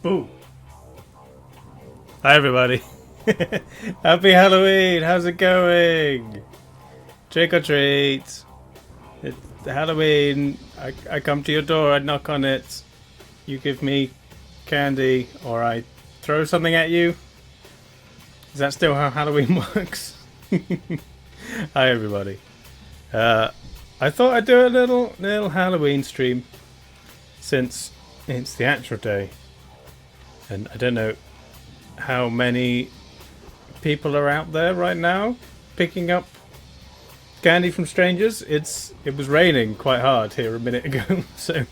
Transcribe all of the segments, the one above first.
Boo! Hi everybody. Happy Halloween! How's it going? Trick or treat! It's Halloween. I come to your door, I knock on it. You give me candy, or I throw something at you. Is that still how Halloween works? Hi everybody. I thought I'd do a little Halloween stream since it's the actual day. And I don't know how many people are out there right now picking up candy from strangers. It was raining quite hard here a minute ago, so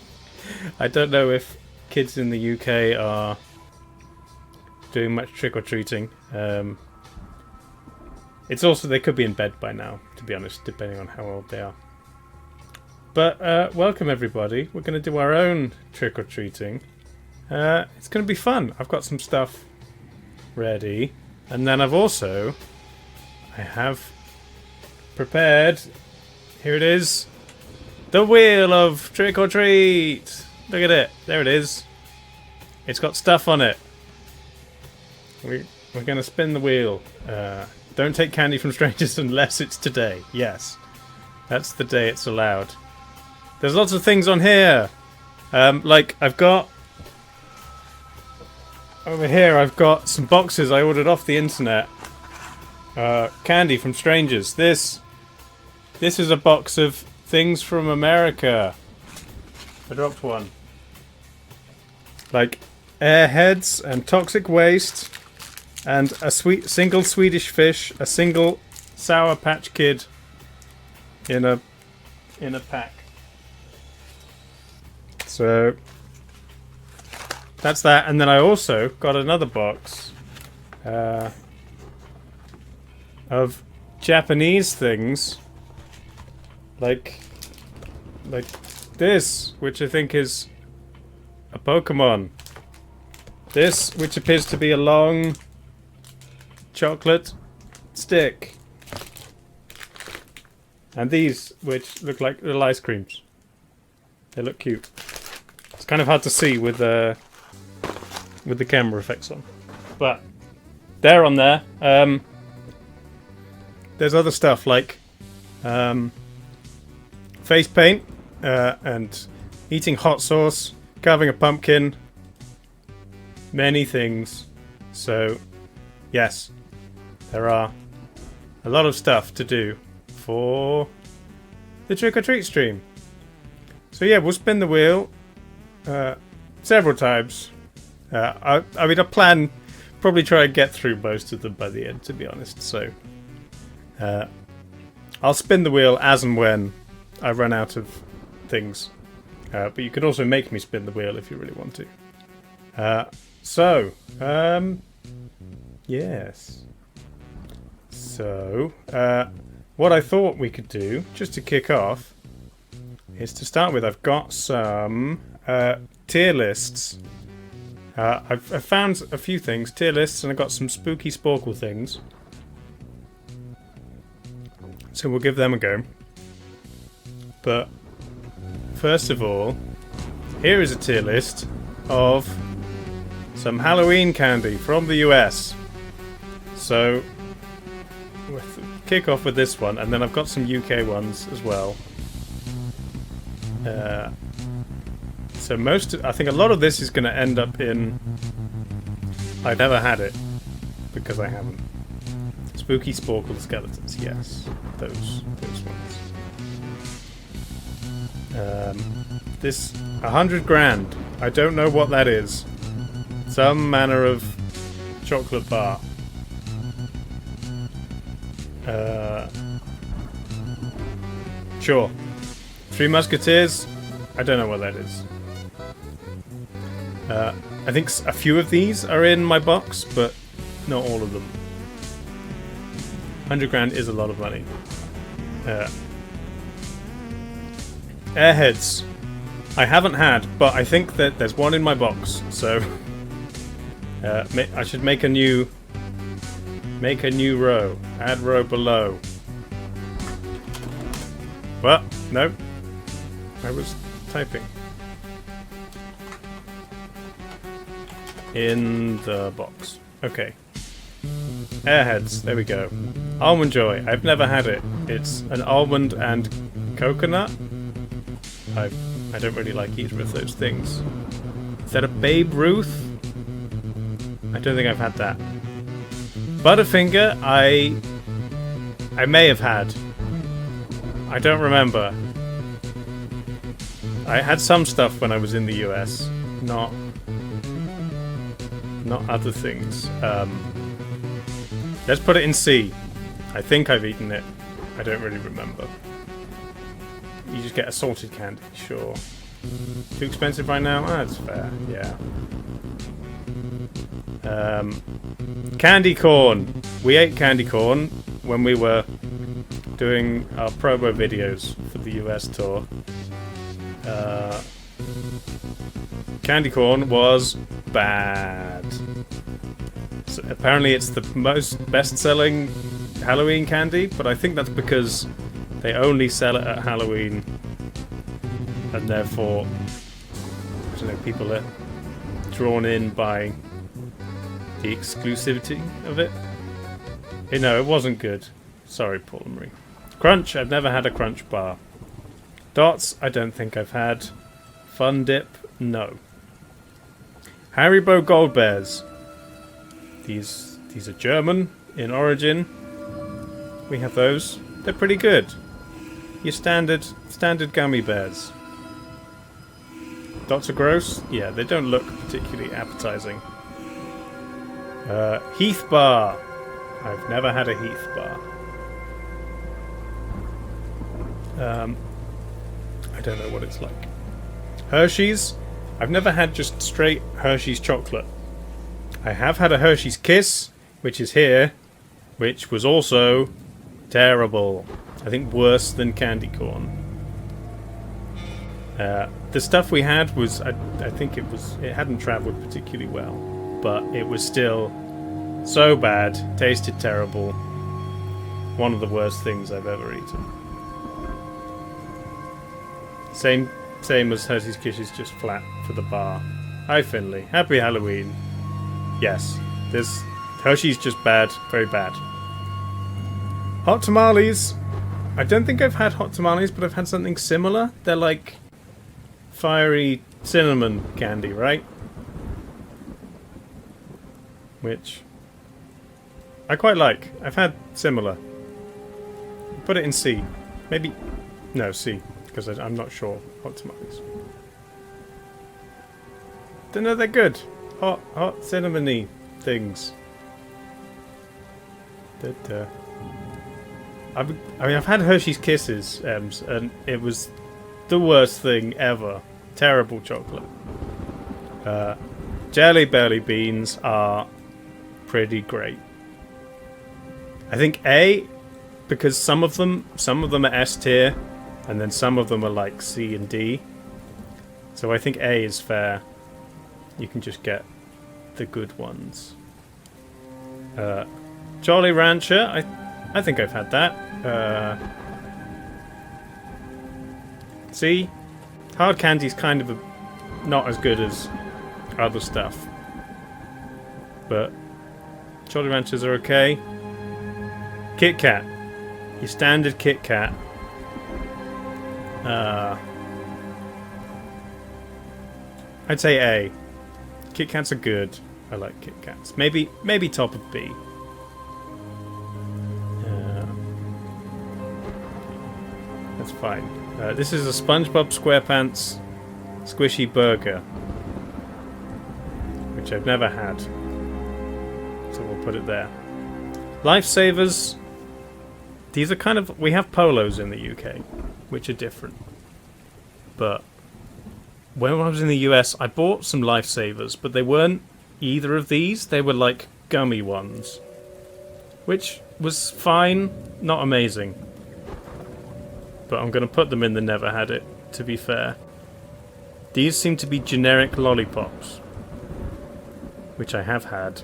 I don't know if kids in the UK are doing much trick-or-treating. It's also, they could be in bed by now, to be honest, depending on how old they are. But welcome everybody. We're going to do our own trick-or-treating. It's going to be fun. I've got some stuff ready, and then I have prepared, here it is, the wheel of trick or treat. Look at it, there it is. It's got stuff on it. We're going to spin the wheel. Don't take candy from strangers unless it's today. Yes, that's the day it's allowed. There's lots of things on here. Like I've got over here, I've got some boxes I ordered off the internet. Candy from strangers. This is a box of things from America. I dropped one. Like airheads and toxic waste, and a single Swedish fish, a single Sour Patch Kid in a pack. So that's that, and then I also got another box of Japanese things, like this, which I think is a Pokemon. This, which appears to be a long chocolate stick, and these, which look like little ice creams. They look cute. It's kind of hard to see with the camera effects on, but they're on there. There's other stuff like face paint and eating hot sauce, carving a pumpkin, many things. So yes, there are a lot of stuff to do for the trick-or-treat stream. So yeah, we'll spin the wheel several times. I mean, I plan probably try and get through most of them by the end, to be honest. So I'll spin the wheel as and when I run out of things. But you could also make me spin the wheel if you really want to. Yes. So, what I thought we could do, just to kick off, is to start with, I've got some tier lists. I've found a few things, tier lists, and I've got some spooky sporkle things. So we'll give them a go. But first of all, here is a tier list of some Halloween candy from the US. So we'll kick off with this one, and then I've got some UK ones as well. So I think a lot of this is going to end up in I've never had it, because I haven't. Spooky sporkle skeletons, yes, those ones. This 100 grand. I don't know what that is. Some manner of chocolate bar. Sure. Three Musketeers. I don't know what that is. I think a few of these are in my box, but not all of them. 100 grand is a lot of money. Airheads. I haven't had, but I think that there's one in my box, so I should make a new row. Add row below. What? No. I was typing. in the box. Okay. Airheads, there we go. Almond Joy, I've never had it. It's an almond and coconut. I don't really like either of those things. Is that a Babe Ruth? I don't think I've had that. Butterfinger, I may have had. I don't remember. I had some stuff when I was in the US, not other things. Let's put it in C. I think I've eaten it. I don't really remember. You just get a salted candy, sure. Too expensive right now? Ah, that's fair, yeah. Candy corn. We ate candy corn when we were doing our promo videos for the US tour. Candy corn was bad. So apparently it's the most best-selling Halloween candy, but I think that's because they only sell it at Halloween, and therefore, I don't know, people are drawn in by the exclusivity of it. No, it wasn't good. Sorry, Paul and Marie. Crunch, I've never had a Crunch bar. Dots, I don't think I've had. Fun Dip, no. Haribo Gold Bears. These are German in origin. We have those. They're pretty good. Your standard gummy bears. Dots are gross? Yeah, they don't look particularly appetizing. Heath Bar. I've never had a Heath Bar. I don't know what it's like. Hershey's. I've never had just straight Hershey's chocolate. I have had a Hershey's Kiss, which is here, which was also terrible. I think worse than candy corn. The stuff we had was, I think it hadn't travelled particularly well, but it was still so bad, tasted terrible. One of the worst things I've ever eaten. Same as Hershey's Kisses, just flat for the bar. Hi Finley, happy Halloween. Yes, this Hershey's just bad, very bad. Hot tamales. I don't think I've had hot tamales, but I've had something similar. They're like fiery cinnamon candy, right? Which I quite like. I've had similar. Put it in C. Maybe... No, C. Because I'm not sure. Hot tamales. Don't know, they're good. Hot cinnamony things. I've had Hershey's Kisses, and it was the worst thing ever. Terrible chocolate. Jelly Belly beans are pretty great. I think A, because some of them are S tier, and then some of them are like C and D. So I think A is fair. You can just get the good ones. Jolly Rancher, I think I've had that. C. Hard candy's kind of not as good as other stuff. But Jolly Ranchers are okay. Kit Kat. Your standard Kit Kat. I'd say A. Kit Kats are good. I like Kit Kats. Maybe top of B. That's fine. This is a SpongeBob SquarePants squishy burger, which I've never had. So we'll put it there. Lifesavers. These are kind of... We have polos in the UK, which are different. But when I was in the US, I bought some Lifesavers, but they weren't either of these. They were like gummy ones, which was fine, not amazing. But I'm going to put them in the never had it, to be fair. These seem to be generic lollipops, which I have had.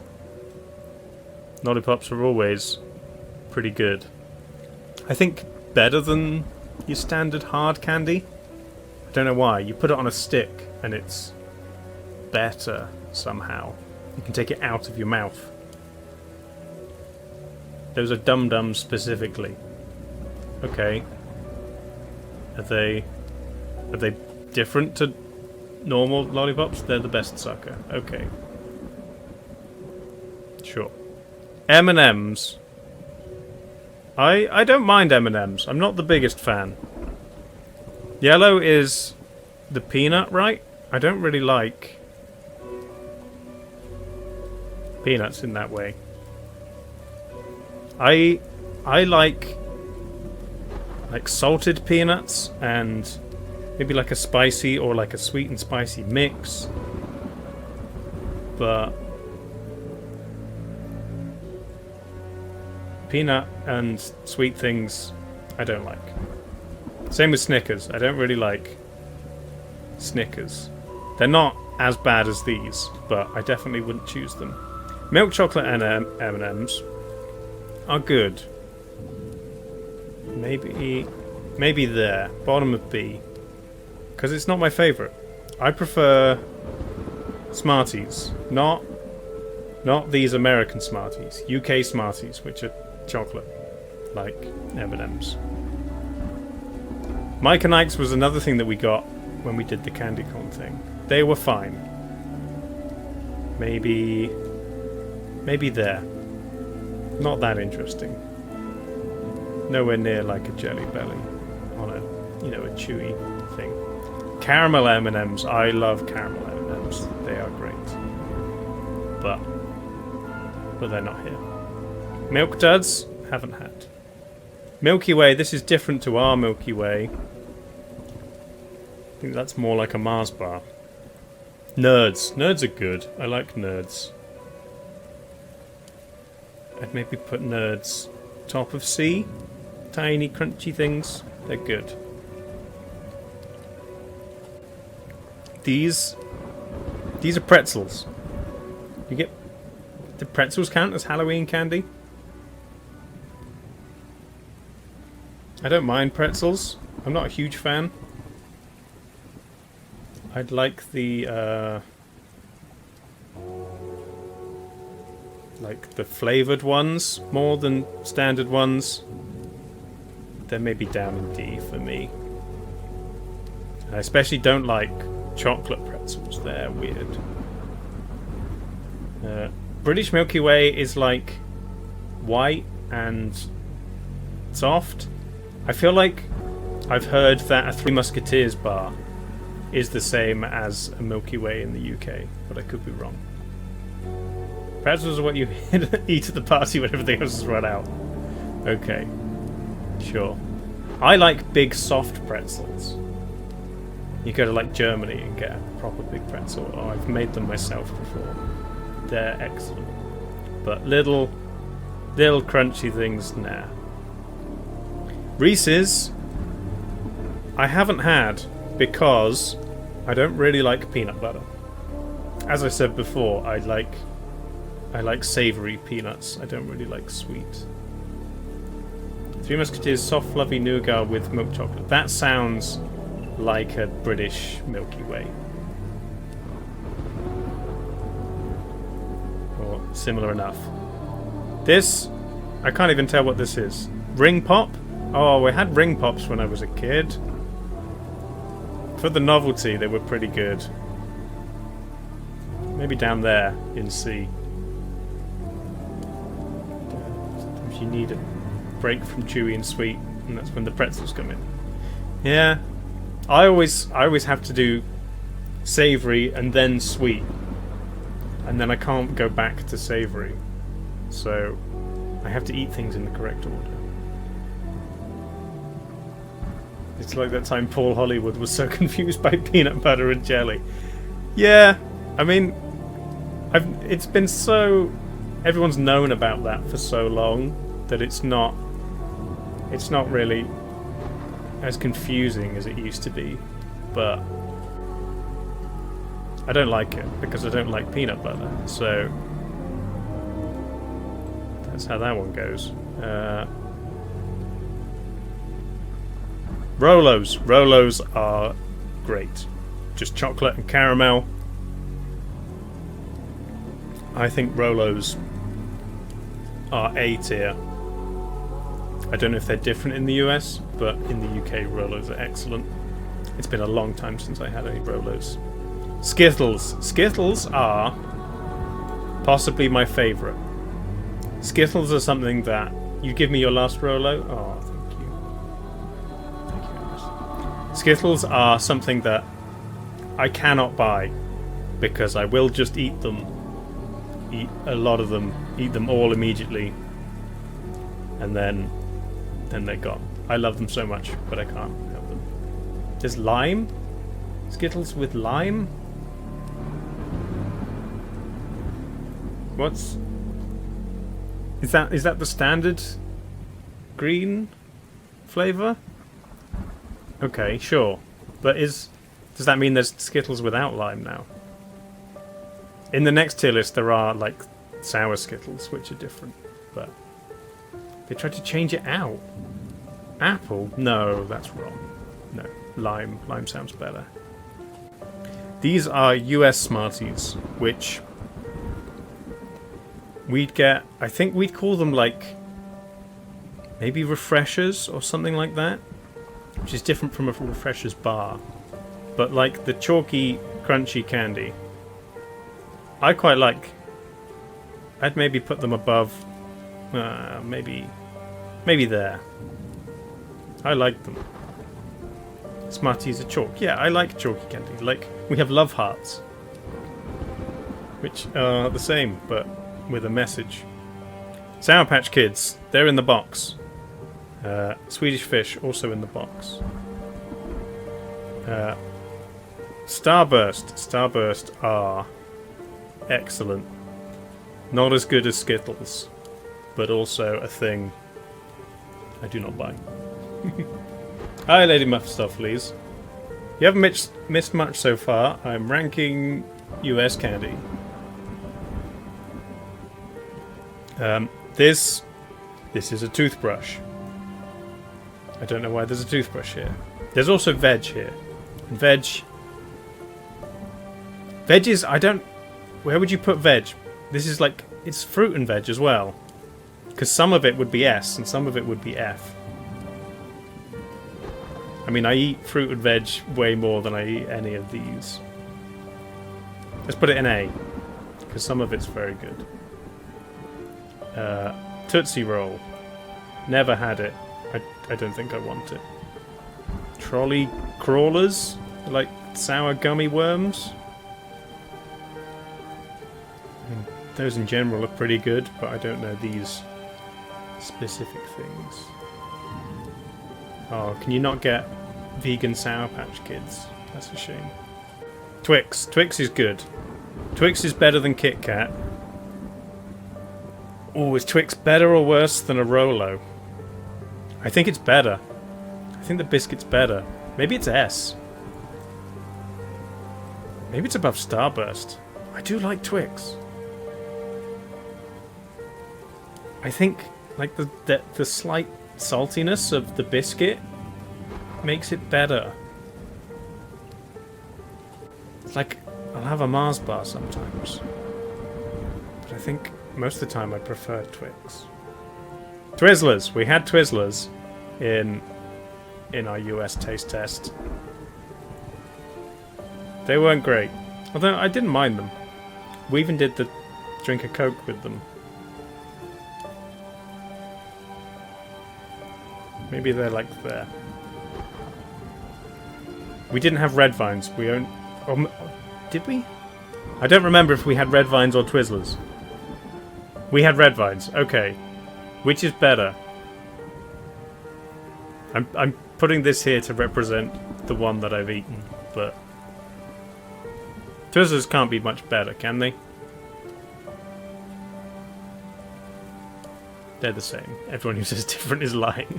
Lollipops are always pretty good. I think better than your standard hard candy. I don't know why. You put it on a stick and it's better somehow. You can take it out of your mouth. Those are dum-dums specifically. Okay. Are they different to normal lollipops? They're the best sucker. Okay. Sure. M&M's. I don't mind M&M's. I'm not the biggest fan. Yellow is the peanut, right? I don't really like peanuts in that way. I like salted peanuts and maybe like a spicy or like a sweet and spicy mix. But peanut and sweet things I don't like. Same with Snickers. I don't really like Snickers. They're not as bad as these, but I definitely wouldn't choose them. Milk chocolate and M&M's are good. Maybe there. Bottom of B. Because it's not my favourite. I prefer Smarties. Not these American Smarties. UK Smarties, which are chocolate. Like M&M's. Mike and Ike's was another thing that we got when we did the candy corn thing. They were fine. Maybe there. Not that interesting. Nowhere near like a Jelly Belly on a chewy thing. Caramel M&M's. I love caramel M&M's. They are great. But they're not here. Milk Duds. Haven't had. Milky Way. This is different to our Milky Way. I think that's more like a Mars bar. Nerds. Nerds are good. I like Nerds. I'd maybe put Nerds top of C. Tiny, crunchy things. They're good. These are pretzels. Do pretzels count as Halloween candy? I don't mind pretzels. I'm not a huge fan. I'd like the flavoured ones more than standard ones. They're maybe down in D for me. I especially don't like chocolate pretzels. They're weird. British Milky Way is like white and soft. I feel like I've heard that a Three Musketeers bar is the same as a Milky Way in the UK, but I could be wrong. Pretzels are what you eat at the party when everything else is run out. Okay. Sure. I like big soft pretzels. You go to like Germany and get a proper big pretzel. Oh, I've made them myself before. They're excellent. But little crunchy things, nah. Reese's I haven't had because I don't really like peanut butter. As I said before, I like savoury peanuts. I don't really like sweet. Three Musketeers soft fluffy nougat with milk chocolate. That sounds like a British Milky Way. Or similar enough. This, I can't even tell what this is. Ring Pop? Oh, we had Ring Pops when I was a kid. For the novelty, they were pretty good. Maybe down there in C. Sometimes you need a break from chewy and sweet, and that's when the pretzels come in. Yeah, I always have to do savoury and then sweet, and then I can't go back to savoury. So I have to eat things in the correct order. It's like that time Paul Hollywood was so confused by peanut butter and jelly. Yeah, I mean, it's been so... Everyone's known about that for so long that it's not really as confusing as it used to be. But I don't like it because I don't like peanut butter. So that's how that one goes. Rolos. Rolos are great. Just chocolate and caramel. I think Rolos are A tier. I don't know if they're different in the US, but in the UK, Rolos are excellent. It's been a long time since I had any Rolos. Skittles. Skittles are possibly my favourite. Skittles are something that... You give me your last Rolo? Oh, thank you. Thank you very much. Skittles are something that I cannot buy because I will just eat them. Eat a lot of them. Eat them all immediately. And then they're gone. I love them so much, but I can't have them. There's lime? Skittles with lime? What's... Is that the standard green flavour? Okay, sure. But does that mean there's Skittles without lime now? In the next tier list there are like sour Skittles, which are different, but they tried to change it out. Apple? No, that's wrong. No, lime. Lime sounds better. These are US Smarties, which we'd get, I think we'd call them like maybe refreshers or something like that, which is different from a refreshers bar, but like the chalky crunchy candy I quite like. I'd maybe put them above maybe there. I like them. Smarties are chalk. Yeah, I like chalky candy. Like, we have love hearts, which are the same but with a message. Sour Patch Kids, they're in the box. Swedish Fish, also in the box. Starburst. Starburst are excellent. Not as good as Skittles, but also a thing I do not buy. Hi, Lady Muffstoffleys. You haven't missed much so far. I'm ranking US candy. This is a toothbrush. I don't know why there's a toothbrush here. There's also veg here. And veg is, where would you put veg? This is like, it's fruit and veg as well. Because some of it would be S and some of it would be F. I mean, I eat fruit and veg way more than I eat any of these. Let's put it in A, because some of it's very good. Tootsie Roll. Never had it. I don't think I want it. Trolley Crawlers? Like sour gummy worms? Those in general are pretty good, but I don't know these specific things. Oh, can you not get vegan Sour Patch Kids? That's a shame. Twix. Twix is good. Twix is better than Kit Kat. Oh, is Twix better or worse than a Rolo? I think it's better. I think the biscuit's better. Maybe it's S. Maybe it's above Starburst. I do like Twix. I think like the slight saltiness of the biscuit makes it better. It's like I'll have a Mars bar sometimes, but I think most of the time I prefer Twix. Twizzlers. We had Twizzlers in our US taste test. They weren't great, although I didn't mind them. We even did the drink a Coke with them. Maybe they're like there. We didn't have red vines. We own. Did we? I don't remember if we had red vines or Twizzlers. We had red vines. Okay. Which is better? I'm putting this here to represent the one that I've eaten, but Twizzlers can't be much better, can they? They're the same. Everyone who says different is lying.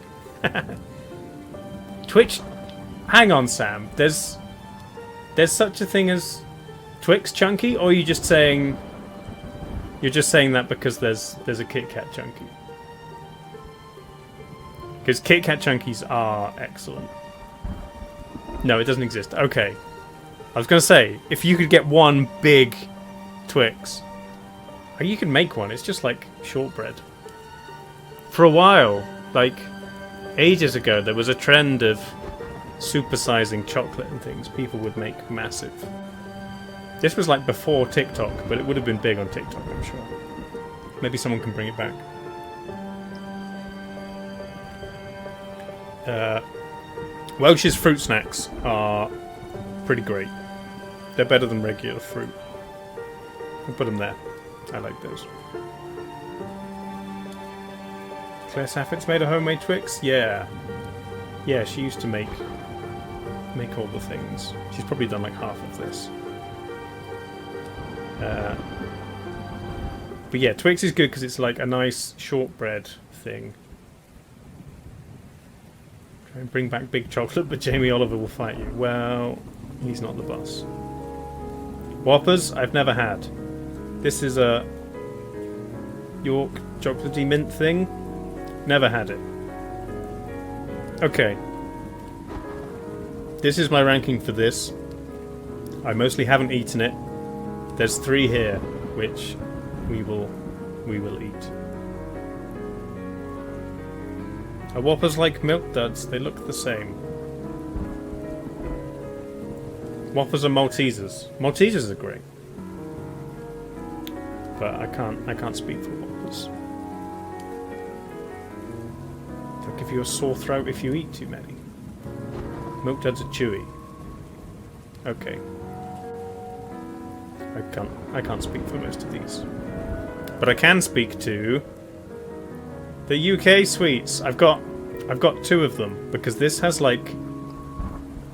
Twix. Hang on, Sam. There's such a thing as Twix Chunky, or are you just saying that because there's a Kit Kat Chunky? Because Kit Kat Chunkies are excellent. No, it doesn't exist. Okay. I was going to say, if you could get one big Twix, You can make one. It's just like shortbread. For a while, like ages ago, there was a trend of supersizing chocolate and things. People would make massive. This was like before TikTok, but it would have been big on TikTok, I'm sure. Maybe someone can bring it back. Welch's fruit snacks are pretty great. They're better than regular fruit. We'll put them there. I like those. Claire Safford's made a homemade Twix? Yeah. Yeah, she used to make all the things. She's probably done like half of this. But yeah, Twix is good because it's like a nice shortbread thing. Try and bring back big chocolate, but Jamie Oliver will fight you. Well, he's not the boss. Whoppers, I've never had. This is a York chocolatey mint thing. Never had it. Okay. This is my ranking for this. I mostly haven't eaten it. There's 3 here, which we will eat. Are Whoppers like Milk Duds? They look the same. Whoppers are Maltesers. Maltesers are great. But I can't speak for Whoppers. They'll give you a sore throat if you eat too many. Milk Duds are chewy. Okay. I can't speak for most of these. But I can speak to the UK sweets. I've got 2 of them because this has like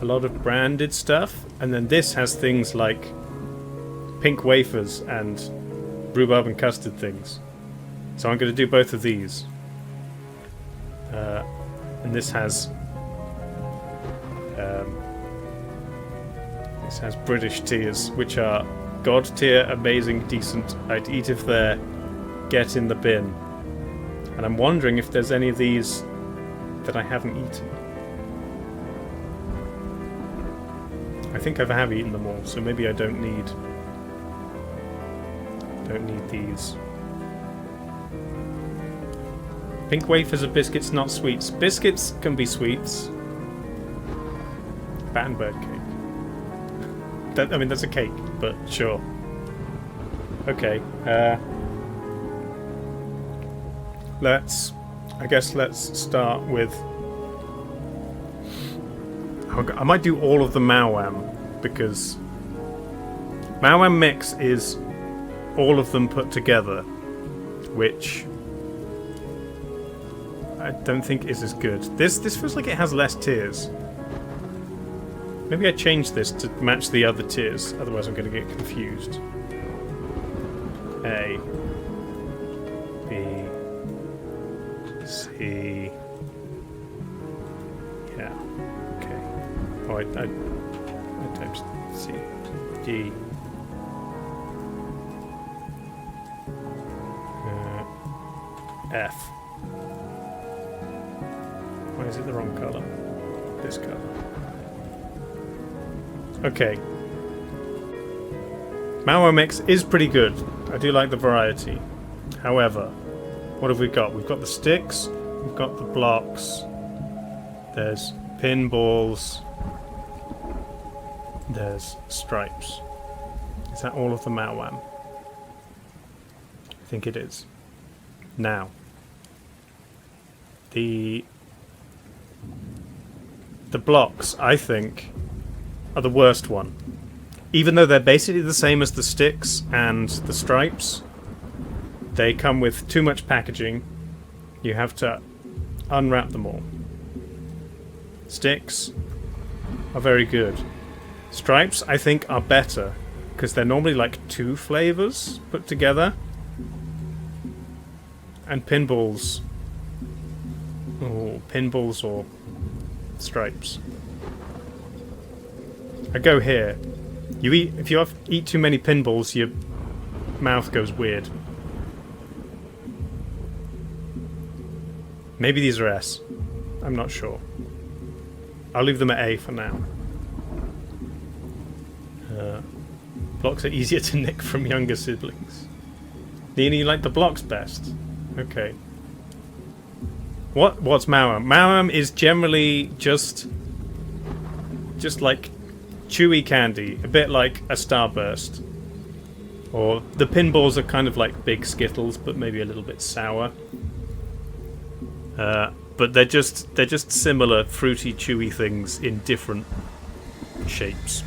a lot of branded stuff, and then this has things like pink wafers and rhubarb and custard things. So I'm going to do both of these. And this has British tiers, which are God tier, amazing, decent. I'd eat if they're get in the bin. And I'm wondering if there's any of these that I haven't eaten. I think I have eaten them all, so maybe I don't need these. Pink wafers are biscuits, not sweets. Biscuits can be sweets. Battenberg cake. I mean, that's a cake, but sure. Okay. Let's start with. I might do all of the Mawam because Mawam mix is all of them put together, which I don't think is as good. This feels like it has less tiers. Maybe I change this to match the other tiers, otherwise I'm going to get confused. A, B, C. Yeah. Okay. Oh, I typed C, D. F. Why is it the wrong colour? This colour. Okay. Malware Mix is pretty good. I do like the variety. However, what have we got? We've got the sticks, we've got the blocks, there's pinballs, there's stripes. Is that all of the Mawam? I think it is. Now, the blocks, I think, are the worst one. Even though they're basically the same as the sticks and the stripes, they come with too much packaging. You have to unwrap them all. Sticks are very good. Stripes, I think, are better because they're normally like 2 flavors put together. And pinballs. Oh, pinballs or stripes. I go here. If you eat too many pinballs, your mouth goes weird. Maybe these are S. I'm not sure. I'll leave them at A for now. Blocks are easier to nick from younger siblings. You like the blocks best? Okay. What's Mawam? Mawam is generally just like chewy candy, a bit like a Starburst. Or the pinballs are kind of like big Skittles, but maybe a little bit sour. But they're just similar fruity, chewy things in different shapes.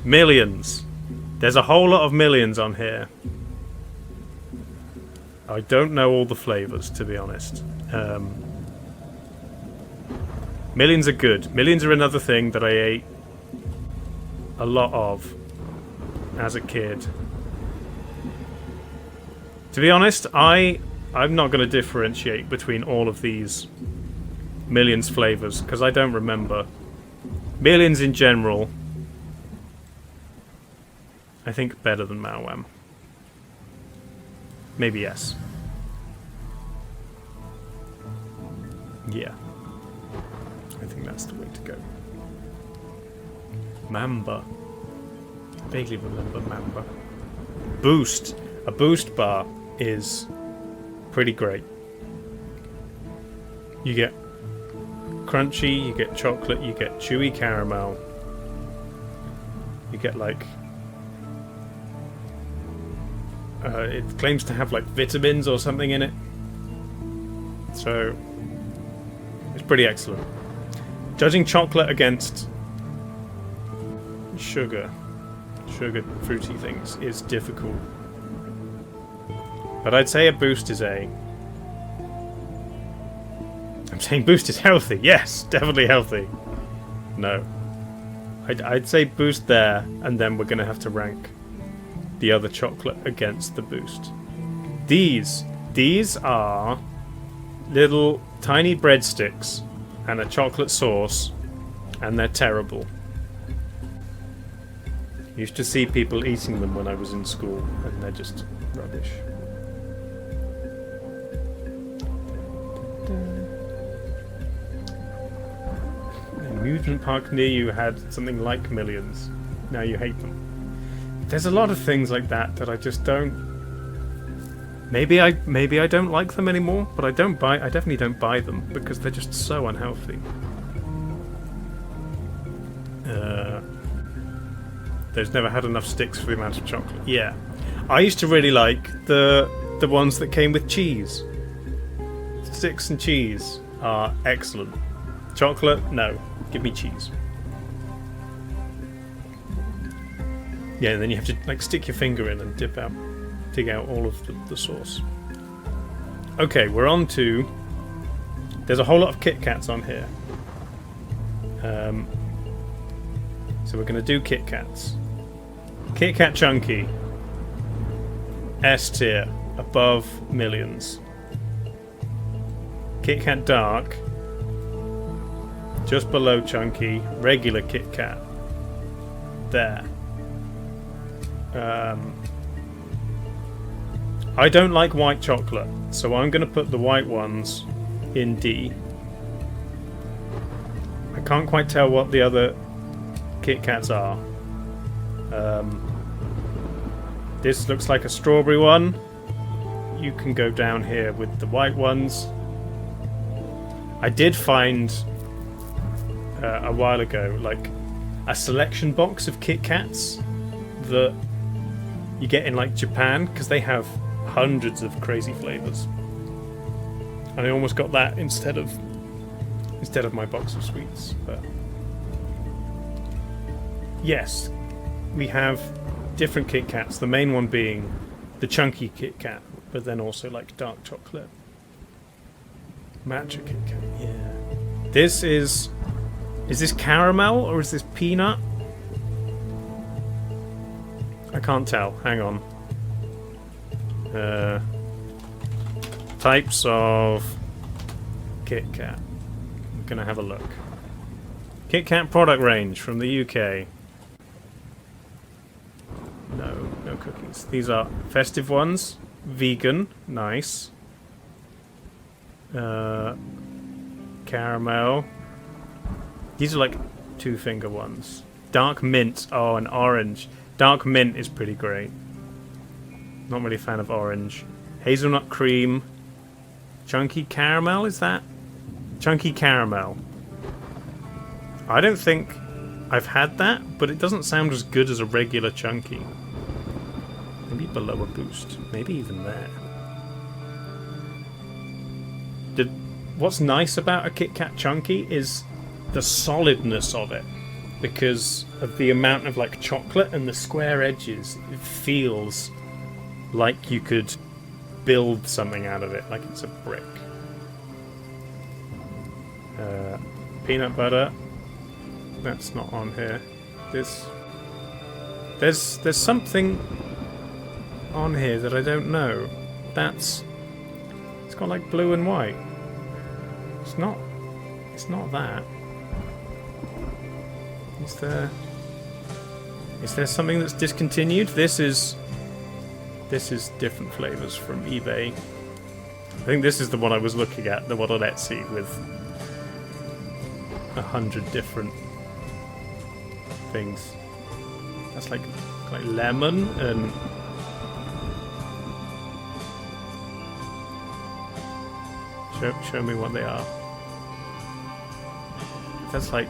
Millions. There's a whole lot of millions on here. I don't know all the flavours, to be honest. Millions are good. Millions are another thing that I ate a lot of as a kid. To be honest, I'm not going to differentiate between all of these Millions flavours, because I don't remember. Millions in general, I think better than Mawam. Maybe yes. Yeah. I think that's the way to go. Mamba. I vaguely remember Mamba. Boost. A Boost bar is pretty great. You get crunchy, you get chocolate, you get chewy caramel. You get like... it claims to have like vitamins or something in it. So it's pretty excellent. Judging chocolate against sugar fruity things is difficult. But I'd say a Boost is A. I'm saying Boost is healthy. Yes, definitely healthy. No. I'd say Boost there, and then we're going to have to rank the other chocolate against the Boost. These are little tiny breadsticks and a chocolate sauce, and they're terrible. Used to see people eating them when I was in school, and they're just rubbish. An amusement park near you had something like Millions. Now you hate them. There's a lot of things like that I just don't. Maybe I don't like them anymore, but I definitely don't buy them because they're just so unhealthy. There's never had enough sticks for the amount of chocolate. Yeah. I used to really like the ones that came with cheese. Sticks and cheese are excellent. Chocolate? No. Give me cheese. Yeah, and then you have to like stick your finger in and dig out all of the sauce. Okay, we're on to... There's a whole lot of Kit Kats on here. So we're going to do Kit Kats. Kit Kat Chunky. S tier. Above Millions. Kit Kat Dark. Just below Chunky. Regular Kit Kat. There. I don't like white chocolate, so I'm going to put the white ones in D. I can't quite tell what the other Kit Kats are. This looks like a strawberry one. You can go down here with the white ones. I did find a while ago like a selection box of Kit Kats that you get in like Japan, because they have hundreds of crazy flavors, and I almost got that instead of my box of sweets. But yes, we have different Kit Kats, the main one being the chunky Kit Kat, but then also like dark chocolate matcha Kit Kat. Yeah, this is this caramel or is this peanut? I can't tell. Hang on. Types of Kit Kat. I'm gonna have a look. Kit Kat product range from the UK. No cookies. These are festive ones. Vegan. Nice. Caramel. These are like 2-finger ones. Dark mint. Oh, and orange. Dark mint is pretty great. Not really a fan of orange. Hazelnut cream. Chunky caramel, is that? Chunky caramel. I don't think I've had that, but it doesn't sound as good as a regular chunky. Maybe below a boost. Maybe even there. What's nice about a Kit Kat Chunky is the solidness of it. Because of the amount of like chocolate and the square edges, it feels like you could build something out of it, like it's a brick. Peanut butter. That's not on here. There's something on here that I don't know. It's got like blue and white. It's not that. Is there something that's discontinued? This is different flavors from eBay. I think this is the one I was looking at, the one on Etsy with 100 different things. That's like lemon and show me what they are. That's like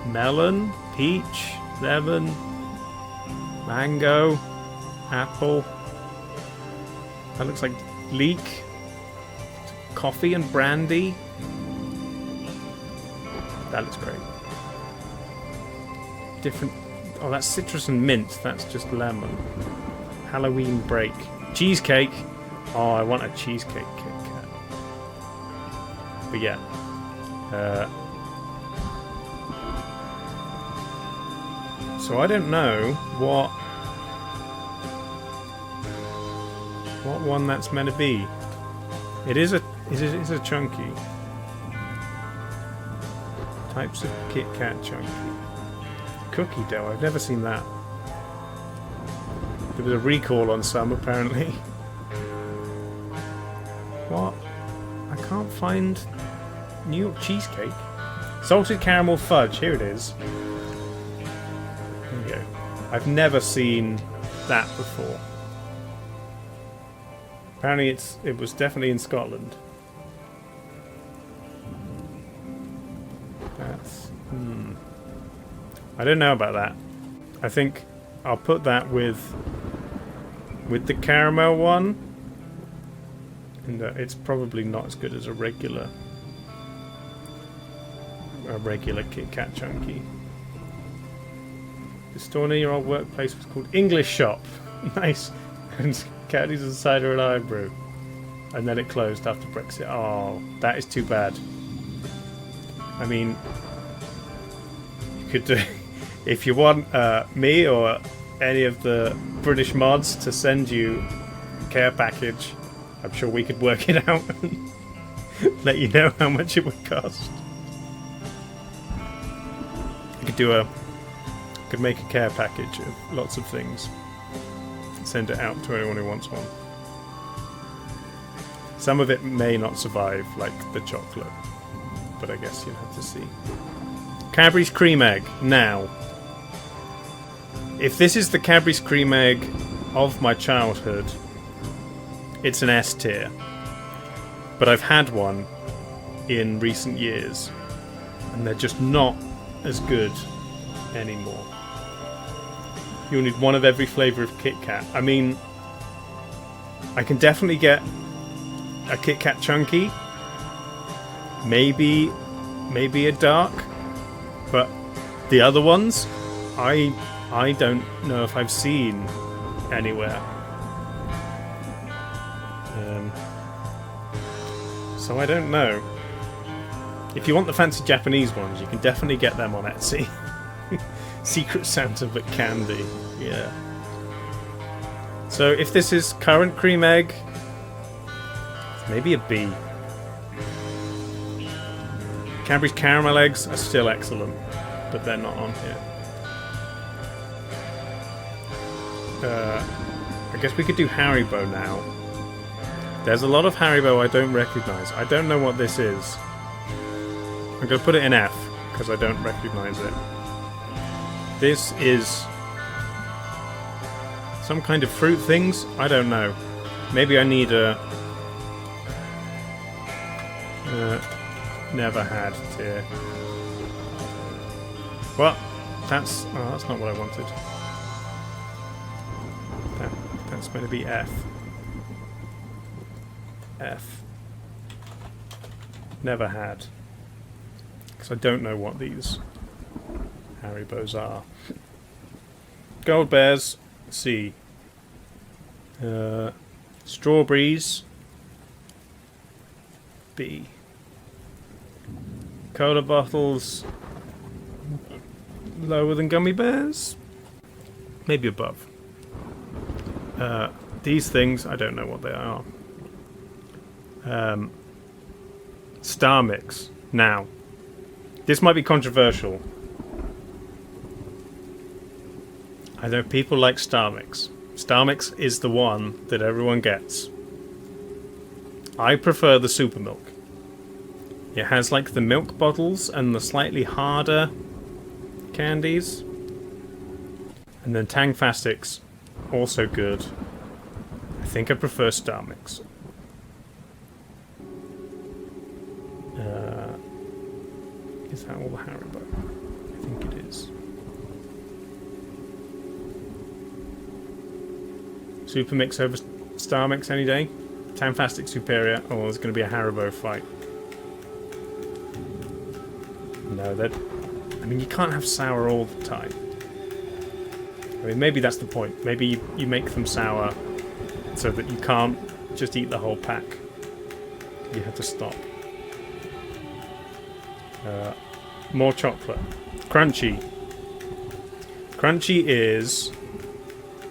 melon, peach, lemon, mango, apple. That looks like leek, coffee and brandy. That looks great. Different. Oh, that's citrus and mint. That's just lemon. Halloween break. Cheesecake. Oh, I want a cheesecake Kit Kat. But yeah. So I don't know what one that's meant to be. It is a chunky. Types of Kit Kat chunky. Cookie dough. I've never seen that. There was a recall on some apparently. What? I can't find New York cheesecake. Salted caramel fudge. Here it is. There you go. I've never seen that before. Apparently it was definitely in Scotland. That's... I don't know about that. I think I'll put that with the caramel one. And it's probably not as good as a regular Kit Kat chunky. The store near your old workplace was called English Shop. Nice. And candies and cider and iron brew. And then it closed after Brexit. Oh, that is too bad. I mean, you could do... If you want me or any of the British mods to send you a care package, I'm sure we could work it out and let you know how much it would cost. You could make a care package of lots of things. Send it out to anyone who wants one. Some of it may not survive, like the chocolate, but I guess you'll have to see. Cadbury's Cream Egg. Now, if this is the Cadbury's Cream Egg of my childhood, it's an S tier. But I've had one in recent years, and they're just not as good anymore. You'll need one of every flavour of Kit Kat. I mean, I can definitely get a Kit Kat Chunky. Maybe a dark. But the other ones, I don't know if I've seen anywhere. So I don't know. If you want the fancy Japanese ones, you can definitely get them on Etsy. Secret Santa but candy. Yeah. So if this is current cream egg, maybe a B. Cadbury's caramel eggs are still excellent, but they're not on here. I guess we could do Haribo now. There's a lot of Haribo I don't recognise. I don't know what this is. I'm going to put it in F, because I don't recognise it. This is Some kind of fruit things? I don't know. Maybe I need a... never had tier. What? That's not what I wanted. That's going to be F. F. Never had. Because I don't know what these Haribos are. Gold bears, C. Strawberries, B. Cola bottles, lower than gummy bears? Maybe above. These things, I don't know what they are. Star Mix. Now, this might be controversial. I know people like Star Mix. Star Mix is the one that everyone gets. I prefer the Super Milk. It has like the milk bottles and the slightly harder candies. And then Tang Fastics, also good. I think I prefer Star Mix. Is that all the Haribo? I think it is. Super Mix over Star Mix any day. Tang Fastic superior. Oh, there's going to be a Haribo fight. No, that. I mean, you can't have sour all the time. I mean, maybe that's the point. Maybe you make them sour so that you can't just eat the whole pack. You have to stop. More chocolate. Crunchy. Crunchy is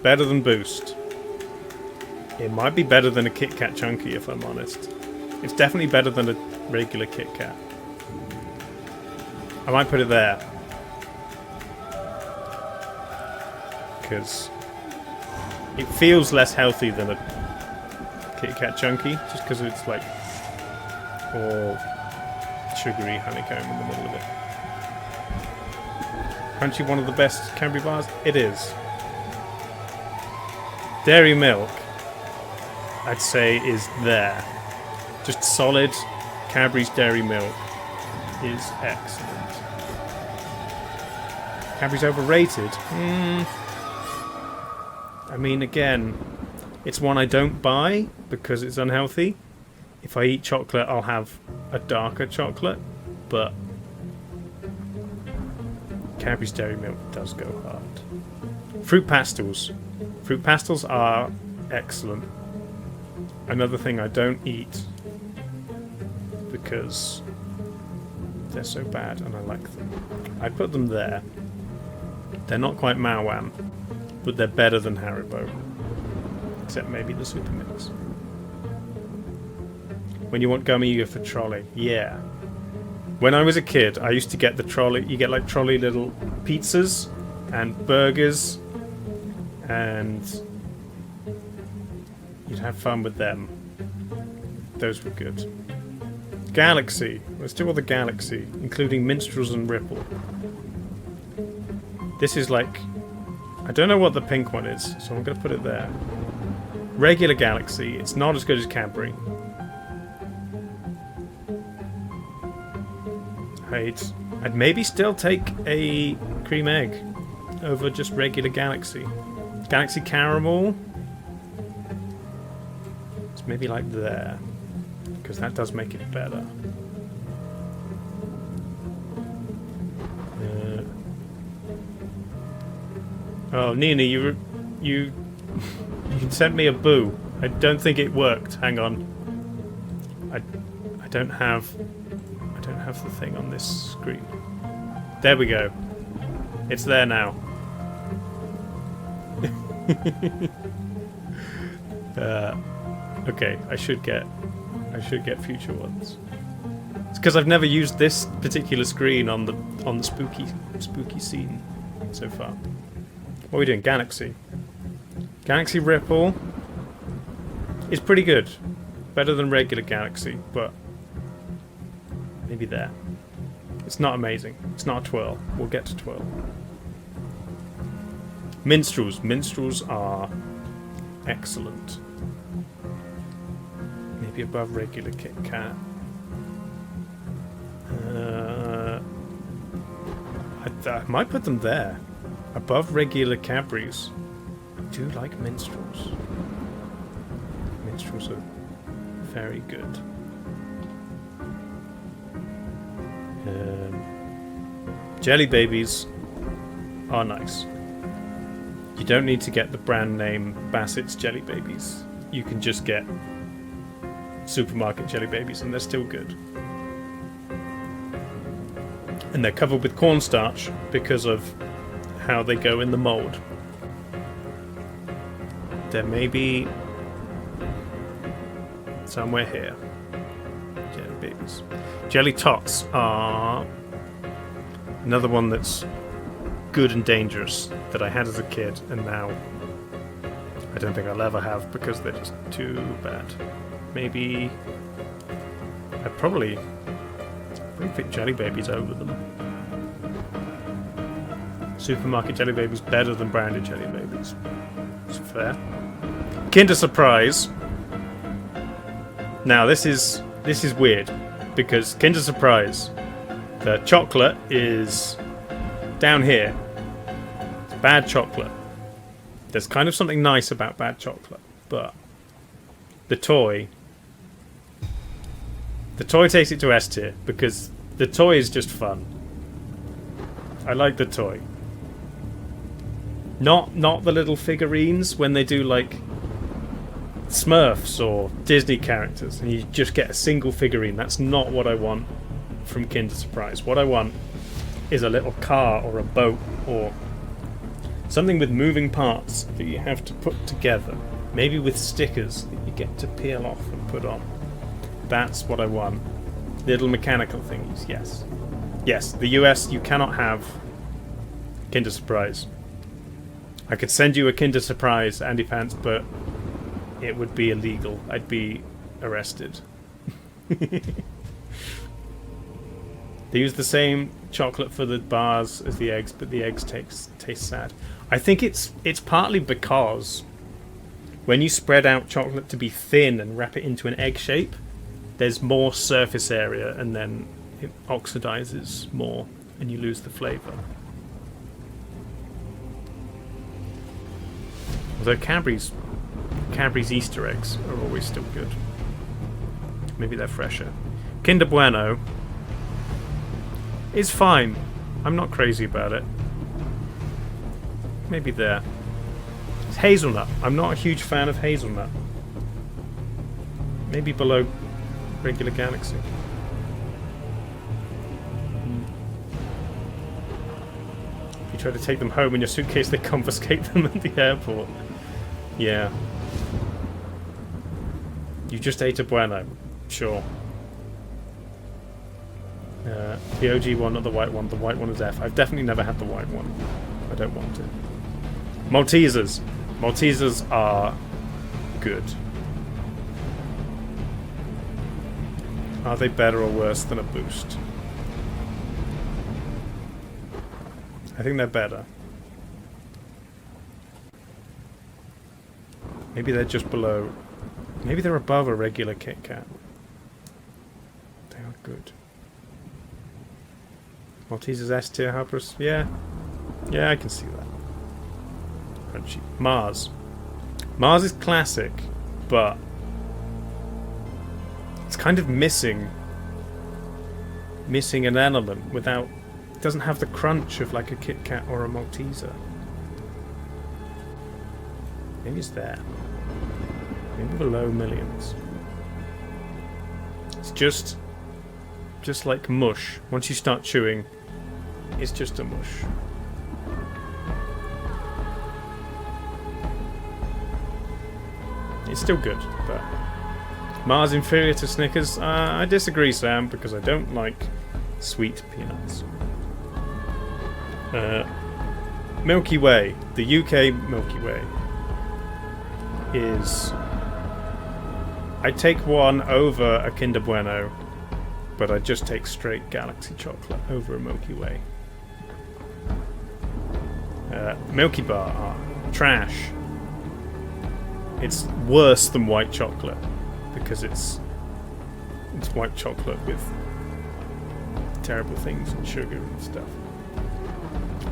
better than Boost. It might be better than a Kit Kat Chunky, if I'm honest. It's definitely better than a regular Kit Kat. I might put it there. Because it feels less healthy than a Kit Kat Chunky, just because it's like all sugary honeycomb in the middle of it. Crunchy, one of the best Cadbury bars? It is. Dairy Milk, I'd say, is there. Just solid Cadbury's Dairy Milk is excellent. Cadbury's overrated? I mean, again, it's one I don't buy because it's unhealthy. If I eat chocolate, I'll have a darker chocolate, but Cadbury's Dairy Milk does go hard. Fruit pastels. Fruit pastels are excellent. Another thing I don't eat because they're so bad and I like them. I'd put them there. They're not quite Mao-Wam, but they're better than Haribo. Except maybe the Super Mix. When you want gummy, you go for trolley. Yeah. When I was a kid, I used to get the trolley. You get like trolley little pizzas and burgers, and you'd have fun with them. Those were good. Galaxy. Let's do all the Galaxy, including Minstrels and Ripple. This is like... I don't know what the pink one is, so I'm going to put it there. Regular Galaxy. It's not as good as Cadbury. I'd maybe still take a cream egg over just regular Galaxy. Galaxy Caramel. It's maybe like there, because that does make it better. Oh, Nina, you sent me a boo. I don't think it worked. Hang on. I don't have the thing on this screen. There we go. It's there now. Okay, I should get future ones. It's because I've never used this particular screen on the spooky scene so far. What are we doing? Galaxy. Galaxy Ripple is pretty good. Better than regular Galaxy, but maybe there. It's not amazing. It's not a twirl. We'll get to twirl. Minstrels. Minstrels are excellent. Maybe above regular Kit Kat. I might put them there. Above regular Cadbury's. I do like Minstrels. Minstrels are very good. Jelly Babies are nice. You don't need to get the brand name Bassett's Jelly Babies. You can just get supermarket Jelly Babies and they're still good. And they're covered with cornstarch because of how they go in the mold. There may be somewhere here. Jelly Babies. Jelly Tots are another one that's good and dangerous that I had as a kid and now I don't think I'll ever have because they're just too bad. Maybe I'd probably pick Jelly Babies over them. Supermarket Jelly Babies better than branded Jelly Babies. It's fair. Kinder Surprise. Now this is weird because Kinder Surprise, the chocolate is down here. It's bad chocolate. There's kind of something nice about bad chocolate, but the toy takes it to S tier because the toy is just fun. I like the toy. Not the little figurines when they do like Smurfs or Disney characters and you just get a single figurine. That's not what I want from Kinder Surprise. What I want is a little car or a boat or something with moving parts that you have to put together. Maybe with stickers that you get to peel off and put on. That's what I want. Little mechanical things, yes. Yes, the US, you cannot have Kinder Surprise. I could send you a Kinder Surprise, Andy Pants, but it would be illegal. I'd be arrested. They use the same chocolate for the bars as the eggs, but the eggs taste sad. I think it's partly because when you spread out chocolate to be thin and wrap it into an egg shape, there's more surface area and then it oxidizes more and you lose the flavor. Although Cadbury's Easter eggs are always still good. Maybe they're fresher. Kinder Bueno is fine. I'm not crazy about it. Maybe there. It's hazelnut. I'm not a huge fan of hazelnut. Maybe below regular Galaxy. If you try to take them home in your suitcase, they confiscate them at the airport. Yeah. You just ate a Bueno. Sure. The OG one, not the white one. The white one is F. I've definitely never had the white one. I don't want it. Maltesers. Maltesers are good. Are they better or worse than a Boost? I think they're better. Maybe they're just below. Maybe they're above a regular Kit Kat. They are good. Maltesers S tier, Harper's. Yeah. Yeah, I can see that. Crunchy. Mars. Mars is classic, but it's kind of missing an element without. It doesn't have the crunch of like a Kit Kat or a Malteser. Maybe it's there. Maybe below Millions. It's just like mush. Once you start chewing, it's just a mush. It's still good, but Mars inferior to Snickers? I disagree, Sam, because I don't like sweet peanuts. Milky Way, the UK Milky Way, is... I take one over a Kinder Bueno, but I just take straight Galaxy chocolate over a Milky Way. Milky Bar are trash. It's worse than white chocolate because it's white chocolate with terrible things and sugar and stuff.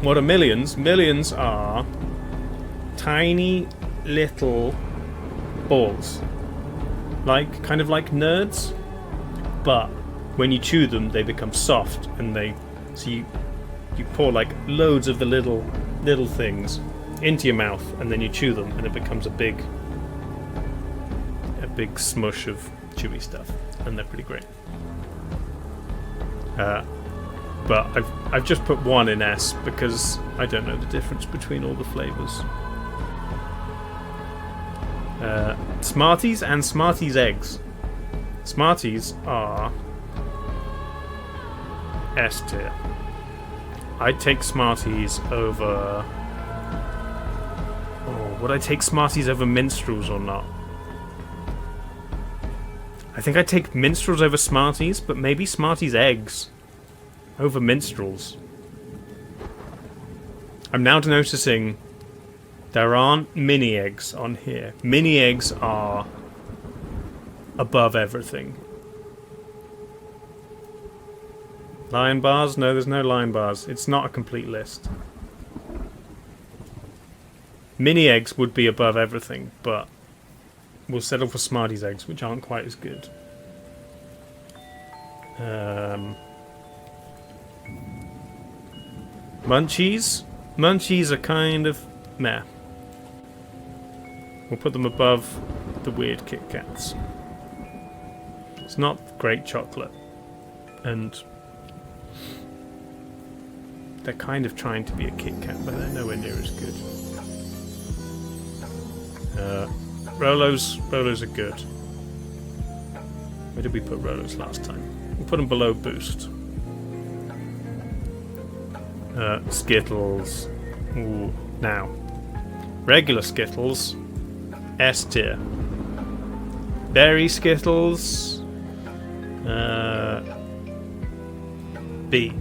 What are millions? Millions are tiny little balls, kind of like nerds, but when you chew them, they become soft, and you pour like loads of the little things into your mouth, and then you chew them, and it becomes a big smush of chewy stuff, and they're pretty great. But I've just put one in S because I don't know the difference between all the flavors. Smarties and Smarties eggs. Smarties are S tier. I'd take Smarties over... Oh, would I take Smarties over Minstrels or not? I think I'd take Minstrels over Smarties, but maybe Smarties eggs over Minstrels. I'm now noticing there aren't mini eggs on here. Mini eggs are above everything. Lion bars? No, there's no lion bars. It's not a complete list. Mini eggs would be above everything, but we'll settle for Smarties eggs, which aren't quite as good. Munchies? Munchies are kind of meh. We'll put them above the weird Kit Kats. It's not great chocolate, and they're kind of trying to be a Kit Kat, but they're nowhere near as good. Rolos are good. Where did we put Rolos last time? We'll put them below Boost. Skittles. Ooh, now. Regular Skittles, S tier. Berry Skittles, B.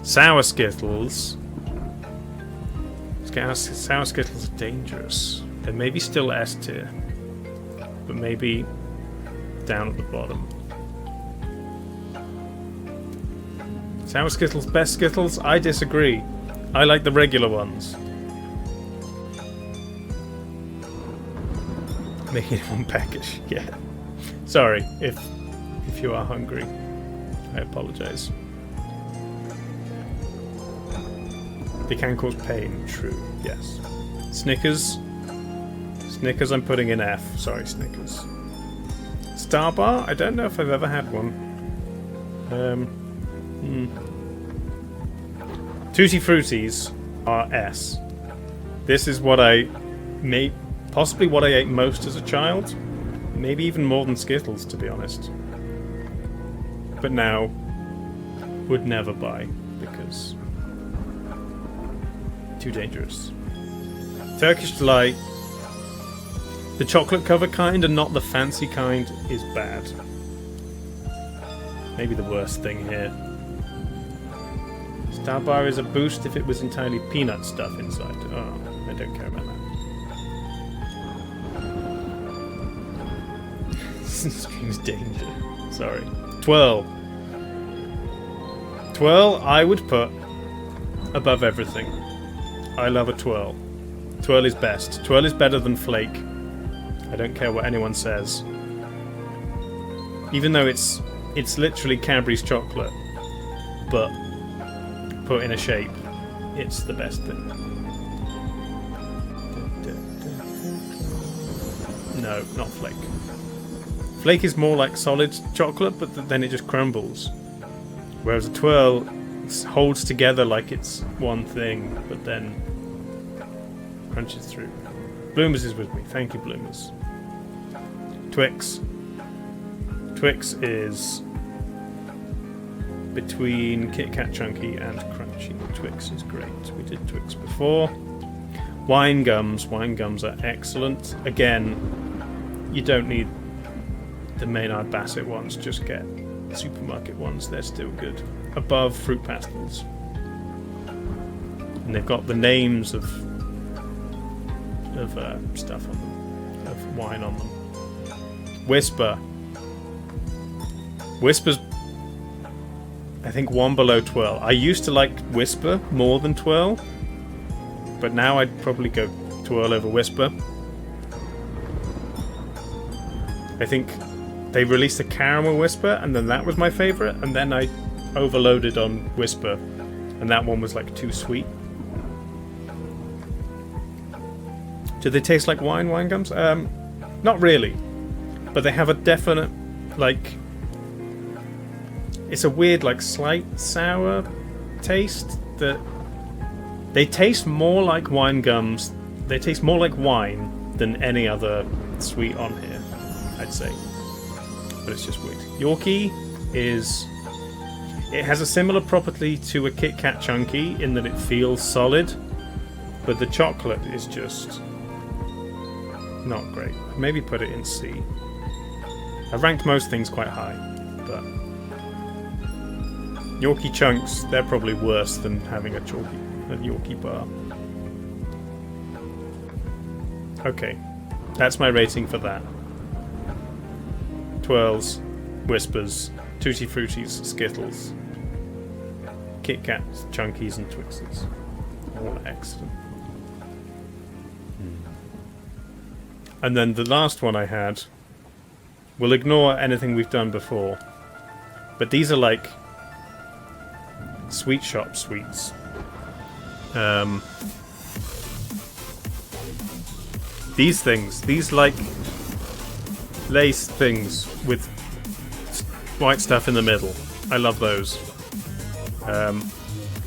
Sour Skittles. Sour Skittles are dangerous. They may be still S tier, but maybe down at the bottom. Sour Skittles, best Skittles? I disagree. I like the regular ones. Making it one package, yeah. Sorry, if you are hungry. I apologise. They can cause pain, true, yes. Snickers. Snickers I'm putting in F. Sorry, Snickers. Star Bar? I don't know if I've ever had one. Tutti Fruities are S. This is what possibly what I ate most as a child. Maybe even more than Skittles, to be honest. But now, would never buy, because too dangerous. Turkish Delight. The chocolate cover kind and not the fancy kind is bad. Maybe the worst thing here. Star Bar is a boost if it was entirely peanut stuff inside. Oh, I don't care about that. Screams danger. Sorry. Twirl. Twirl I would put above everything. I love a twirl. Twirl is best. Twirl is better than Flake. I don't care what anyone says. Even though it's literally Cadbury's chocolate, but put in a shape, it's the best thing. No, not Flake. Flake is more like solid chocolate, but then it just crumbles. Whereas a twirl holds together like it's one thing, but then crunches through. Bloomers is with me. Thank you, Bloomers. Twix. Twix is between Kit Kat Chunky and Crunchy. Twix is great. We did Twix before. Wine gums. Wine gums are excellent. Again, you don't need the Maynard Bassett ones. Just get supermarket ones. They're still good. Above Fruit Pastels. And they've got the names of stuff on them, of wine on them. Whisper. Whisper's, I think, one below twirl. I used to like Whisper more than twirl, but now I'd probably go twirl over Whisper. I think they released a caramel Whisper, and then that was my favourite, and then I overloaded on Whisper, and that one was like too sweet. Do they taste like wine gums? Not really. But they have a definite, like... It's a weird, like, slight sour taste that... They taste more like wine gums. They taste more like wine than any other sweet on here, I'd say. But it's just weird. Yorkie is... It has a similar property to a Kit Kat Chunky in that it feels solid. But the chocolate is just... not great. Maybe put it in C. I've ranked most things quite high, but Yorkie chunks, they're probably worse than having a Yorkie bar. Okay, that's my rating for that. Twirls, Whispers, Tutti Fruttis, Skittles, Kit Kats, Chunkies and Twixes. All excellent. And then the last one I had, we'll ignore anything we've done before, but these are like sweet shop sweets. These things, these like lace things with white stuff in the middle. I love those.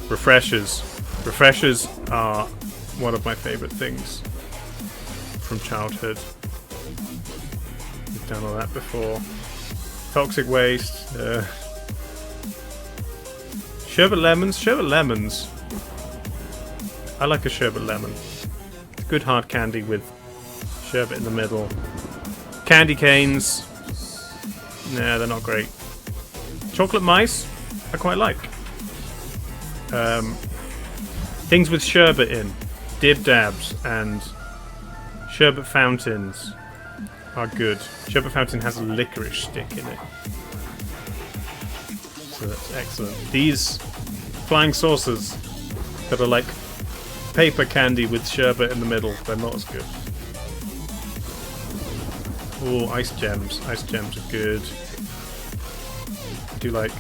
Refreshers. Refreshers are one of my favourite things from childhood. We've done all that before. Toxic waste. Sherbet lemons. Sherbet lemons. I like a sherbet lemon. It's good hard candy with sherbet in the middle. Candy canes. Nah, they're not great. Chocolate mice. I quite like. Things with sherbet in. Dib dabs and sherbet fountains are good. Sherbet fountain has a licorice stick in it. So that's excellent. These flying saucers that are like paper candy with sherbet in the middle, they're not as good. Oh, ice gems. Ice gems are good. Do like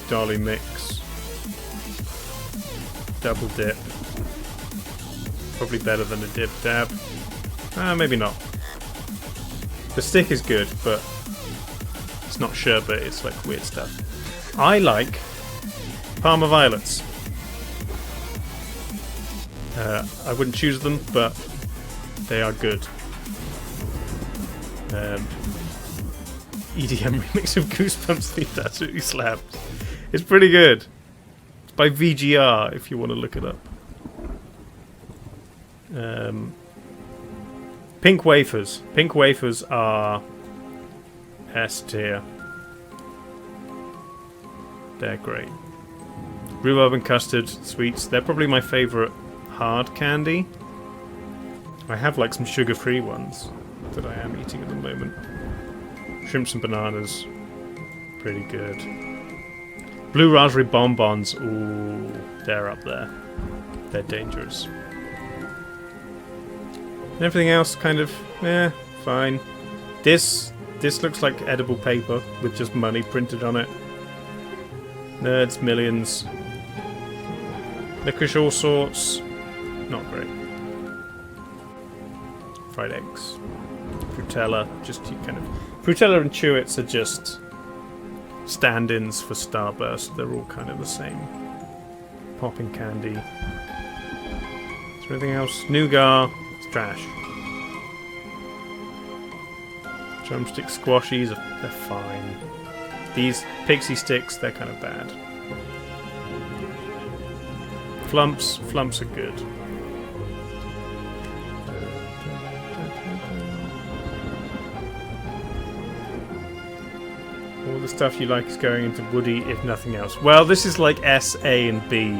Dolly Mix. Double dip. Probably better than a dip dab. Maybe not. The stick is good, but it's not sherbet, it's like weird stuff. I like Parma Violets. I wouldn't choose them, but they are good. EDM remix of Goosebumps theme absolutely slaps. It's pretty good. It's by VGR if you want to look it up. Pink wafers. Pink wafers are S tier. They're great. Rhubarb and custard sweets. They're probably my favourite hard candy. I have like some sugar-free ones that I am eating at the moment. Shrimps and bananas. Pretty good. Blue raspberry bonbons. Ooh, they're up there. They're dangerous. And everything else kind of, fine. This looks like edible paper with just money printed on it. Nerds, Millions. Licorice all sorts. Not great. Fried eggs. Frutella, just you kind of... Frutella and Chewits are just stand-ins for Starburst. They're all kind of the same. Popping candy. Is there anything else? Nougat. It's trash. Drumstick squashies, they're fine. These pixie sticks, they're kind of bad. Flumps are good. All the stuff you like is going into Woody, if nothing else. Well, this is like S, A, and B.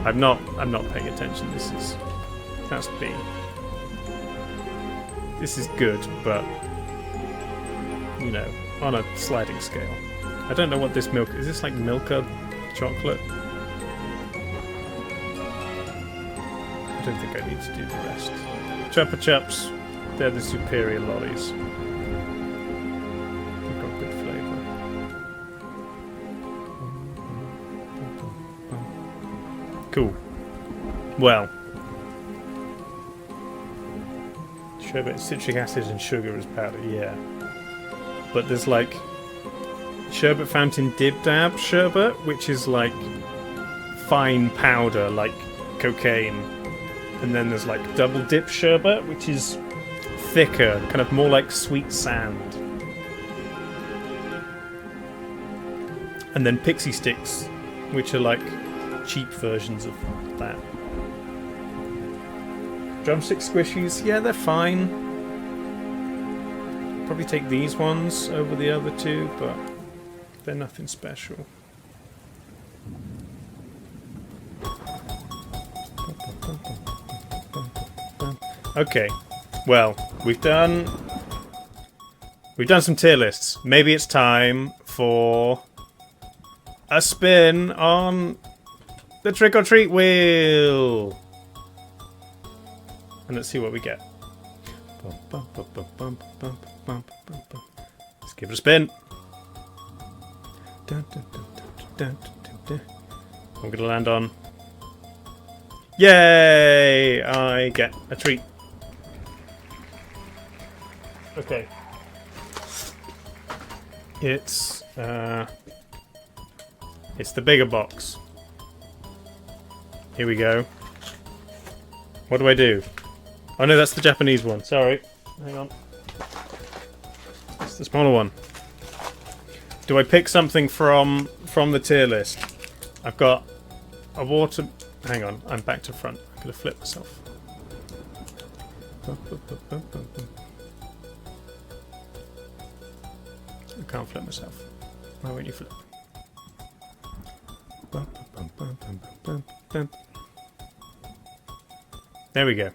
I'm not paying attention. That's B. This is good, but you know, on a sliding scale. I don't know what this milk is. This like Milka chocolate? I don't think I need to do the rest. Chupa Chups, they're the superior lollies. They've got good flavour. Cool. Well. Sherbet, citric acid and sugar as powder, yeah. But there's like Sherbet Fountain Dib Dab sherbet, which is like fine powder, like cocaine. And then there's like Double Dip sherbet, which is thicker, kind of more like sweet sand. And then Pixie Sticks, which are like cheap versions of that. Drumstick squishies, yeah, they're fine. Probably take these ones over the other two, but they're nothing special. Okay, well, we've done some tier lists. Maybe it's time for a spin on the trick or treat wheel. And let's see what we get. Let's give it a spin. I'm gonna land on. Yay! I get a treat. Okay. It's the bigger box. Here we go. What do I do? Oh no, that's the Japanese one. Sorry. Hang on. It's the smaller one. Do I pick something from the tier list? I've got a water... Hang on, I'm back to front. I'm going to flip myself. I can't flip myself. Why won't you flip? There we go.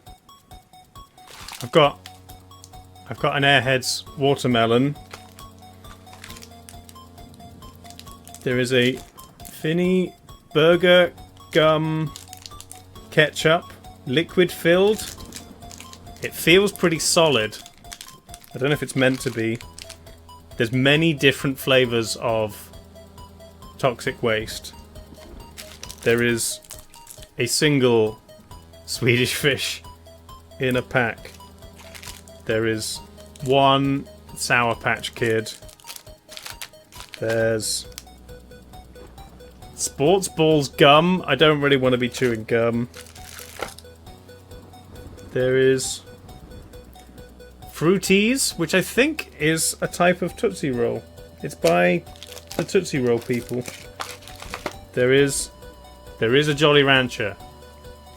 I've got an Airheads watermelon. There is a Finny burger gum ketchup, liquid filled. It feels pretty solid. I don't know if it's meant to be. There's many different flavors of toxic waste. There is a single Swedish fish in a pack. There is one Sour Patch Kid. There's Sports Balls gum. I don't really want to be chewing gum. There is Fruities, which I think is a type of Tootsie Roll. It's by the Tootsie Roll people. There is a Jolly Rancher.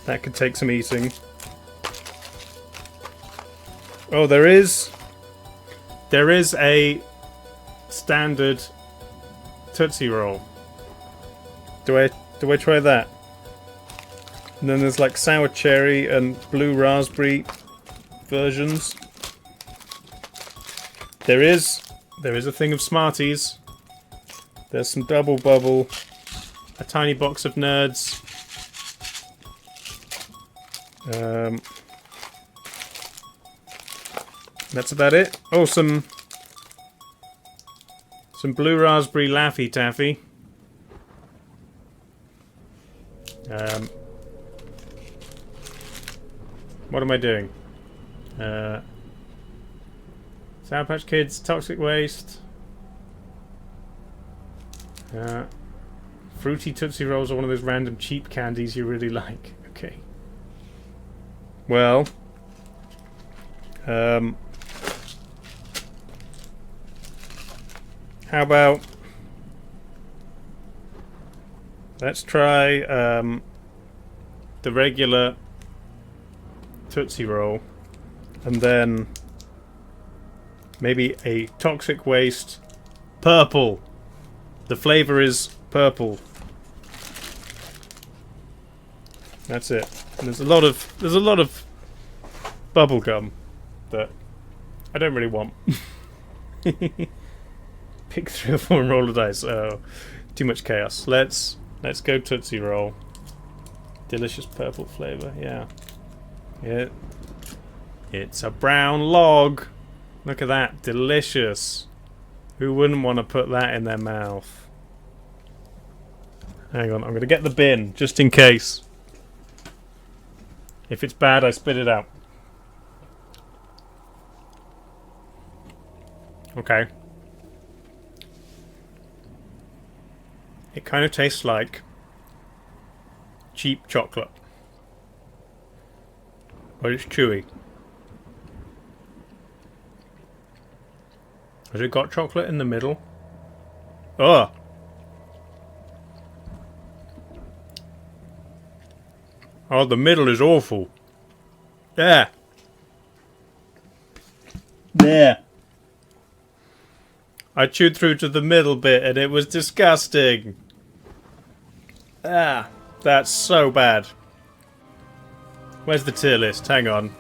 That could take some eating. Oh, there is a standard Tootsie Roll. Do I try that? And then there's like sour cherry and blue raspberry versions. There is a thing of Smarties. There's some Double Bubble, a tiny box of Nerds. That's about it. Oh, some blue raspberry Laffy Taffy. What am I doing? Sour Patch Kids, Toxic Waste. Fruity Tootsie Rolls are one of those random cheap candies you really like. Okay. Well. How about... Let's try the regular Tootsie Roll, and then maybe a Toxic Waste purple. The flavour is purple. That's it. And there's a lot of bubble gum that I don't really want. Pick 3 or 4 and roll the dice. Oh, too much chaos. Let's go Tootsie Roll. Delicious purple flavour. Yeah. It's a brown log. Look at that. Delicious. Who wouldn't want to put that in their mouth? Hang on, I'm going to get the bin, just in case. If it's bad, I spit it out. Okay. It kind of tastes like cheap chocolate. But it's chewy. Has it got chocolate in the middle? Ugh! Oh, the middle is awful. There. There. I chewed through to the middle bit and it was disgusting. Ah, that's so bad. Where's the tier list? Hang on.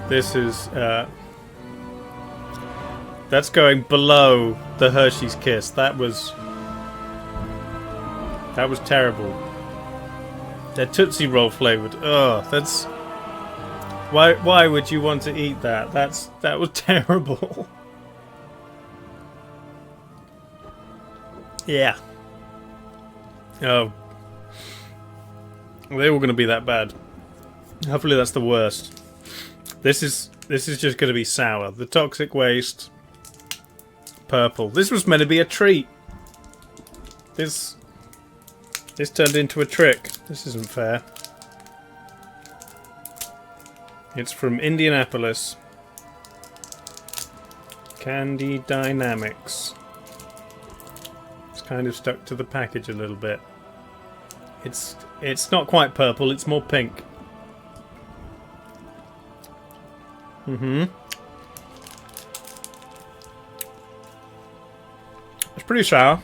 This is, that's going below the Hershey's Kiss. That was terrible. They're Tootsie Roll flavoured. Ugh, that's... Why would you want to eat that? That was terrible. Yeah. Oh. They're all going to be that bad. Hopefully that's the worst. This is just going to be sour. The toxic waste. Purple. This was meant to be a treat. This turned into a trick. This isn't fair. It's from Indianapolis. Candy Dynamics. It's kind of stuck to the package a little bit. It's not quite purple, it's more pink. Mm-hmm. It's pretty sour.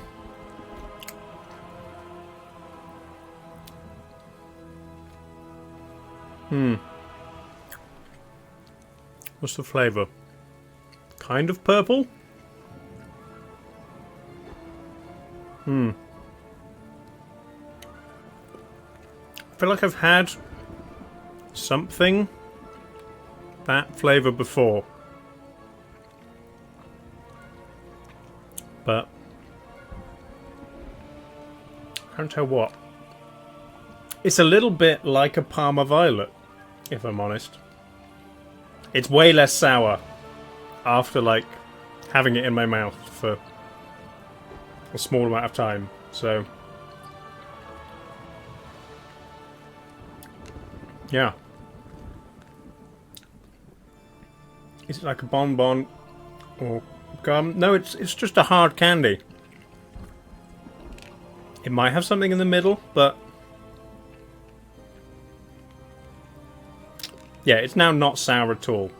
What's the flavour? Kind of purple? I feel like I've had something that flavour before. But I can't tell what. It's a little bit like a Parma Violet, if I'm honest. It's way less sour after, like, having it in my mouth for a small amount of time, so... yeah. Is it like a bonbon or gum? No, it's just a hard candy. It might have something in the middle, but... yeah, it's now not sour at all.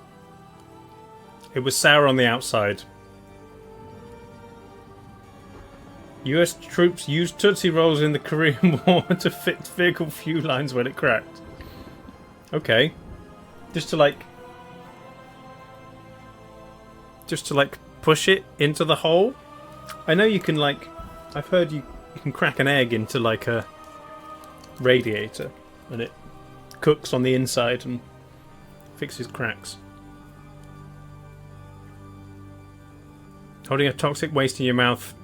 It was sour on the outside. US troops used Tootsie Rolls in the Korean War to fix vehicle fuel lines when it cracked. Okay. Just to like push it into the hole? I know you can like... I've heard you can crack an egg into like a radiator and it cooks on the inside and fixes cracks. Holding a toxic waste in your mouth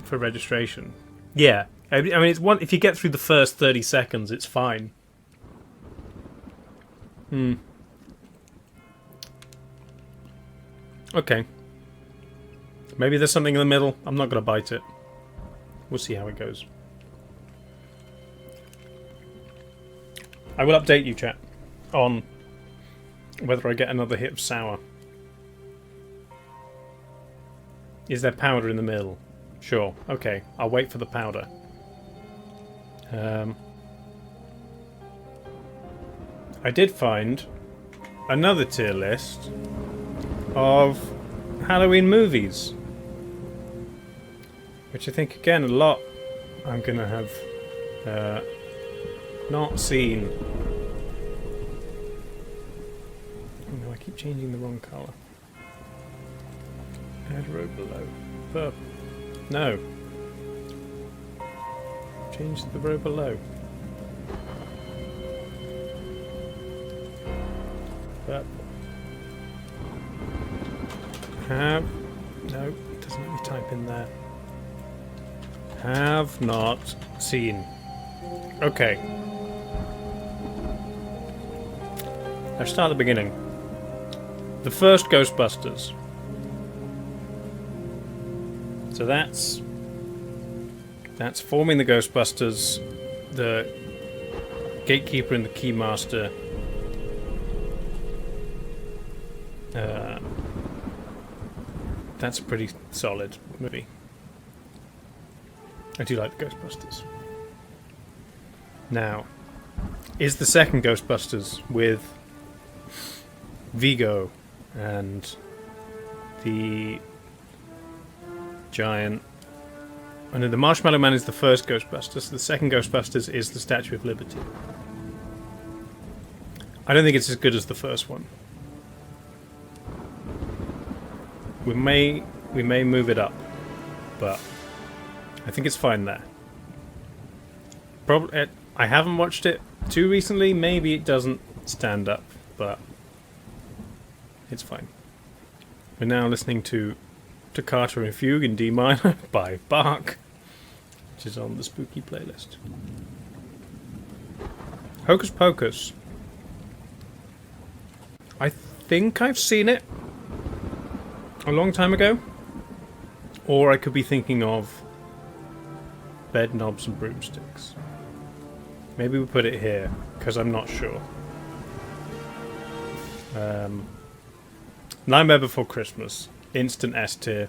for registration. Yeah. I mean, it's one. If you get through the first 30 seconds, it's fine. Okay. Maybe there's something in the middle. I'm not going to bite it. We'll see how it goes. I will update you, chat, on whether I get another hit of sour. Is there powder in the middle? Sure. Okay. I'll wait for the powder. I did find another tier list of Halloween movies, which I think, again, a lot I'm going to have Not seen. Oh no, I keep changing the wrong colour. Add row below. Purple. No. Change the row below. Purple. Have... No, it doesn't let me type in there. Have not seen. Okay. Let's start at the beginning. The first Ghostbusters. So that's forming the Ghostbusters, the gatekeeper and the keymaster. That's a pretty solid movie. I do like the Ghostbusters. Now, is the second Ghostbusters with Vigo and the giant... Oh no, the Marshmallow Man is the first Ghostbusters. The second Ghostbusters is the Statue of Liberty. I don't think it's as good as the first one. We may move it up, but I think it's fine there. Probably, I haven't watched it too recently. Maybe it doesn't stand up, but it's fine. We're now listening to Toccata and Fugue in D minor by Bach, which is on the spooky playlist. Hocus Pocus. I think I've seen it a long time ago, or I could be thinking of Bed Knobs and Broomsticks. Maybe we put it here, because I'm not sure. Nightmare Before Christmas. Instant S tier.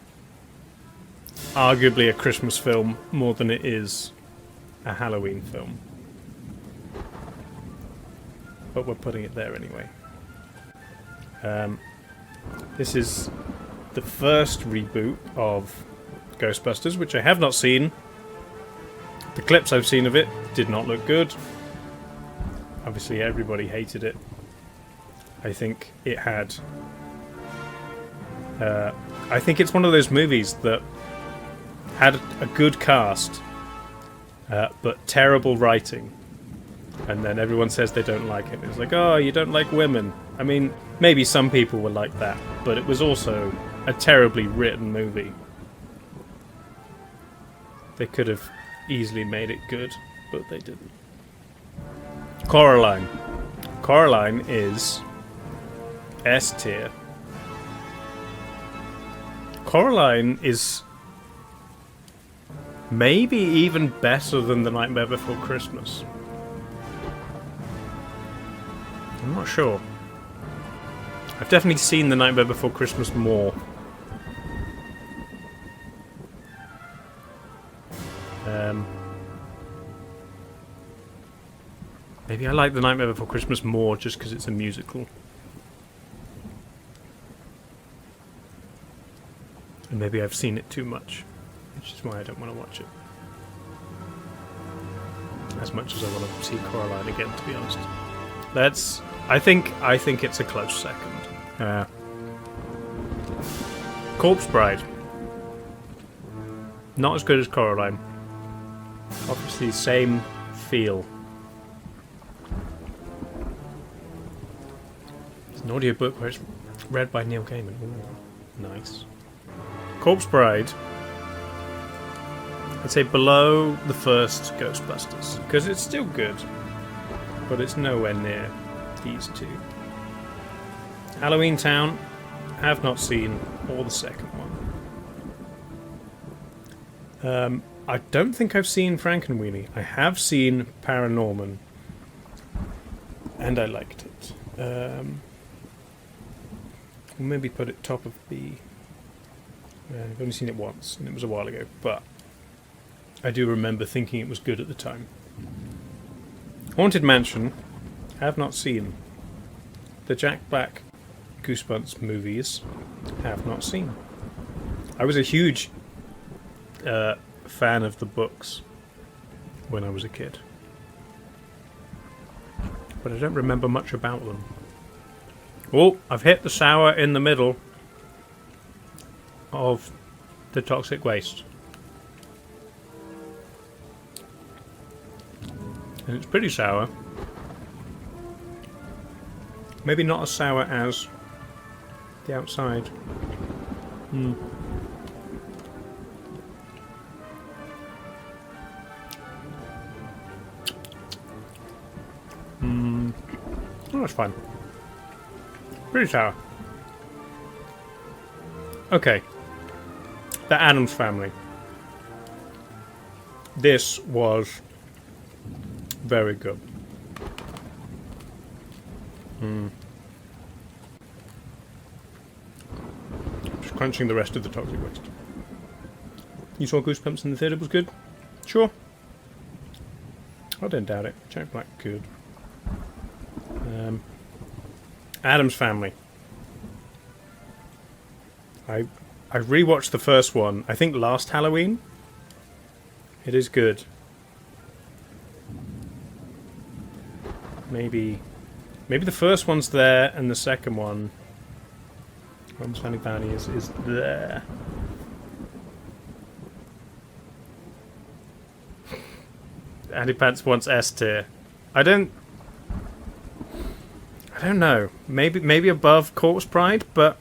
Arguably a Christmas film more than it is a Halloween film. But we're putting it there anyway. This is the first reboot of Ghostbusters, which I have not seen. The clips I've seen of it did not look good. Obviously everybody hated it. I think it had... I think it's one of those movies that had a good cast, but terrible writing. And then everyone says they don't like it. It's like, oh, you don't like women. I mean, maybe some people were like that, but it was also a terribly written movie. They could have easily made it good, but they didn't. Coraline. Coraline is S tier. Coraline is maybe even better than The Nightmare Before Christmas. I'm not sure. I've definitely seen The Nightmare Before Christmas more. Maybe I like The Nightmare Before Christmas more just because it's a musical. And maybe I've seen it too much, which is why I don't want to watch it. As much as I want to see Coraline again, to be honest. I think it's a close second. Corpse Bride. Not as good as Coraline. Obviously, same feel. It's an audiobook where it's read by Neil Gaiman. Ooh, nice. Corpse Bride, I'd say below the first Ghostbusters, because it's still good, but it's nowhere near these two. Halloween Town, have not seen, or the second one. I don't think I've seen Frankenweenie. I have seen Paranorman, and I liked it. We'll maybe put it top of B. I've only seen it once, and it was a while ago, but I do remember thinking it was good at the time. Haunted Mansion, have not seen. The Jack Black Goosebumps movies, have not seen. I was a huge fan of the books when I was a kid. but I don't remember much about them. Oh, I've hit the sour in the middle of the toxic waste. And it's pretty sour. Maybe not as sour as the outside. Hmm. Oh, that's fine. Pretty sour. Okay. The Addams Family. This was very good. Just crunching the rest of the toxic waste. You saw Goosebumps in the theatre was good? Sure. I don't doubt it. Jack Black, good. Addams Family. I rewatched the first one, I think last Halloween. It is good. Maybe the first one's there and the second one, Addams Family is there. Andy Pants wants S tier. I don't know. Maybe above Corpse Bride, but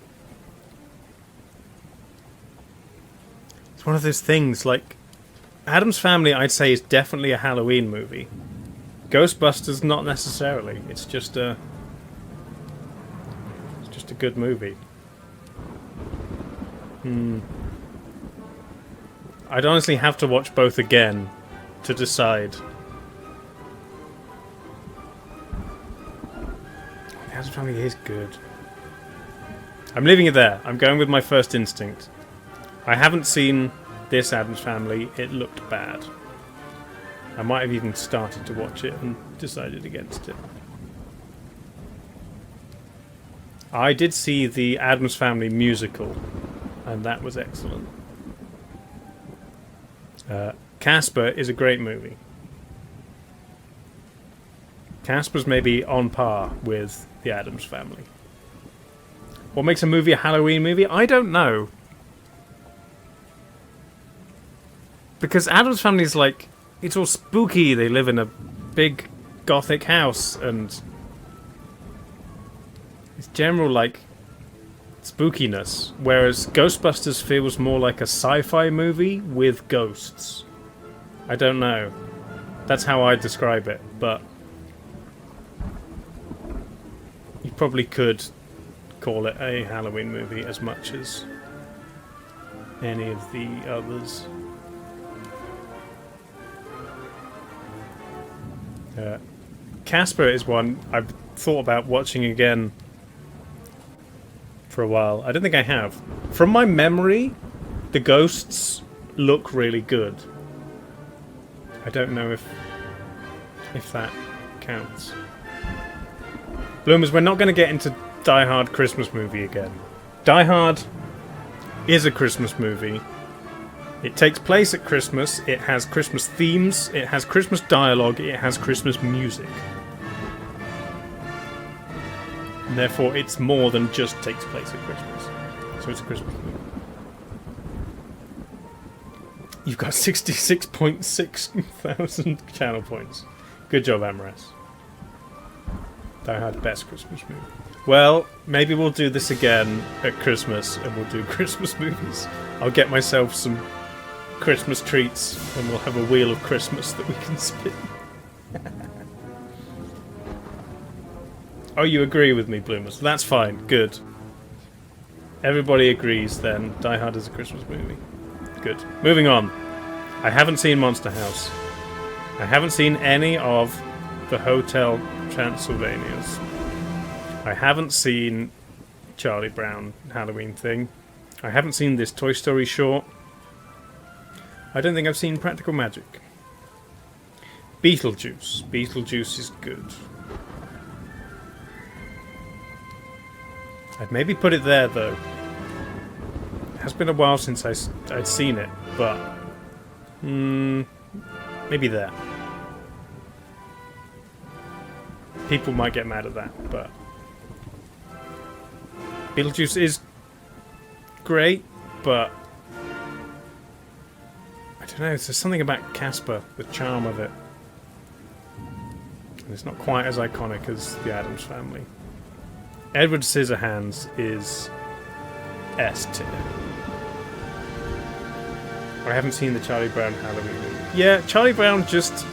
it's one of those things. Like Addams Family, I'd say is definitely a Halloween movie. Ghostbusters, not necessarily. It's just a good movie. I'd honestly have to watch both again to decide. The Addams Family is good. I'm leaving it there. I'm going with my first instinct. I haven't seen this Addams Family. It looked bad. I might have even started to watch it and decided against it. I did see the Addams Family musical, and that was excellent. Casper is a great movie. Casper's maybe on par with the Addams Family. What makes a movie a Halloween movie? I don't know. Because Addams Family's like, it's all spooky. They live in a big gothic house, and it's general like spookiness. Whereas Ghostbusters feels more like a sci-fi movie with ghosts. I don't know. That's how I describe it, but you probably could call it a Halloween movie as much as any of the others. Casper is one I've thought about watching again for a while. I don't think I have. From my memory, the ghosts look really good. I don't know if that counts. Bloomers, we're not going to get into Die Hard Christmas movie again. Die Hard is a Christmas movie. It takes place at Christmas, it has Christmas themes, it has Christmas dialogue, it has Christmas music. And therefore it's more than just takes place at Christmas. So it's a Christmas movie. You've got 66.6 thousand channel points. Good job, Amaras. Die Hard, best Christmas movie. Well, maybe we'll do this again at Christmas, and we'll do Christmas movies. I'll get myself some Christmas treats, and we'll have a wheel of Christmas that we can spin. Oh, you agree with me, Bloomers? That's fine. Good. Everybody agrees, then. Die Hard is a Christmas movie. Good. Moving on. I haven't seen Monster House. I haven't seen any of the Hotel Transylvanias. I haven't seen Charlie Brown Halloween thing. I haven't seen this Toy Story short. I don't think I've seen Practical Magic. Beetlejuice. Beetlejuice is good. I'd maybe put it there, though. It has been a while since I'd seen it, but maybe there. people might get mad at that, but Beetlejuice is great, but I don't know, there's something about Casper, the charm of it. And it's not quite as iconic as the Addams Family. Edward Scissorhands is S tier. I haven't seen the Charlie Brown Halloween movie. Yeah, Charlie Brown just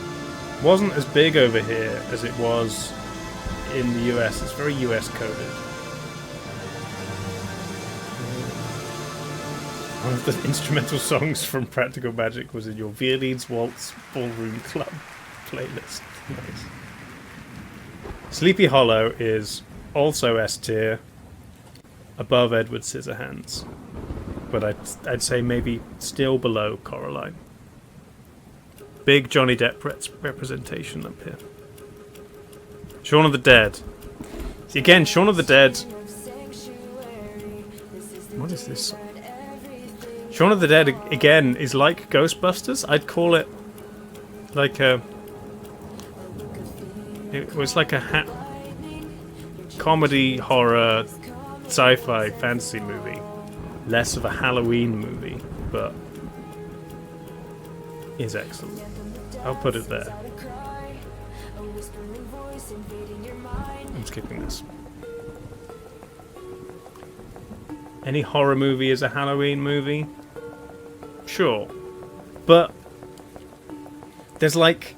wasn't as big over here as it was in the US. It's very US coded. One of the instrumental songs from Practical Magic was in your Violins Waltz Ballroom Club playlist. Nice. Sleepy Hollow is also S tier, above Edward Scissorhands, but I'd say maybe still below Coraline. Big Johnny Depp representation up here. Shaun of the Dead. See, again, Shaun of the Dead. What is this song? Shaun of the Dead again is like Ghostbusters. I'd call it like a. It was like a comedy, horror, sci-fi, fantasy movie. Less of a Halloween movie, but is excellent. I'll put it there. I'm skipping this. Any horror movie is a Halloween movie? Sure. But there's like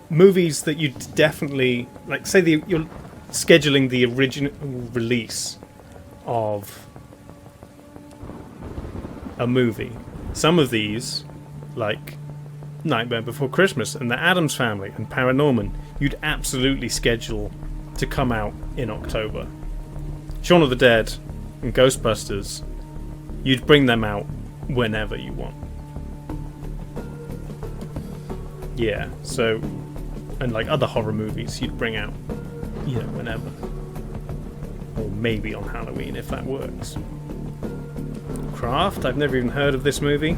movies that you definitely like, say you're scheduling the original release of a movie. Some of these, like Nightmare Before Christmas and The Addams Family and Paranorman, you'd absolutely schedule to come out in October. Shaun of the Dead and Ghostbusters, you'd bring them out whenever you want. Yeah, so, and like other horror movies you'd bring out, you know, whenever. Or maybe on Halloween if that works. Craft, I've never even heard of this movie.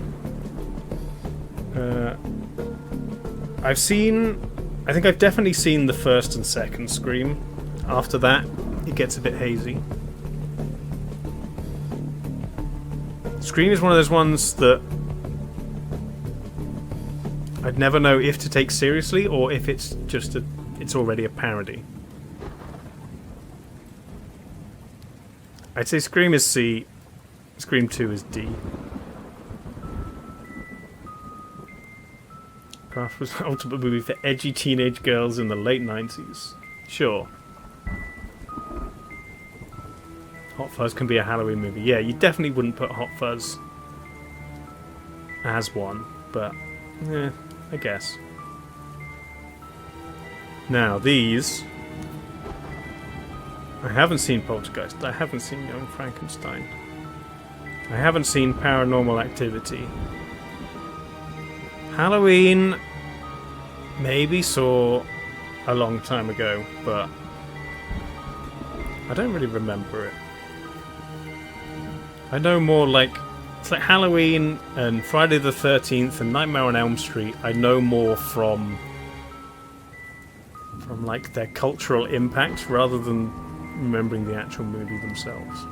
I think I've definitely seen the first and second Scream. After that, it gets a bit hazy. Scream is one of those ones that I'd never know if to take seriously or if it's just it's already a parody. I'd say Scream is C, Scream 2 is D. Craft was the ultimate movie for edgy teenage girls in the late 90s. Sure. Hot Fuzz can be a Halloween movie. Yeah, you definitely wouldn't put Hot Fuzz as one, but yeah, I guess. Now, these... I haven't seen Poltergeist. I haven't seen Young Frankenstein. I haven't seen Paranormal Activity. Halloween, maybe saw a long time ago, but I don't really remember it. I know more like, it's like Halloween and Friday the 13th and Nightmare on Elm Street. I know more from like their cultural impact rather than remembering the actual movie themselves.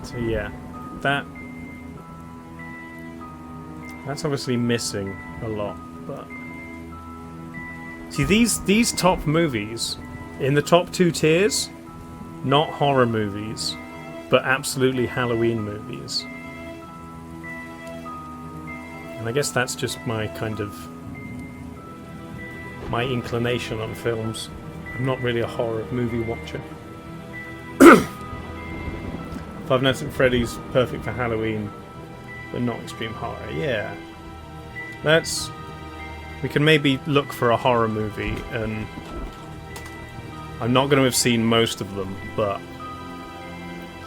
So yeah, that's obviously missing a lot, but see these top movies in the top two tiers, not horror movies, but absolutely Halloween movies. And I guess that's just my kind of my inclination on films. I'm not really a horror movie watcher. Five Nights at Freddy's perfect for Halloween, but not extreme horror. Yeah, we can maybe look for a horror movie, and I'm not going to have seen most of them, but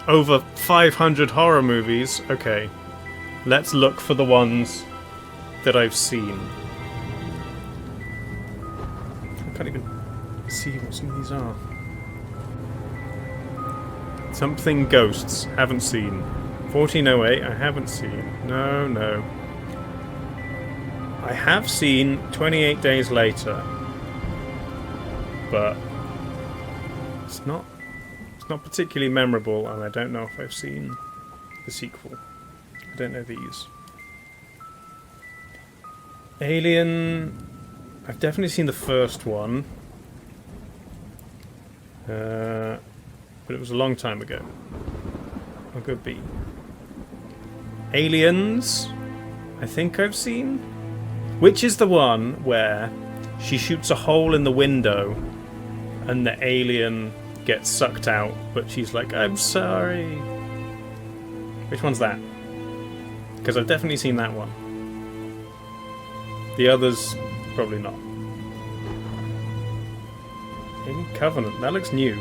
over 500 horror movies. Okay, let's look for the ones that I've seen. I can't even see what some of these are. Something Ghosts, haven't seen. 1408, I haven't seen. No. I have seen 28 Days Later, but it's not particularly memorable, and I don't know if I've seen the sequel. I don't know these. Alien, I've definitely seen the first one, but it was a long time ago. I'll go B. Aliens, I think I've seen. Which is the one where she shoots a hole in the window and the alien gets sucked out, but she's like, I'm sorry. Which one's that? Because I've definitely seen that one. The others, probably not. Alien Covenant, that looks new.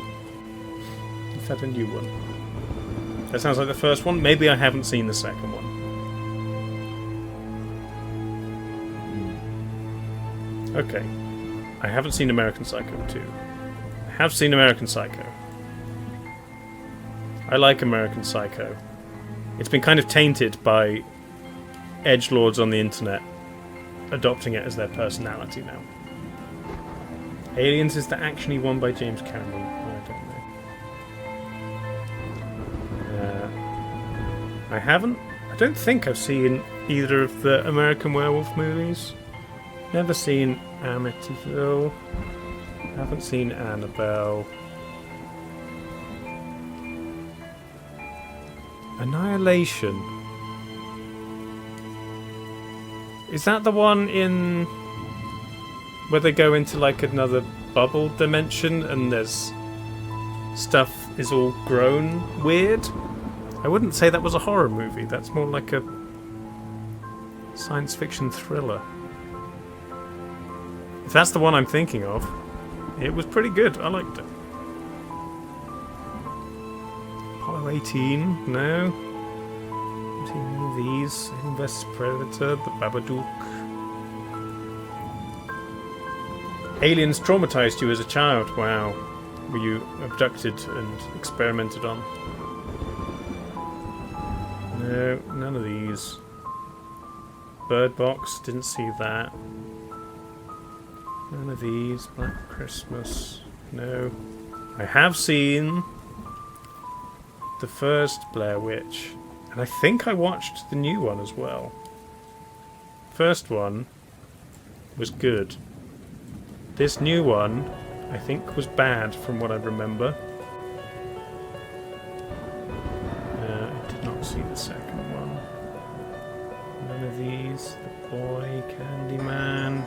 Is that a new one? That sounds like the first one. Maybe I haven't seen the second one. Okay. I haven't seen American Psycho 2. I have seen American Psycho. I like American Psycho. It's been kind of tainted by edgelords on the internet adopting it as their personality now. Aliens is the actually one by James Cameron. I don't know. I don't think I've seen either of the American Werewolf movies. Never seen Amityville. Haven't seen Annabelle. Annihilation. Is that the one in where they go into like another bubble dimension and there's stuff is all grown weird? I wouldn't say that was a horror movie. That's more like a science fiction thriller. If that's the one I'm thinking of, it was pretty good. I liked it. Apollo 18, no. I've seen any of these. Alien vs Predator, The Babadook. Aliens traumatized you as a child. Wow. Were you abducted and experimented on? No, none of these. Bird Box, didn't see that. None of these. Black Christmas. No. I have seen the first Blair Witch. And I think I watched the new one as well. First one was good. This new one, I think, was bad from what I remember. I did not see the second one. None of these. The Boy, Candyman.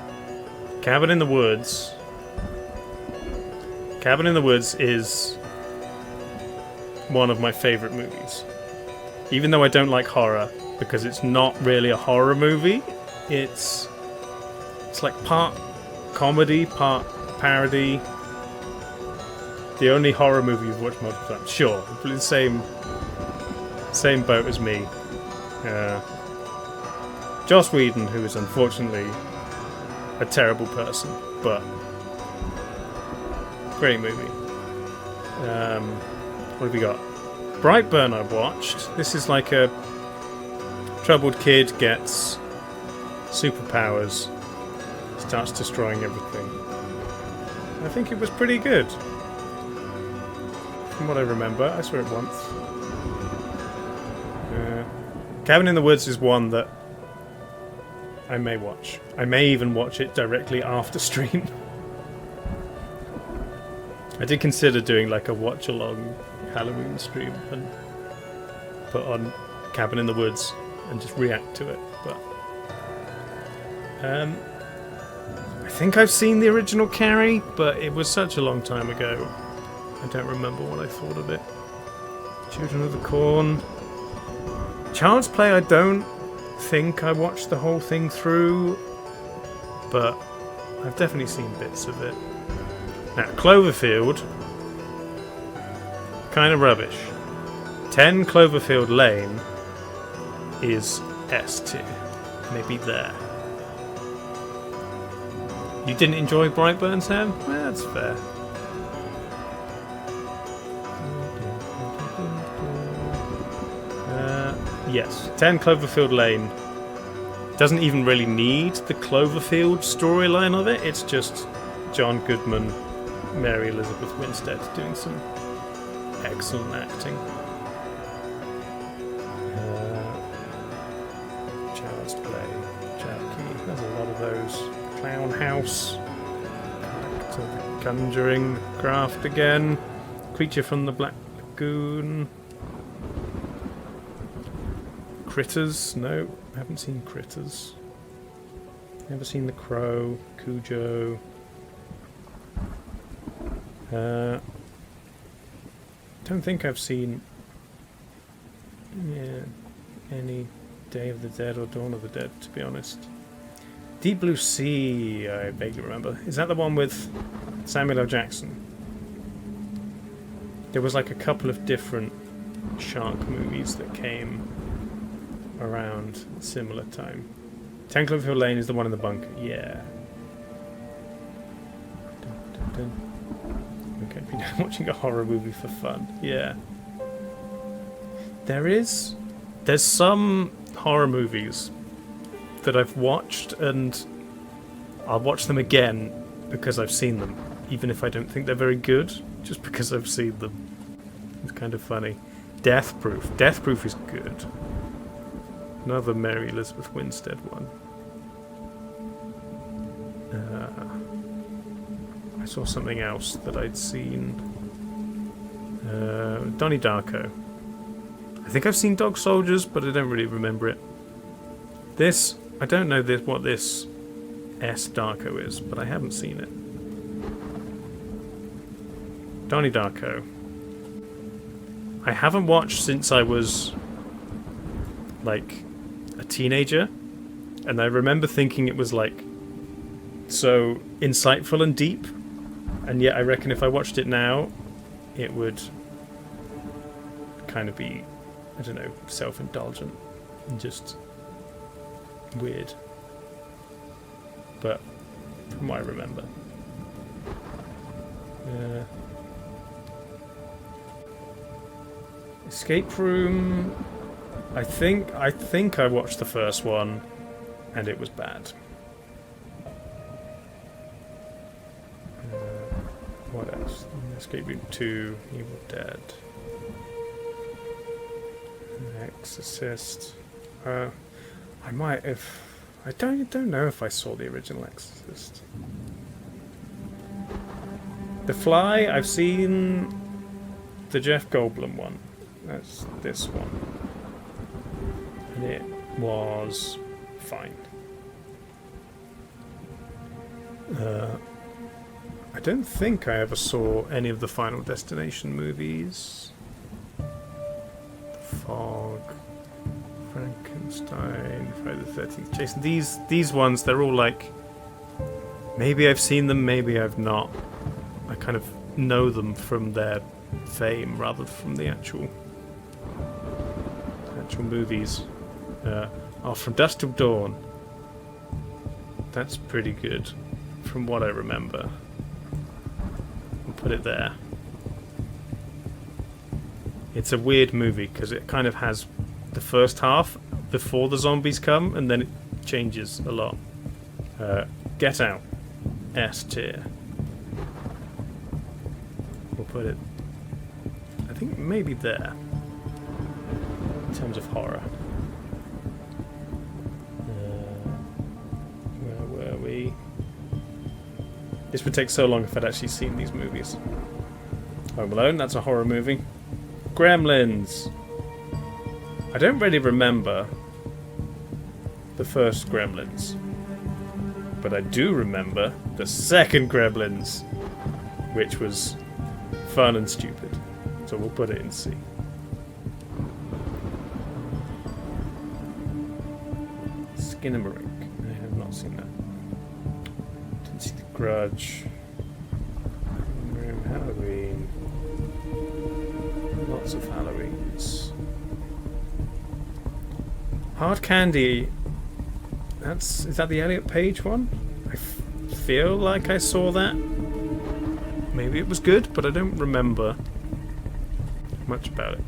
Cabin in the Woods. Cabin in the Woods is one of my favourite movies. Even though I don't like horror, because it's not really a horror movie. It's like part comedy, part parody. The only horror movie you've watched multiple times. Sure, the same boat as me. Joss Whedon, who is unfortunately a terrible person, but great movie. What have we got? Brightburn I've watched. This is like a troubled kid gets superpowers, starts destroying everything. I think it was pretty good. From what I remember, I saw it once. Cabin in the Woods is one that I may watch. I may even watch it directly after stream. I did consider doing like a watch-along Halloween stream and put on Cabin in the Woods and just react to it, but I think I've seen the original Carrie, but it was such a long time ago. I don't remember what I thought of it. Children of the Corn. Child's Play, I don't think I watched the whole thing through, but I've definitely seen bits of it. Now, Cloverfield, kind of rubbish. 10 Cloverfield Lane is S tier. Maybe there. You didn't enjoy Brightburn, Sam? Well, that's fair. Yes, 10 Cloverfield Lane doesn't even really need the Cloverfield storyline of it. It's just John Goodman, Mary Elizabeth Winstead doing some excellent acting. Child's Play, Jackie. There's a lot of those. Clown House. Back to the Conjuring. Graft again. Creature from the Black Lagoon. Critters? No, haven't seen Critters. Never seen The Crow, Cujo. Don't think I've seen any Day of the Dead or Dawn of the Dead, to be honest. Deep Blue Sea, I vaguely remember. Is that the one with Samuel L. Jackson? There was like a couple of different shark movies that came around similar time. 10 Cloverfield Lane is the one in the bunker. Yeah. Dun, dun, dun. Okay, been watching a horror movie for fun. Yeah. There's some horror movies that I've watched and I'll watch them again because I've seen them, even if I don't think they're very good, just because I've seen them. It's kind of funny. Death Proof. Death Proof is good. Another Mary Elizabeth Winstead one. I saw something else that I'd seen. Donnie Darko. I think I've seen Dog Soldiers, but I don't really remember it. This, I don't know what this S Darko is, but I haven't seen it. Donnie Darko. I haven't watched since I was like a teenager, and I remember thinking it was like so insightful and deep, and yet I reckon if I watched it now it would kind of be, I don't know, self-indulgent and just weird, but from what I remember. Escape Room, I think I watched the first one and it was bad. What else? Escape Room 2, Evil Dead, Exorcist. I might have. I don't know if I saw the original Exorcist. The Fly, I've seen the Jeff Goldblum one. That's this one. And it was fine. I don't think I ever saw any of the Final Destination movies. The Fog, Frankenstein, Friday the 13th, Jason. These ones, they're all like, maybe I've seen them, maybe I've not. I kind of know them from their fame rather than from the actual movies. From Dusk Till Dawn. That's pretty good, from what I remember. I'll put it there. It's a weird movie because it kind of has the first half before the zombies come, and then it changes a lot. Get Out, S tier. We'll put it, I think, maybe there in terms of horror. Where were we? This would take so long if I'd actually seen these movies. Home Alone, that's a horror movie. Gremlins. I don't really remember the first Gremlins, but I do remember the second Gremlins, which was fun and stupid. So we'll put it in C. Skinamarink. I have not seen that. Didn't see The Grudge. Halloween. Lots of Halloweens. Hard Candy. Is that the Elliot Page one? I feel like I saw that. Maybe it was good, but I don't remember much about it.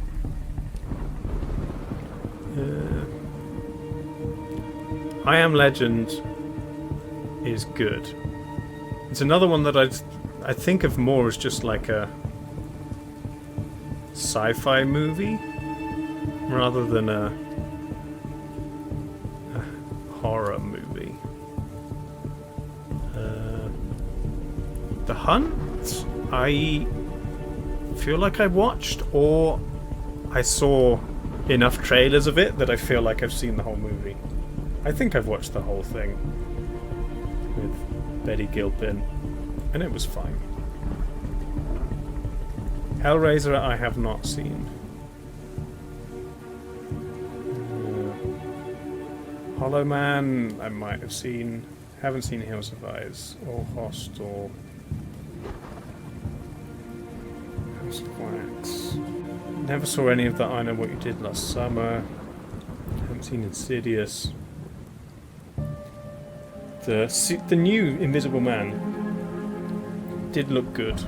I Am Legend is good. It's another one that I think of more as just like a sci-fi movie rather than a horror movie. The Hunt, I feel like I watched, or I saw enough trailers of it that I feel like I've seen the whole movie. I think I've watched the whole thing with Betty Gilpin, and it was fine. Hellraiser I have not seen. Hollow Man I might have seen. Haven't seen Hills of Eyes or Host or House of Wax. Never saw any of the I Know What You Did Last Summer. Haven't seen Insidious. The new Invisible Man did look good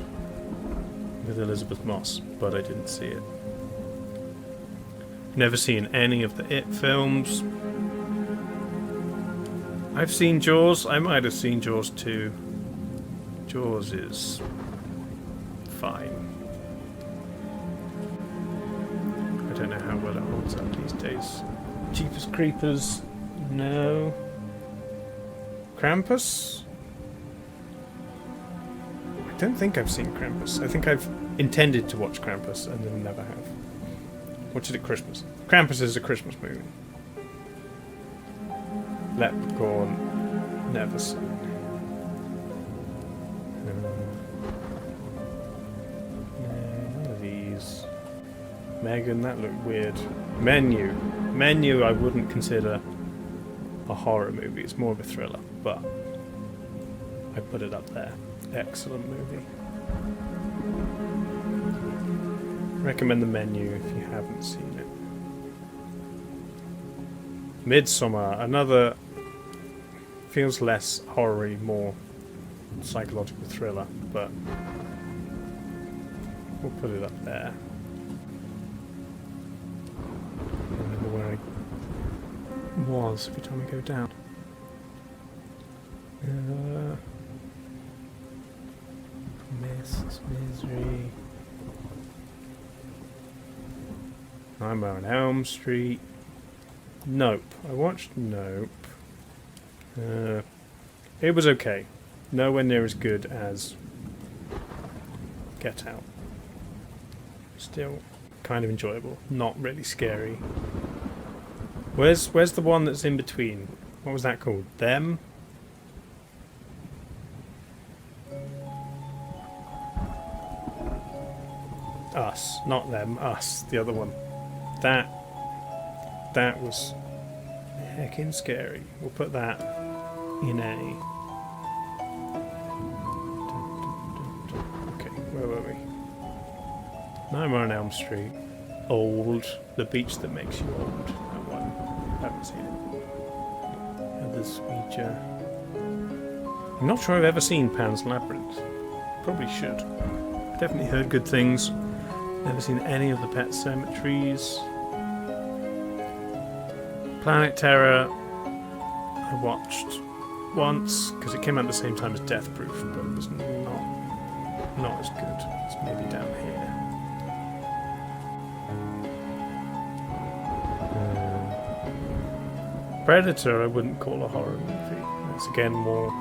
with Elizabeth Moss, but I didn't see it. Never seen any of the It films. I've seen Jaws. I might have seen Jaws 2. Jaws is fine. I don't know how well it holds up these days. Jeepers Creepers, no. Krampus? I don't think I've seen Krampus. I think I've intended to watch Krampus and then never have. Watch it at Christmas. Krampus is a Christmas movie. Leprechaun, never seen. None of these. Megan, that looked weird. Menu I wouldn't consider a horror movie. It's more of a thriller, but I put it up there. Excellent movie. Recommend The Menu if you haven't seen it. Midsommar, another feels less horror-y, more psychological thriller, but we'll put it up there. I don't remember where I was every time I go down. Mists, Misery. I'm on Elm Street. Nope. I watched Nope. It was okay. Nowhere near as good as Get Out. Still kind of enjoyable. Not really scary. Where's the one that's in between? What was that called? Them? Us. Not them. Us. The other one. That was heckin' scary. We'll put that in A. Okay, where were we? Nightmare on Elm Street. Old. The Beach That Makes You Old. That one. Haven't seen it. Others feature. I'm not sure I've ever seen Pan's Labyrinth. Probably should. Definitely heard good things. Never seen any of the Pet Cemeteries. Planet Terror I watched once because it came out at the same time as Death Proof, but it was not as good. It's maybe down here. Predator I wouldn't call a horror movie. That's again more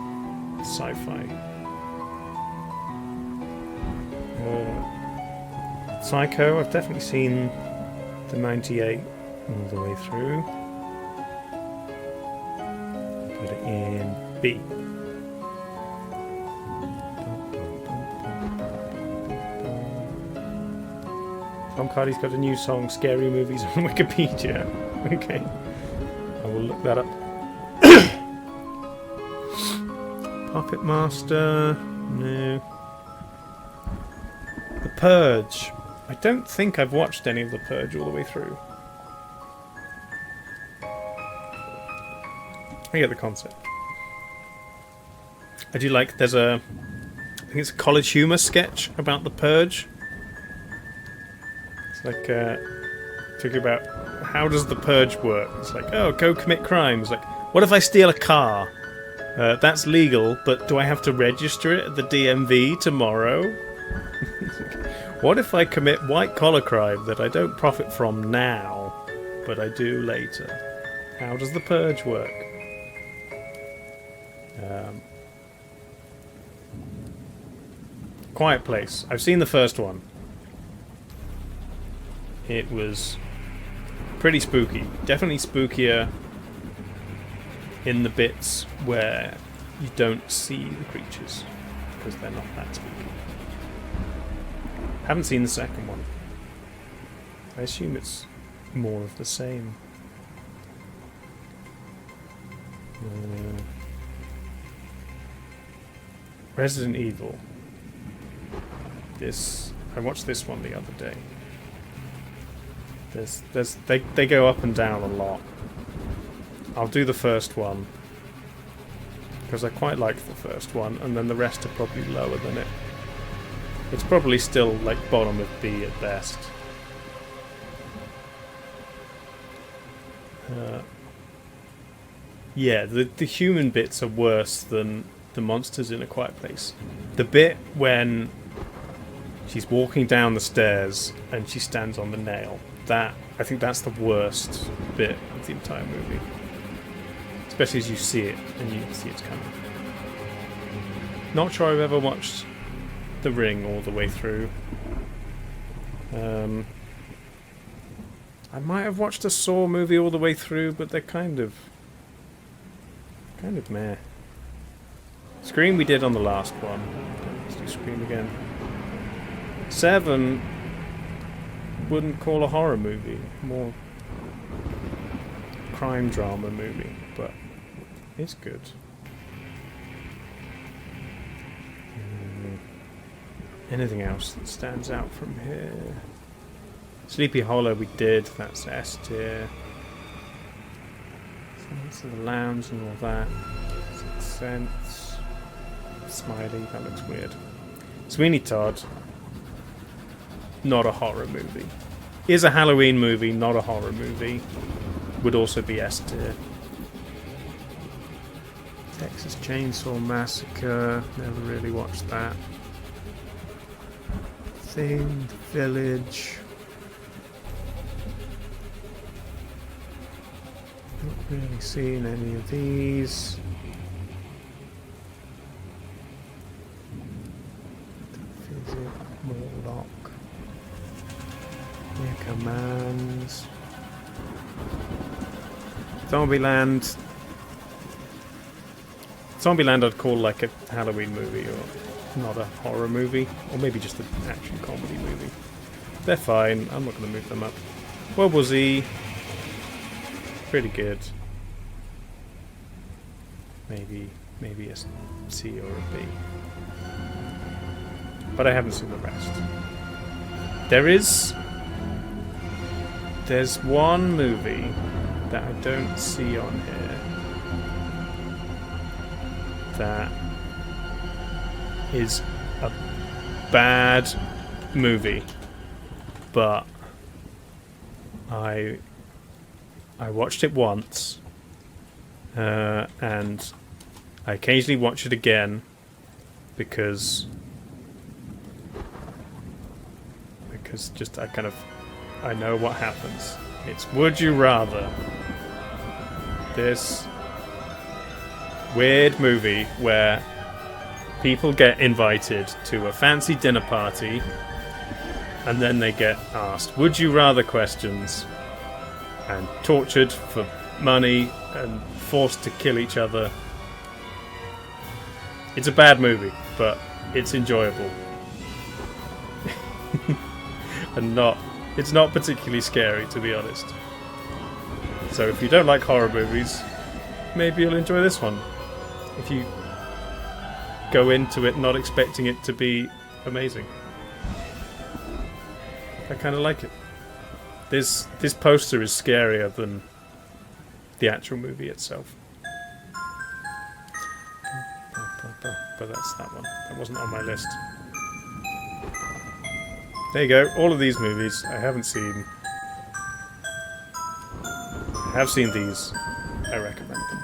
sci-fi. Psycho I've definitely seen the 98 all the way through. Put it in B. Tom Hardy's got a new song, Scary Movies, on Wikipedia. Okay. I will look that up. Puppet Master. No. The Purge. I don't think I've watched any of The Purge all the way through. I get the concept. I do like, I think it's a College Humor sketch about The Purge. It's like, talking about how does The Purge work. It's like, oh, go commit crimes. Like, What if I steal a car? That's legal, but do I have to register it at the DMV tomorrow? What if I commit white-collar crime that I don't profit from now, but I do later? How does the purge work? Quiet Place. I've seen the first one. It was pretty spooky. Definitely spookier in the bits where you don't see the creatures, because they're not that spooky. Haven't seen the second one. I assume it's more of the same. Resident Evil. I watched this one the other day. They go up and down a lot. I'll do the first one because I quite like the first one, and then the rest are probably lower than it. It's probably still like bottom of B at best. Yeah, the human bits are worse than the monsters in A Quiet Place. The bit when she's walking down the stairs and she stands on the nail, I think that's the worst bit of the entire movie. Especially as you see it and you see it's coming. Not sure I've ever watched The Ring all the way through. I might have watched a Saw movie all the way through, but they're kind of meh. Scream we did on the last one. Let's do Scream again. 7 wouldn't call a horror movie, more crime drama movie, but it's good. Anything else that stands out from here? Sleepy Hollow we did, that's S tier. Silence of the Lambs and all that. Sixth Sense. Smiley, that looks weird. Sweeney Todd. Not a horror movie. Is a Halloween movie, not a horror movie. Would also be S tier. Texas Chainsaw Massacre. Never really watched that. Thing, Village. Not really seen any of these. Visit, Morlock. Yeah, Commands. Zombieland. Zombieland I'd call like a Halloween movie or not a horror movie. Or maybe just an action comedy movie. They're fine, I'm not going to move them up. World War Z. Pretty good. Maybe a C or a B. But I haven't seen the rest. There's one movie that I don't see on here that is a bad movie, but I watched it once, and I occasionally watch it again because just I know what happens. It's Would You Rather. This weird movie where people get invited to a fancy dinner party and then they get asked would you rather questions and tortured for money and forced to kill each other. It's a bad movie, but it's enjoyable. And it's not particularly scary, to be honest. So if you don't like horror movies, maybe you'll enjoy this one. If you go into it not expecting it to be amazing. I kind of like it. This poster is scarier than the actual movie itself. But that's that one. That wasn't on my list. There you go. All of these movies I haven't seen. I have seen these. I recommend them.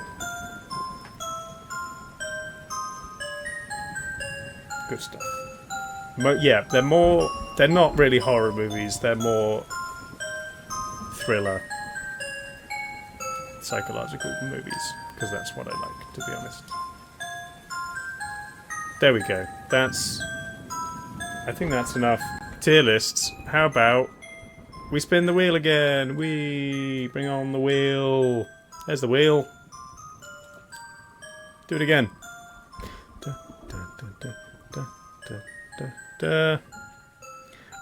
Good stuff. Yeah, they're more... They're not really horror movies. They're more thriller, psychological movies. Because that's what I like, to be honest. There we go. That's... I think that's enough. Tier lists. How about we spin the wheel again? We bring on the wheel. There's the wheel. Do it again. Da, da, da, da, da, da, da.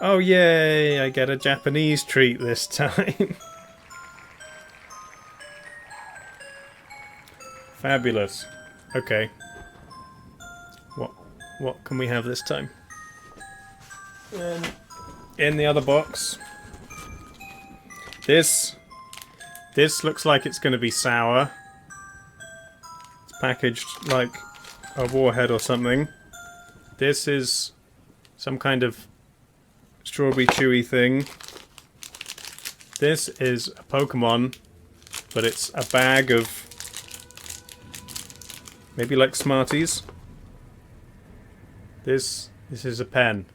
Oh yay! I get a Japanese treat this time. Fabulous. Okay. What can we have this time? In the other box. This looks like it's going to be sour. It's packaged like a warhead or something. This is some kind of strawberry chewy thing. This is a Pokemon, but it's a bag of maybe like Smarties. This is a pen.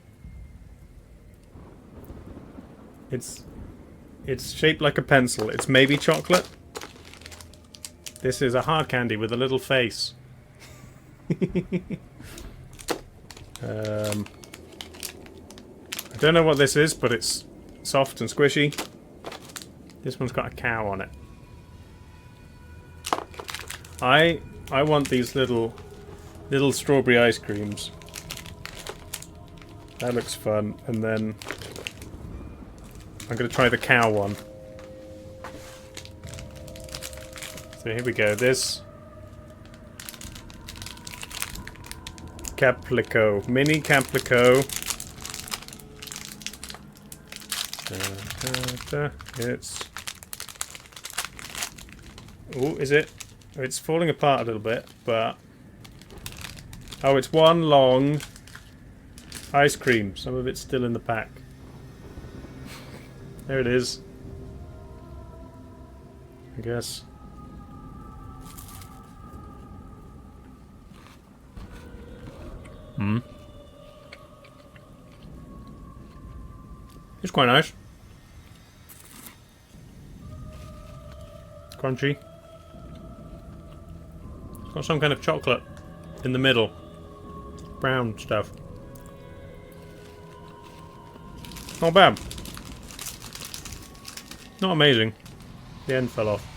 It's shaped like a pencil. It's maybe chocolate. This is a hard candy with a little face. I don't know what this is, but it's soft and squishy. This one's got a cow on it. I want these little strawberry ice creams. That looks fun. And then I'm going to try the cow one. So here we go. This Caplico, mini Caplico. It's... Oh, is it? It's falling apart a little bit, but... Oh, it's one long ice cream. Some of it's still in the pack. There it is. I guess. It's quite nice. Crunchy. It's got some kind of chocolate in the middle. Brown stuff. Not bad. Not amazing. The end fell off.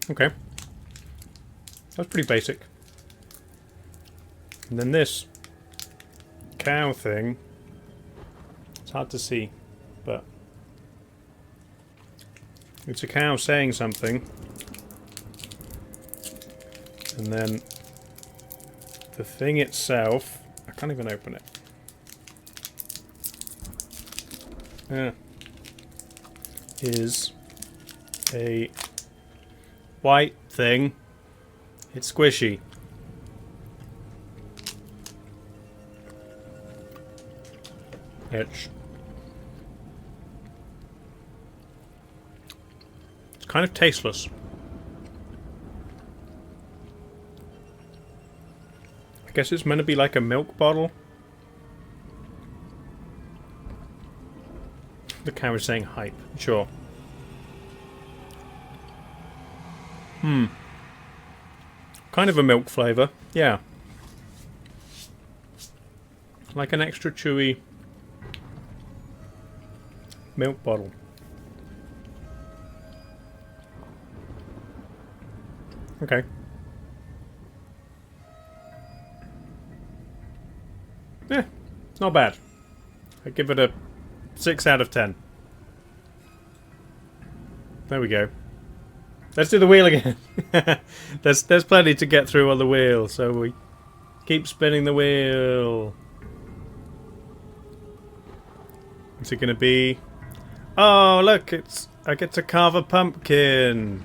Okay. That's pretty basic. And then this cow thing. It's hard to see, but it's a cow saying something. And then the thing itself, I can't even open it. Is a white thing. It's squishy. It's kind of tasteless. I guess it's meant to be like a milk bottle. The cow is saying hype. Sure. Kind of a milk flavour. Yeah. Like an extra chewy milk bottle. Okay. Yeah, not bad. I give it a 6 out of 10. There we go. Let's do the wheel again. There's plenty to get through on the wheel, so we keep spinning the wheel. What's it gonna be? Oh, look, I get to carve a pumpkin.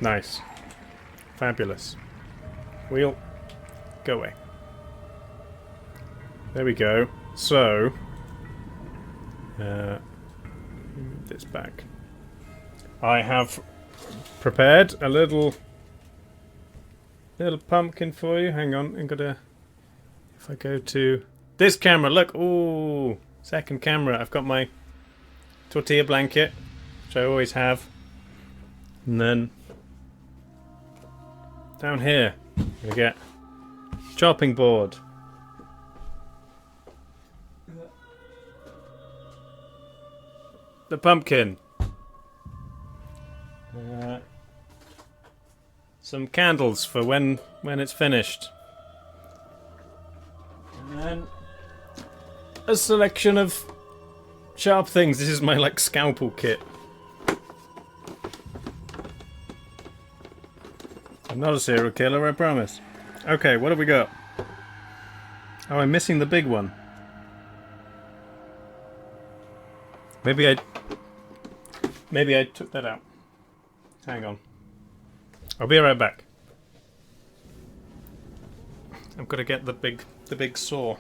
Nice. Fabulous. Wheel, go away. There we go. So, Move this back. I have prepared a little pumpkin for you. Hang on, I'm gonna. If I go to this camera, look. Ooh, second camera. I've got my tortilla blanket, which I always have, and then down here, I'm gonna get chopping board. The pumpkin. Some candles for when it's finished. And then a selection of sharp things. This is my like scalpel kit. I'm not a serial killer, I promise. Okay, what have we got? Oh, I'm missing the big one. Maybe I took that out. Hang on. I'll be right back. I've got to get the big saw.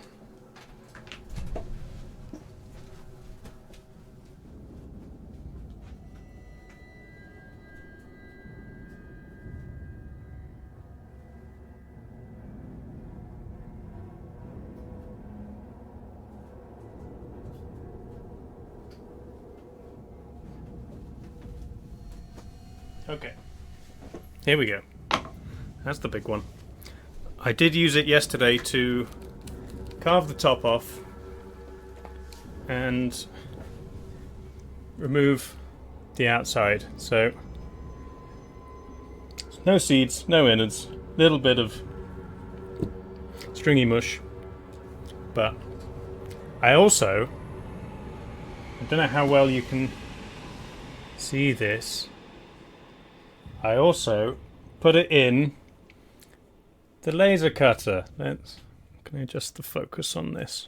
Okay, here we go. That's the big one. I did use it yesterday to carve the top off and remove the outside. So, no seeds, no innards, little bit of stringy mush. But I don't know how well you can see this. I also put it in the laser cutter. Can I adjust the focus on this?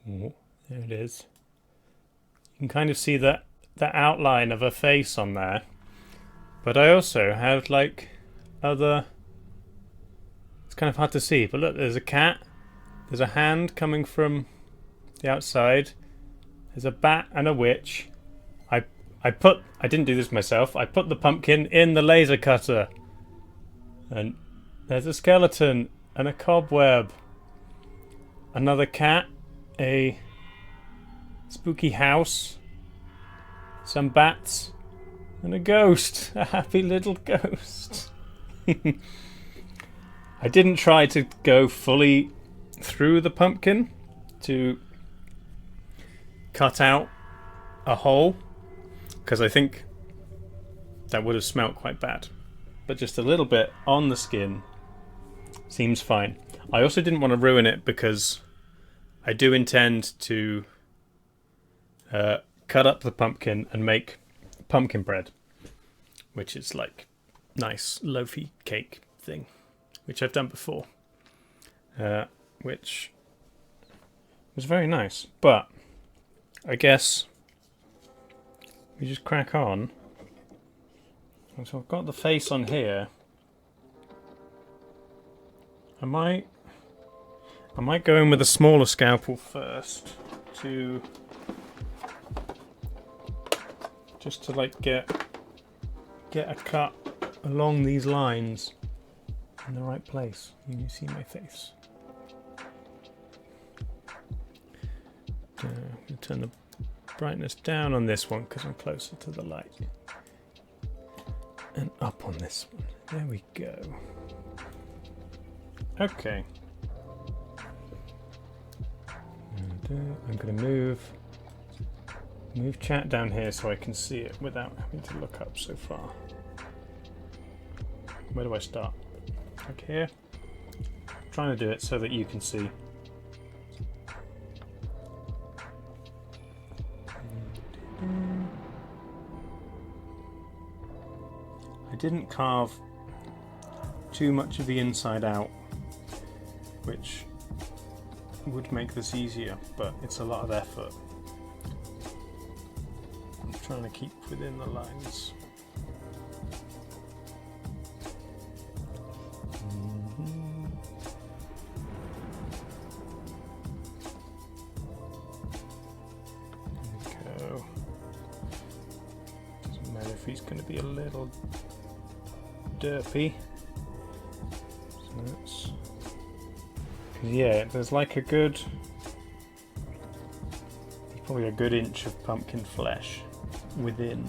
Oh, there it is. You can kind of see the outline of a face on there. But I also have like other... It's kind of hard to see, but look, there's a cat. There's a hand coming from the outside. There's a bat and a witch. I didn't do this myself. I put the pumpkin in the laser cutter. And there's a skeleton and a cobweb. Another cat. A spooky house. Some bats. And a ghost. A happy little ghost. I didn't try to go fully through the pumpkin to cut out a hole, because I think that would have smelt quite bad. But just a little bit on the skin seems fine. I also didn't want to ruin it because I do intend to cut up the pumpkin and make pumpkin bread, which is like nice loafy cake thing, which I've done before, which was very nice. But I guess we just crack on. So I've got the face on here. I might go in with a smaller scalpel first just to like get a cut along these lines in the right place. You see my face. I'll turn the brightness down on this one because I'm closer to the light. And up on this one. There we go. Okay. And, I'm going to move chat down here so I can see it without having to look up so far. Where do I start? Like here. I'm trying to do it so that you can see. I didn't carve too much of the inside out, which would make this easier, but it's a lot of effort. I'm trying to keep within the lines. if he's going to be a little derpy. So that's... yeah, there's like a good... there's probably a good inch of pumpkin flesh within.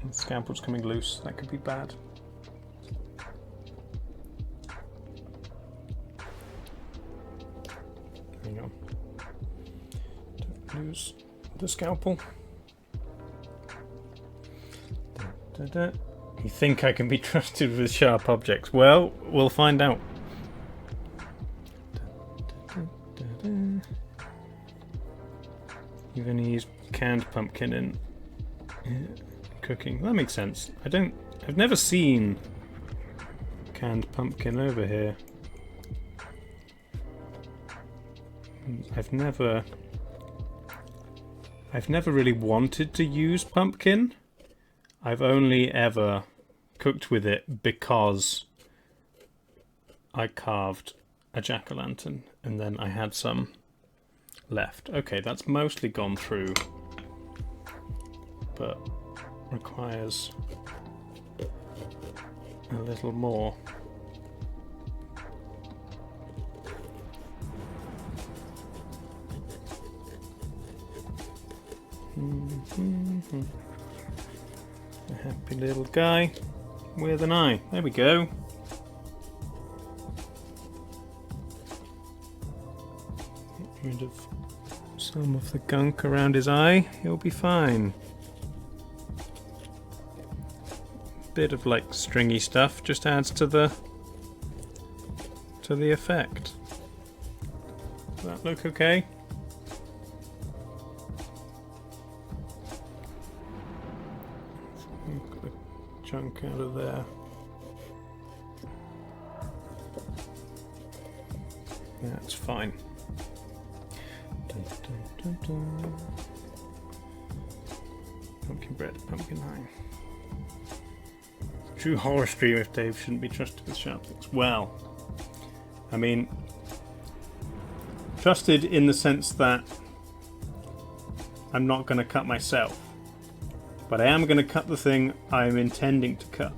The scalpel's coming loose, that could be bad. There you go. Don't lose the scalpel. You think I can be trusted with sharp objects? Well, we'll find out. You're going to use canned pumpkin in cooking. That makes sense. I've never seen canned pumpkin over here. I've never really wanted to use pumpkin. I've only ever cooked with it because I carved a jack-o'-lantern and then I had some left. Okay, that's mostly gone through, but requires a little more. A happy little guy with an eye. There we go. Get rid of some of the gunk around his eye. He'll be fine. Bit of like stringy stuff just adds to the effect. Does that look okay? Get the chunk out of there. That's fine. Dun, dun, dun, dun. Pumpkin bread, pumpkin pie. True horror stream if Dave shouldn't be trusted with sharp things. Well, I mean, trusted in the sense that I'm not going to cut myself, but I am going to cut the thing I'm intending to cut.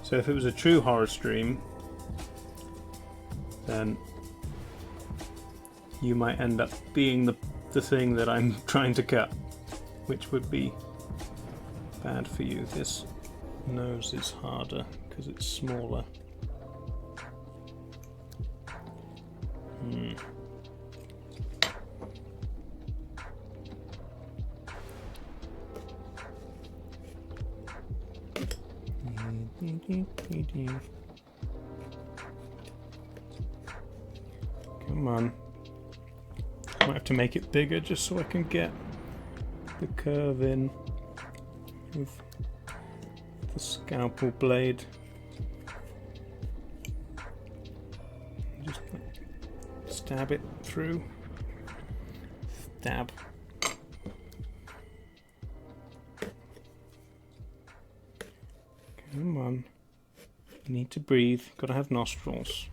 So if it was a true horror stream, then you might end up being the thing that I'm trying to cut, which would be bad for you. This nose is harder because it's smaller. Come on. Might have to make it bigger just so I can get the curve in with the scalpel blade. Just stab it through. Stab. Come on. You need to breathe. Gotta have nostrils.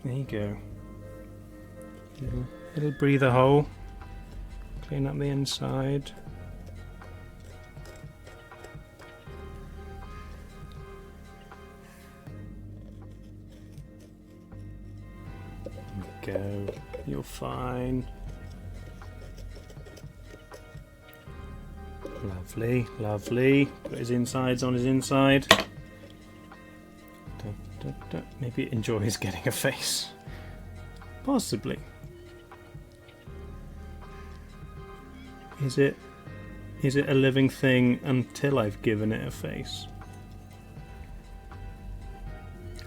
There you go. Little breather hole. Clean up the inside. There you go. You're fine. Lovely, lovely. Put his insides on his inside. Maybe it enjoys getting a face. Possibly. Is it a living thing until I've given it a face?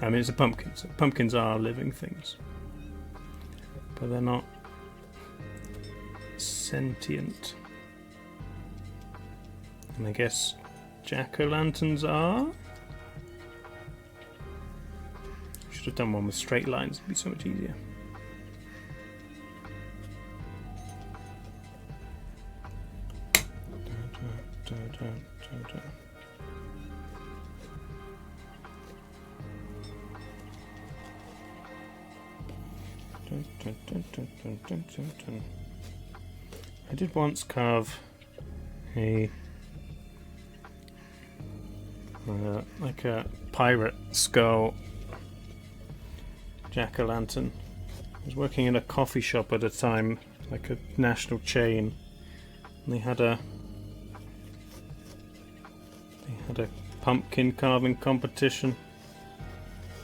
I mean, it's a pumpkin, so pumpkins are living things. But they're not sentient. And I guess jack-o'-lanterns are? Should have done one with straight lines, it'd be so much easier. I did once carve a like a pirate skull jack-o'-lantern. I was working in a coffee shop at a time, like a national chain, and they had a pumpkin carving competition.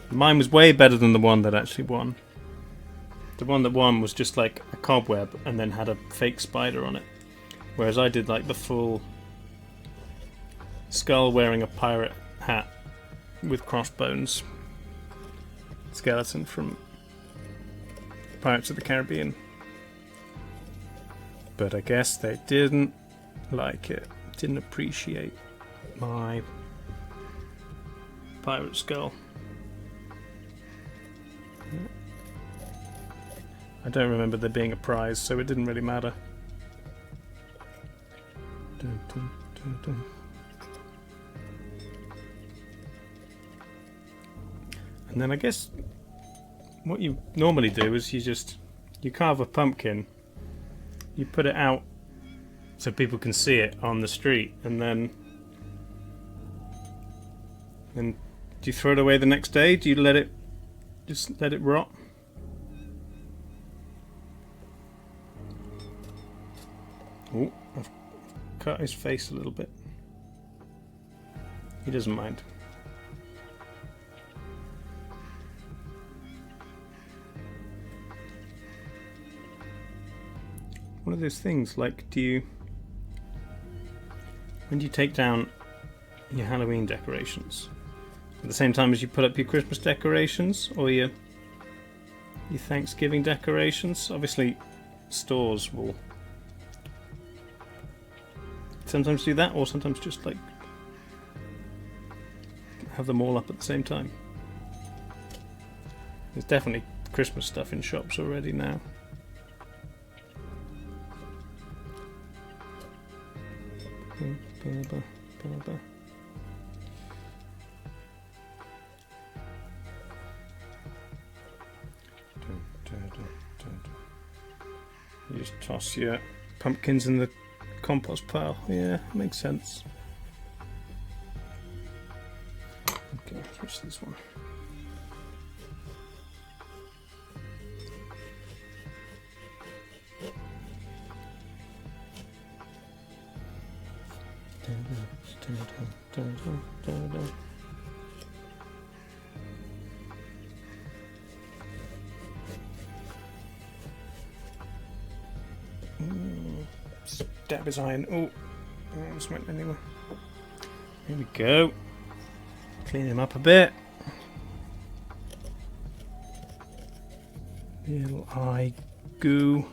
Mine was way better than the one that actually won. The one that won was just like a cobweb and then had a fake spider on it, whereas I did like the full skull wearing a pirate hat with crossbones skeleton from Pirates of the Caribbean. But I guess they didn't like it, didn't appreciate my pirate skull. I don't remember there being a prize, so it didn't really matter. Dun, dun, dun, dun. And then I guess what you normally do is you carve a pumpkin, you put it out so people can see it on the street, and then do you throw it away the next day? Do you just let it rot? Oh, I've cut his face a little bit. He doesn't mind. One of those things, like, when do you take down your Halloween decorations? At the same time as you put up your Christmas decorations, or your Thanksgiving decorations? Obviously, stores will sometimes do that, or sometimes just like have them all up at the same time. There's definitely Christmas stuff in shops already now. You just toss your pumpkins in the compost pile. Yeah, makes sense. Okay, switch this one. Stab his iron. Oh, that almost went anywhere. Here we go. Clean him up a bit. Little eye goo.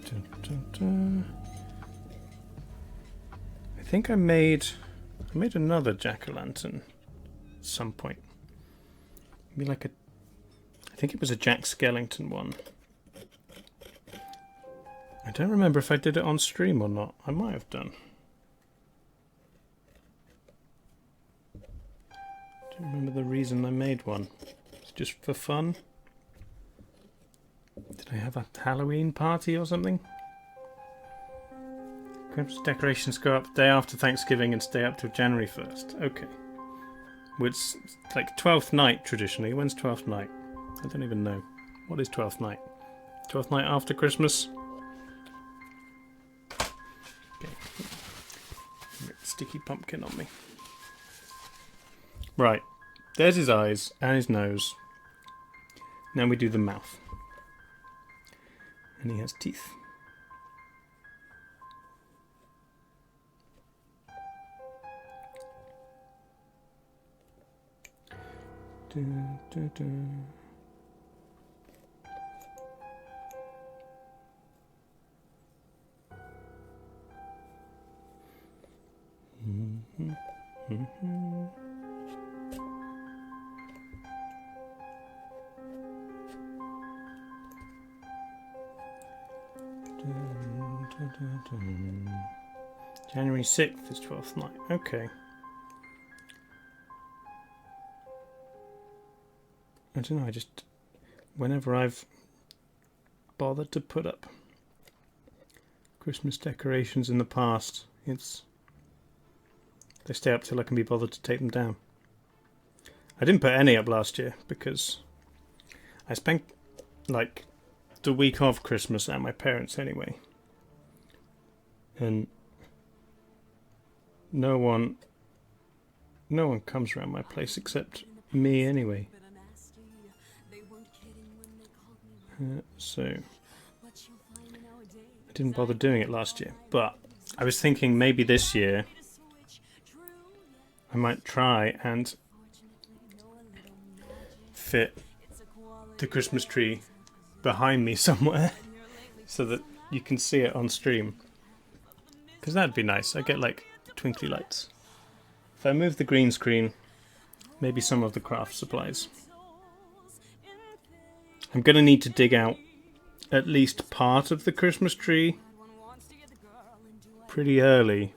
Dun, dun, dun. I think I made another jack-o'-lantern at some point. Maybe like I think it was a Jack Skellington one. I don't remember if I did it on stream or not. I might have done. Don't remember the reason I made one. It's just for fun. Did I have a Halloween party or something? Christmas decorations go up day after Thanksgiving and stay up till January 1st. Okay. Which like 12th night traditionally. When's 12th night? I don't even know. What is 12th night? 12th night after Christmas? Okay. Sticky pumpkin on me. Right. There's his eyes and his nose. Now we do the mouth. And he has teeth. Dun, dun, dun. January 6th is 12th night. Okay. I don't know, whenever I've bothered to put up Christmas decorations in the past, they stay up till I can be bothered to take them down. I didn't put any up last year because I spent like the week of Christmas at my parents' anyway. And no one comes around my place except me anyway. So I didn't bother doing it last year, but I was thinking maybe this year I might try and fit the Christmas tree behind me somewhere so that you can see it on stream, because that'd be nice. I get like twinkly lights. If I move the green screen, maybe some of the craft supplies. I'm going to need to dig out at least part of the Christmas tree pretty early,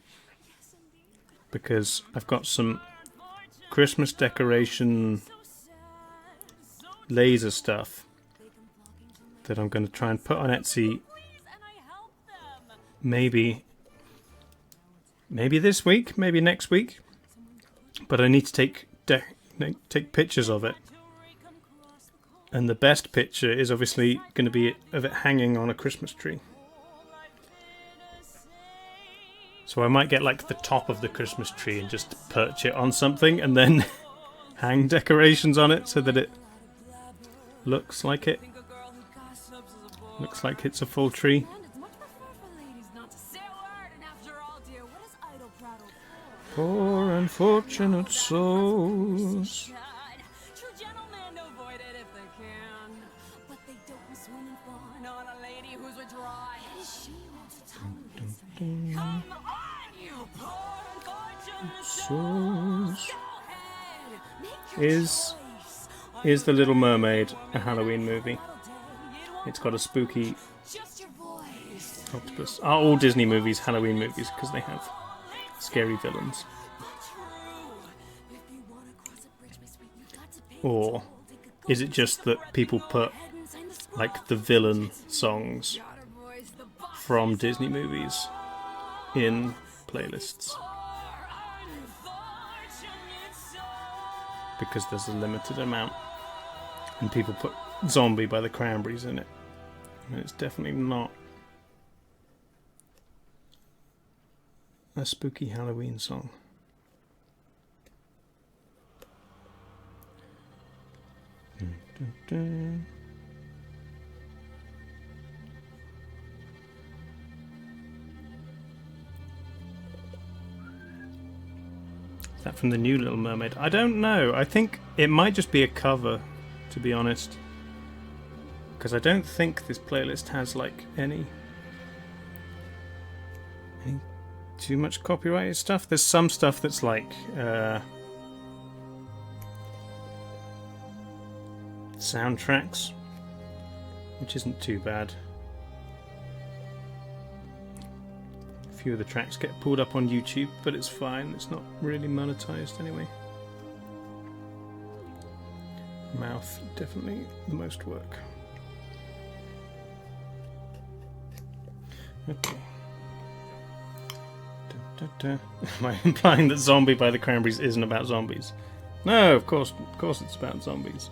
because I've got some Christmas decoration laser stuff that I'm going to try and put on Etsy maybe this week, maybe next week, but I need to take pictures of it. And the best picture is obviously going to be of it hanging on a Christmas tree. So I might get like the top of the Christmas tree and just perch it on something and then hang decorations on it so that it looks like it's a full tree. Poor unfortunate souls. Souls. Is The Little Mermaid a Halloween movie? It's got a spooky octopus. Are all Disney movies Halloween movies because they have scary villains? Or is it just that people put like the villain songs from Disney movies in playlists because there's a limited amount, and people put Zombie by the Cranberries in it, and it's definitely not a spooky Halloween song. Is that from the new Little Mermaid? I don't know. I think it might just be a cover, to be honest, because I don't think this playlist has like any too much copyrighted stuff. There's some stuff that's like soundtracks, which isn't too bad. A few of the tracks get pulled up on YouTube, but it's fine. It's not really monetized anyway. Mouth, definitely the most work. Okay. Am I implying that Zombie by the Cranberries isn't about zombies? No, of course it's about zombies.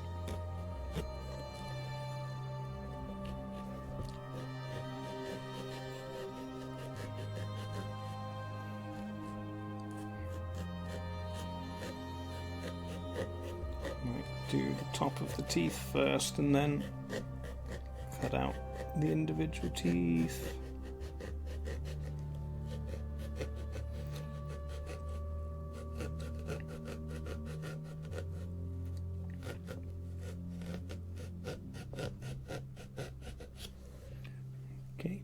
Do the top of the teeth first and then cut out the individual teeth. Okay.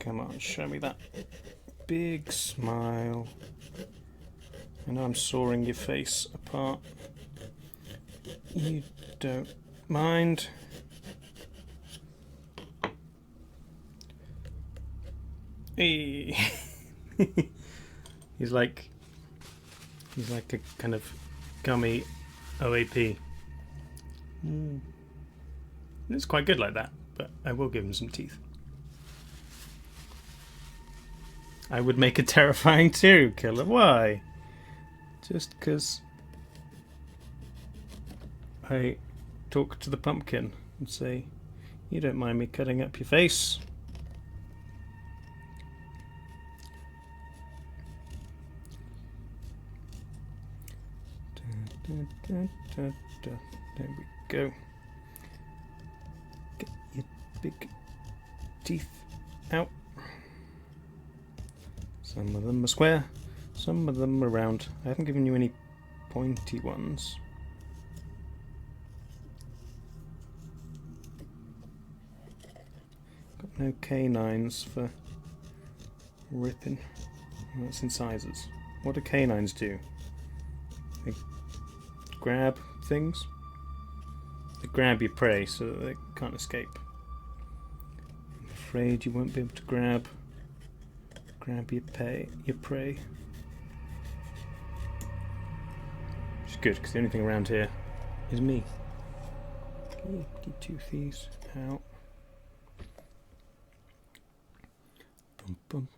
Come on, show me that big smile. I know I'm sawing your face apart. You don't mind. Hey. He's like a kind of gummy OAP. It's quite good like that, but I will give him some teeth. I would make a terrifying serial killer. Why? Just because I talk to the pumpkin and say, you don't mind me cutting up your face? There we go. Get your big teeth out. Some of them are square, some of them are round. I haven't given you any pointy ones. Got no canines for ripping. Well, that's incisors. What do canines do? They grab things? They grab your prey so that they can't escape. I'm afraid you won't be able to grab your prey. Which is good, because the only thing around here is me. Get your toothies out. Bum, bum.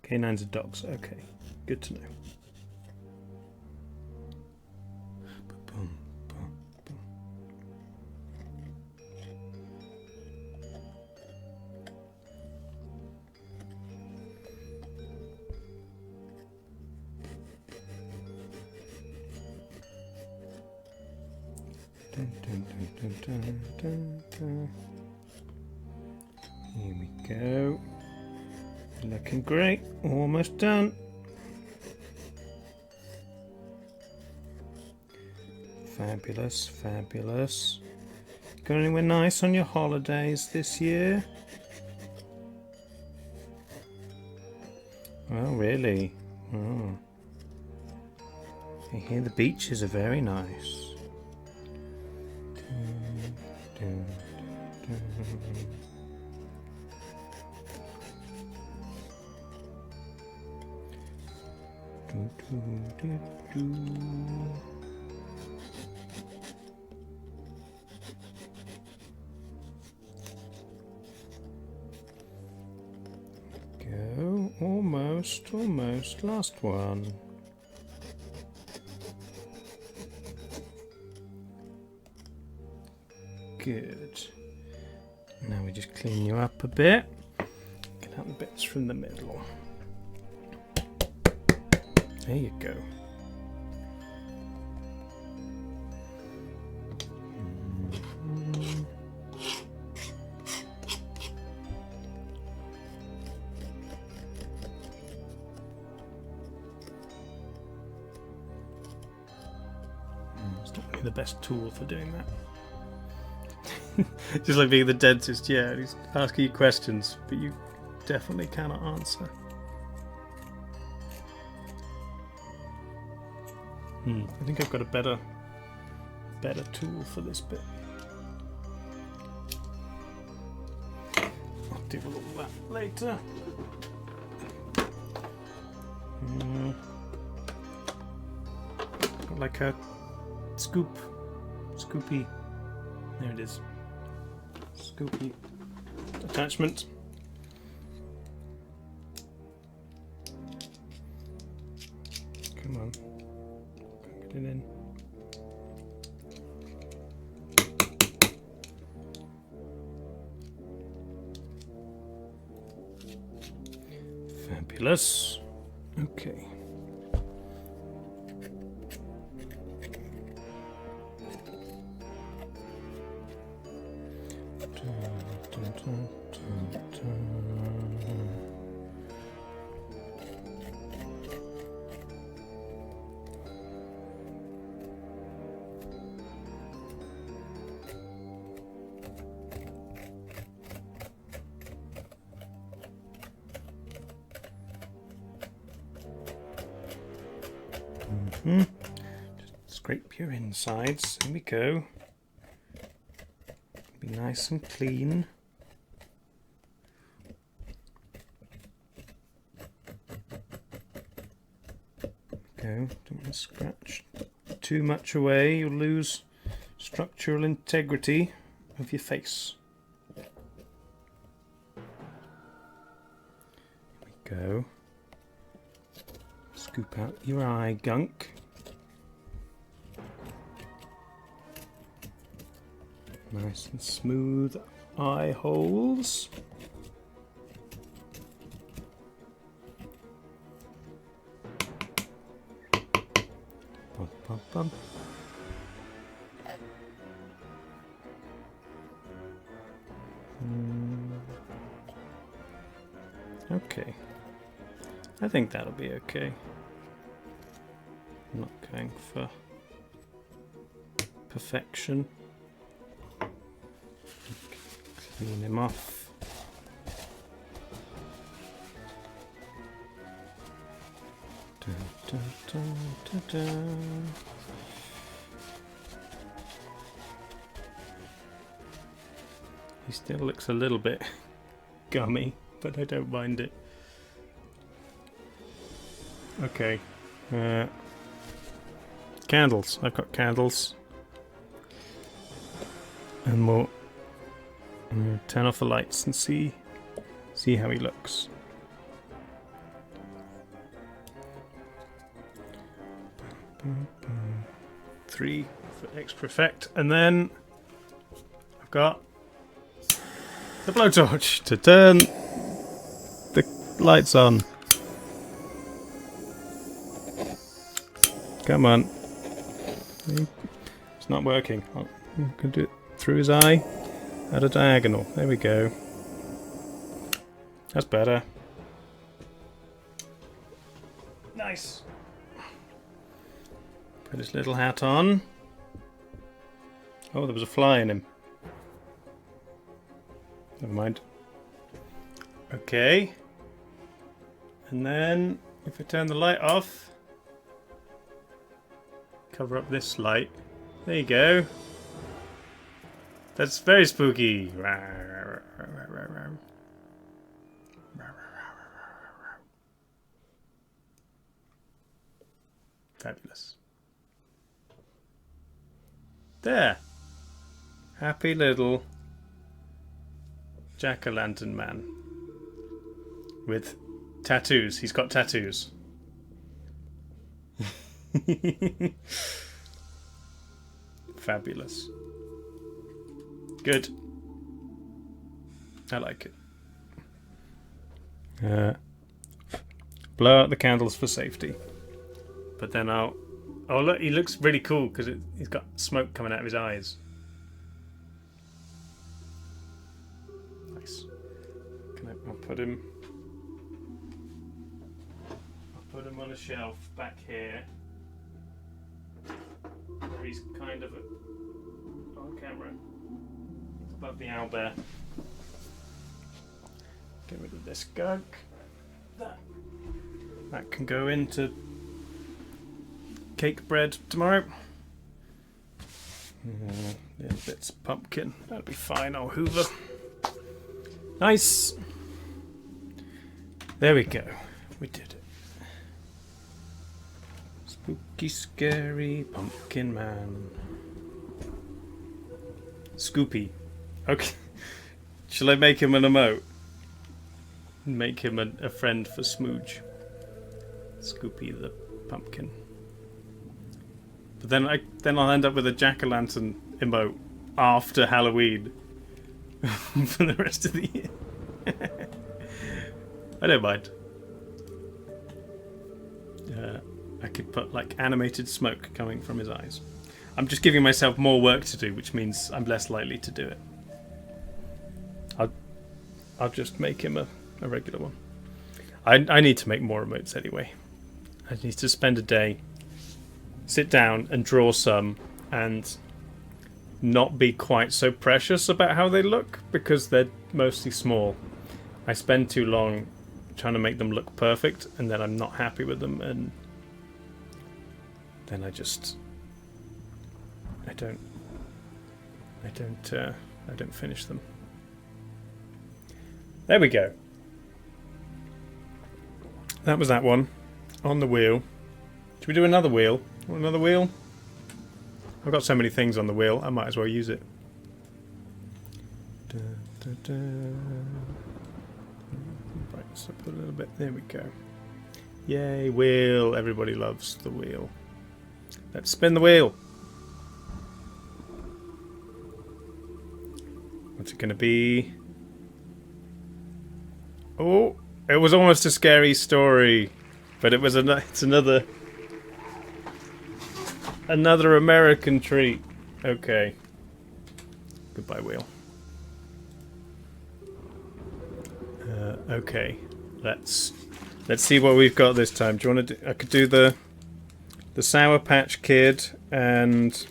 Canines are dogs. Okay, good to know. Bum, bum, bum. Dun, dun, dun, dun, dun, dun. Here we go. Looking great. Almost done. Fabulous, fabulous. Going anywhere nice on your holidays this year? Oh, really? Oh. I hear the beaches are very nice. Dun, dun, dun. Do, do, do, do. Go, almost, last one. Good. Now we just clean you up a bit. Get out the bits from the middle. There you go. It's not really the best tool for doing that. Just like being the dentist, yeah, he's asking you questions, but you definitely cannot answer. I think I've got a better tool for this bit. I'll deal with all that later. Got like a scoopy. There it is. Scoopy attachment. Come on. Get it in. Fabulous. Okay. Just scrape your insides. Here we go. Be nice and clean. Go. Don't want to scratch too much away. You'll lose structural integrity of your face. Here we go. Scoop out your eye gunk. Nice and smooth eye holes. Bum, bum, bum. Okay. I think that'll be okay. I'm not going for perfection. Clean him off. Dun, dun, dun, dun, dun. He still looks a little bit gummy, but I don't mind it. Okay. Candles. I've got candles. And we'll turn off the lights and see how he looks. Three for extra effect, and then I've got the blowtorch to turn the lights on. Come on. It's not working. I'm going to do it through his eye at a diagonal. There we go. That's better. Nice. Put his little hat on. Oh, there was a fly in him. Never mind. Okay. And then, if I turn the light off, cover up this light. There you go. That's very spooky. Fabulous. There. Happy little jack-o'-lantern man. With tattoos. He's got tattoos. Fabulous. Good. I like it. Blow out the candles for safety. But then oh look, he looks really cool because he's got smoke coming out of his eyes. Nice. I'll put him on a shelf back here. Where he's kind of on camera. Above the owlbear. Get rid of this gunk. That can go into cake bread tomorrow. Little bits of pumpkin. That'll be fine. I'll hoover. Nice. There we go. We did it. Spooky, scary pumpkin man. Scoopy. Okay. Shall I make him an emote? Make him a friend for Smooge. Scoopy the pumpkin. But then I'll end up with a jack-o'-lantern emote after Halloween for the rest of the year. I don't mind. I could put like animated smoke coming from his eyes. I'm just giving myself more work to do, which means I'm less likely to do it. I'll just make him a regular one. I need to make more emotes anyway. I need to spend a day, sit down and draw some, and not be quite so precious about how they look because they're mostly small. I spend too long trying to make them look perfect, and then I'm not happy with them, and then I don't finish them. There we go. That was that one. On the wheel. Should we do another wheel? Want another wheel? I've got so many things on the wheel, I might as well use it. Brighten this up a little bit. There we go. Yay, wheel. Everybody loves the wheel. Let's spin the wheel. What's it going to be? Oh, it was almost a scary story, but it's another American treat. Okay. Goodbye, wheel. Okay. Let's see what we've got this time. Do you want to do? I could do the Sour Patch Kid and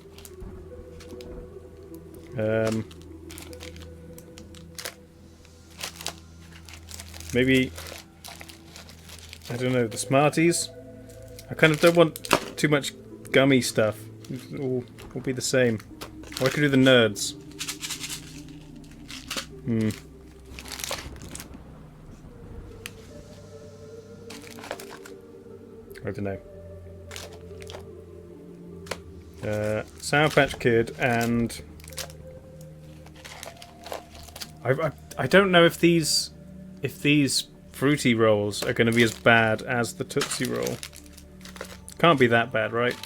maybe, I don't know, the Smarties. I kind of don't want too much gummy stuff. It will be the same. Or I could do the Nerds. I don't know. Sour Patch Kid and I don't know if these fruity rolls are going to be as bad as the Tootsie Roll. Can't be that bad, right?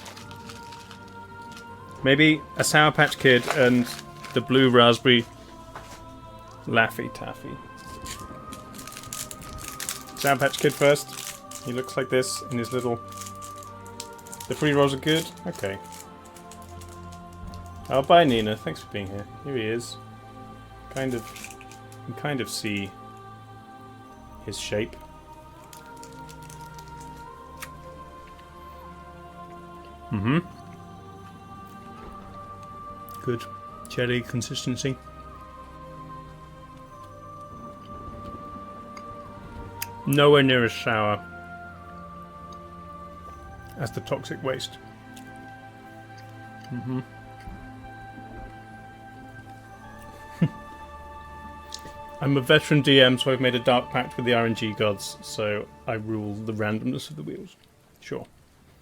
Maybe a Sour Patch Kid and the blue raspberry Laffy Taffy. Sour Patch Kid first. He looks like this in his little... The free rolls are good? Okay. Oh, bye Nina. Thanks for being here. Here he is. You can kind of see his shape. Good jelly consistency. Nowhere near as sour as the toxic waste. I'm a veteran DM, so I've made a dark pact with the RNG gods, so I rule the randomness of the wheels. Sure.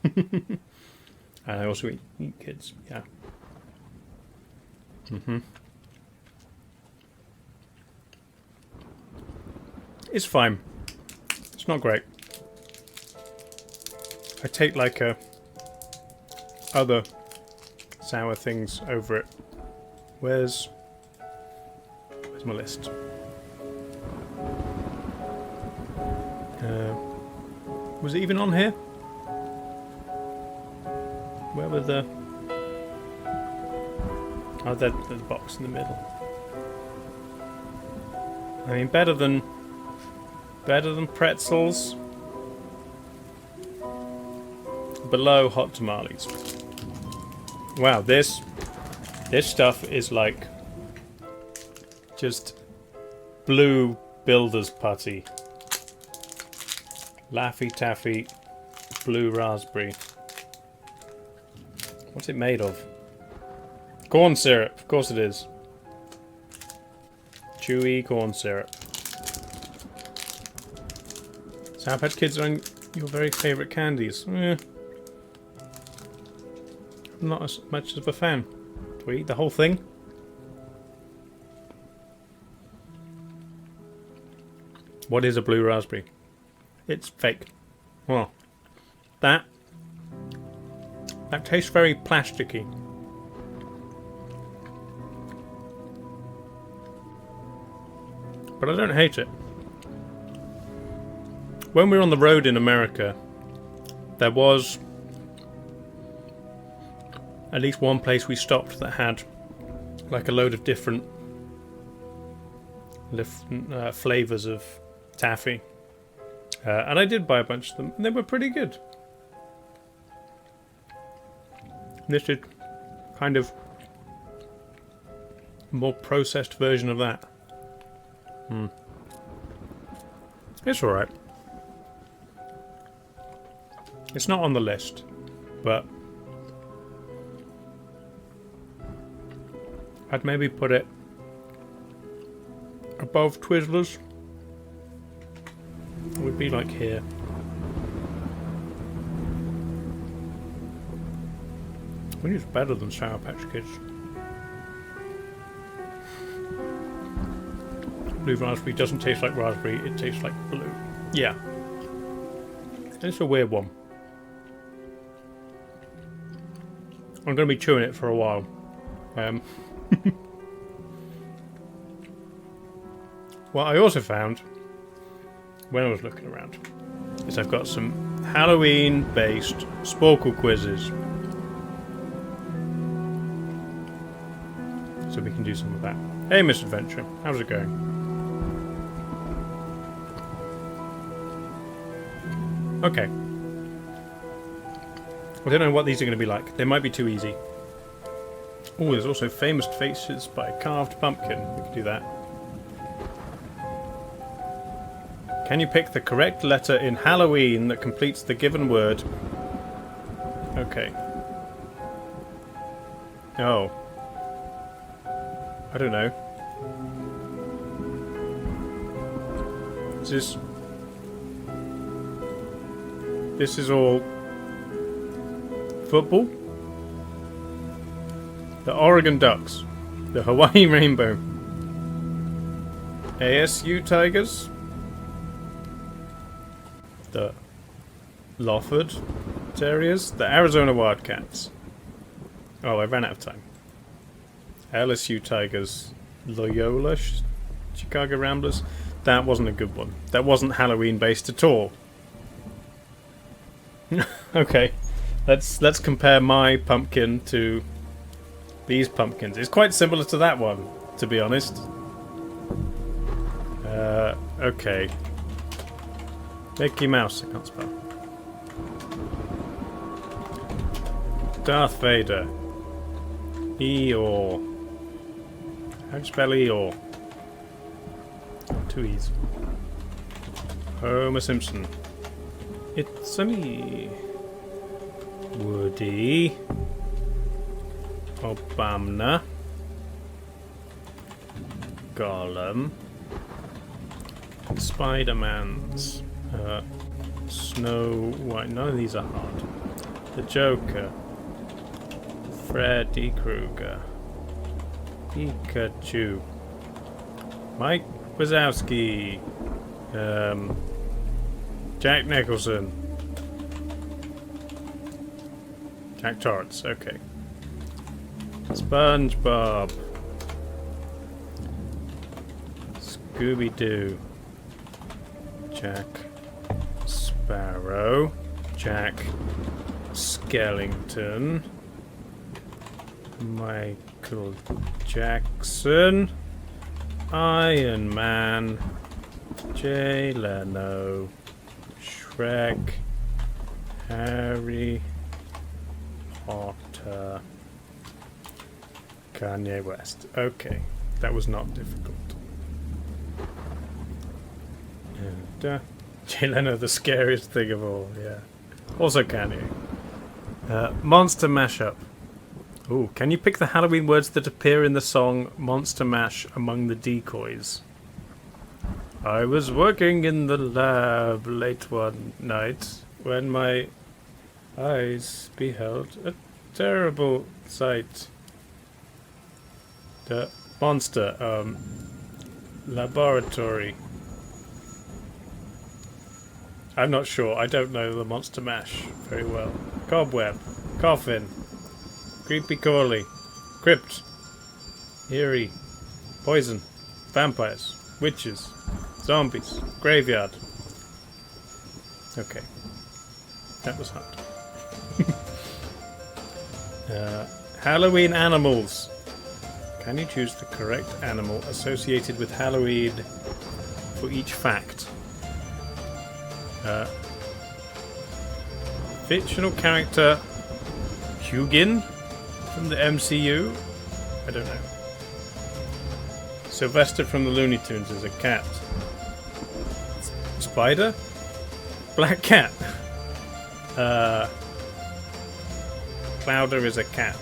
And I also eat kids, yeah. It's fine. It's not great. I take like other sour things over it. Where's my list? Was it even on here? Where were the... Oh, the box in the middle. I mean, better than pretzels. Below hot tamales. Wow, this stuff is like just blue builder's putty. Laffy Taffy blue raspberry. What's it made of? Corn syrup, of course it is. Chewy corn syrup. Sour Patch Kids are your very favourite candies. I'm not as much of a fan. Do we eat the whole thing? What is a blue raspberry? It's fake. Well, that tastes very plasticky. But I don't hate it. When we were on the road in America, there was at least one place we stopped that had like a load of different flavours of taffy. And I did buy a bunch of them, and they were pretty good. This is kind of a more processed version of that. It's alright. It's not on the list, but I'd maybe put it above Twizzlers. It would be like here. I think it's better than Sour Patch Kids. Blue raspberry doesn't taste like raspberry, it tastes like blue. Yeah. It's a weird one. I'm going to be chewing it for a while. What I also found when I was looking around is I've got some Halloween-based Sporkle quizzes. So we can do some of that. Hey, Miss Adventure, how's it going? Okay. I don't know what these are going to be like. They might be too easy. Oh, there's also Famous Faces by Carved Pumpkin. We could do that. Can you pick the correct letter in Halloween that completes the given word? Okay. Oh. I don't know. This is all football? The Oregon Ducks. The Hawaii Rainbow. ASU Tigers. The Lawford Terriers. The Arizona Wildcats. Oh, I ran out of time. LSU Tigers. Loyola Chicago Ramblers. That wasn't a good one. That wasn't Halloween based at all. Okay. Let's compare my pumpkin to these pumpkins. It's quite similar to that one, to be honest. Okay. Mickey Mouse, I can't spell. Darth Vader. Eeyore. How do you spell Eeyore? Two E's. Homer Simpson. It's a me. Woody. Obama. Gollum. Spider-Man's. Snow White. None of these are hard. The Joker. Freddy Krueger. Pikachu. Mike Wazowski. Jack Nicholson. Jack Torrance, okay. SpongeBob. Scooby-Doo. Jack Sparrow. Jack Skellington. Michael Jackson. Iron Man. Jay Leno. Shrek. Harry Potter. Kanye West. Okay, that was not difficult. And Jay Leno, the scariest thing of all, yeah. Also Kanye. Monster Mashup. Ooh, can you pick the Halloween words that appear in the song Monster Mash among the decoys? I was working in the lab late one night when my eyes beheld a terrible sight. The monster, laboratory. I'm not sure. I don't know the Monster Mash very well. Cobweb. Coffin. Creepy Crawly. Crypt. Eerie. Poison. Vampires. Witches. Zombies. Graveyard. Okay. That was hard. Halloween animals. Can you choose the correct animal associated with Halloween for each fact? Fictional character Hugin from the MCU? I don't know. Sylvester from the Looney Tunes is a cat. Spider? Black cat. Clouder is a cat.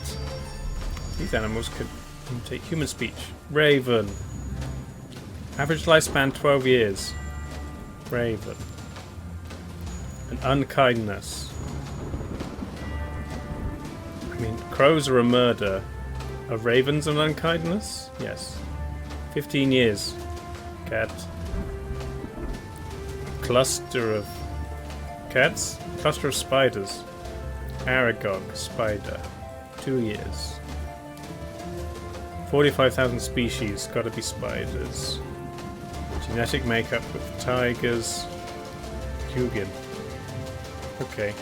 These animals could Imitate human speech. Raven. Average lifespan 12 years. Raven. An unkindness. I mean, crows are a murder. Are ravens an unkindness? Yes. 15 years. Cat. Cluster of cats? Cluster of spiders. Aragog, spider. 2 years. 45,000 species, gotta be spiders. Genetic makeup with tigers. Hugin. Okay.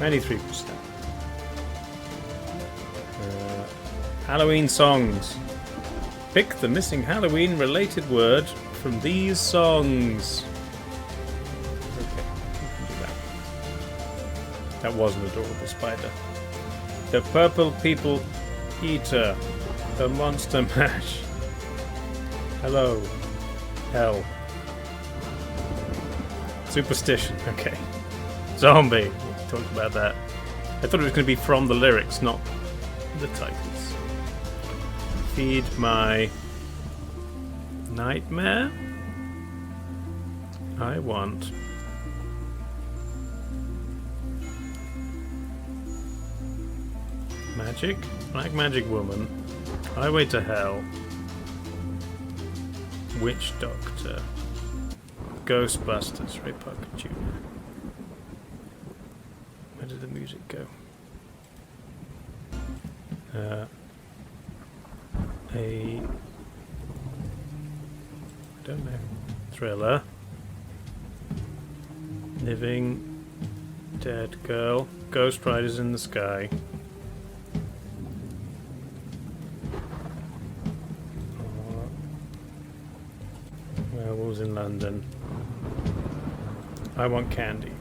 93%. Halloween songs. Pick the missing Halloween related word from these songs. Okay, we can do that. That was an adorable spider. The Purple People Eater. The Monster Mash. Hello. Hell. Superstition. Okay. Zombie. We talked about that. I thought it was going to be from the lyrics, not the titles. Feed my nightmare. I want magic. Black magic woman. Highway to hell. Witch doctor. Ghostbusters. Ray Parker Jr. Where did the music go? I don't know. Thriller. Living dead girl. Ghost Riders in the Sky. Werewolves in London. I want candy.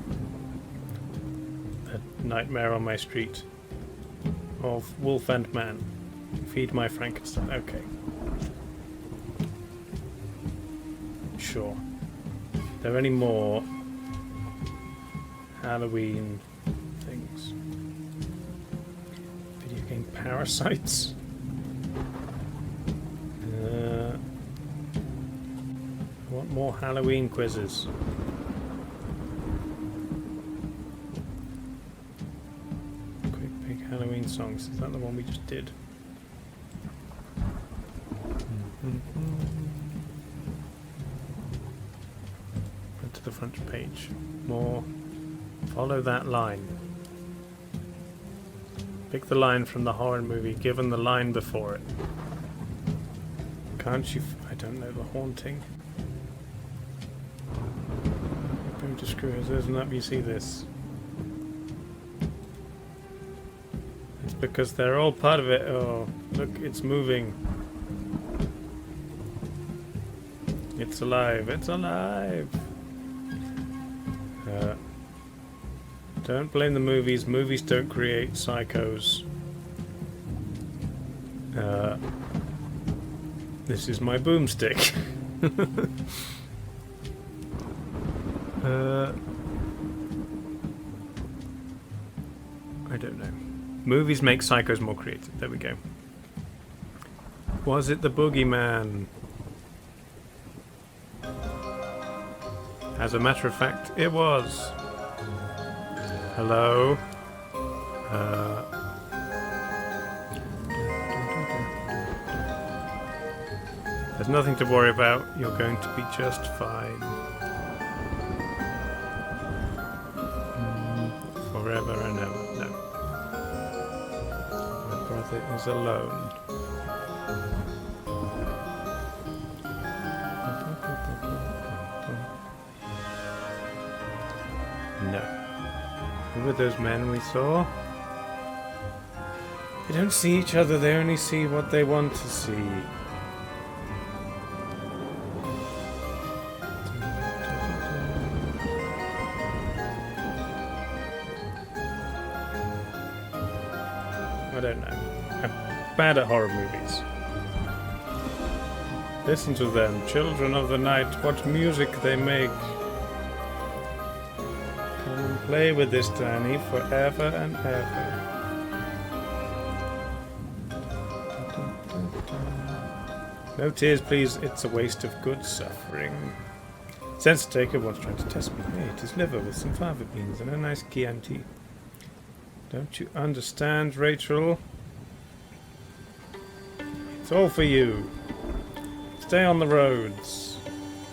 A Nightmare on My Street. Of Wolf and Man. Feed my Frankenstein. Okay. Sure. Are there any more Halloween things? Video game parasites? I want more Halloween quizzes. Quick Big Halloween songs. Is that the one we just did? To the front page. More. Follow that line. Pick the line from the horror movie given the line before it. Can't you... I don't know, The Haunting. Boom to screw his up, you see this. It's because they're all part of it. Oh, look, it's moving. It's alive, it's alive! Don't blame the movies. Movies don't create psychos. This is my boomstick. I don't know. Movies make psychos more creative. There we go. Was it the boogeyman? As a matter of fact, it was. Hello? There's nothing to worry about. You're going to be just fine. Forever and ever. No. My brother is alone. No. Who were those men we saw? They don't see each other, they only see what they want to see. I don't know. I'm bad at horror movies. Listen to them, children of the night, what music they make. will play with this Danny forever and ever. No tears, please. It's a waste of good suffering. Sense taker once trying to test me. Hey, it is liver with some fava beans and a nice Chianti. Don't you understand, Rachel? It's all for you. Stay on the roads.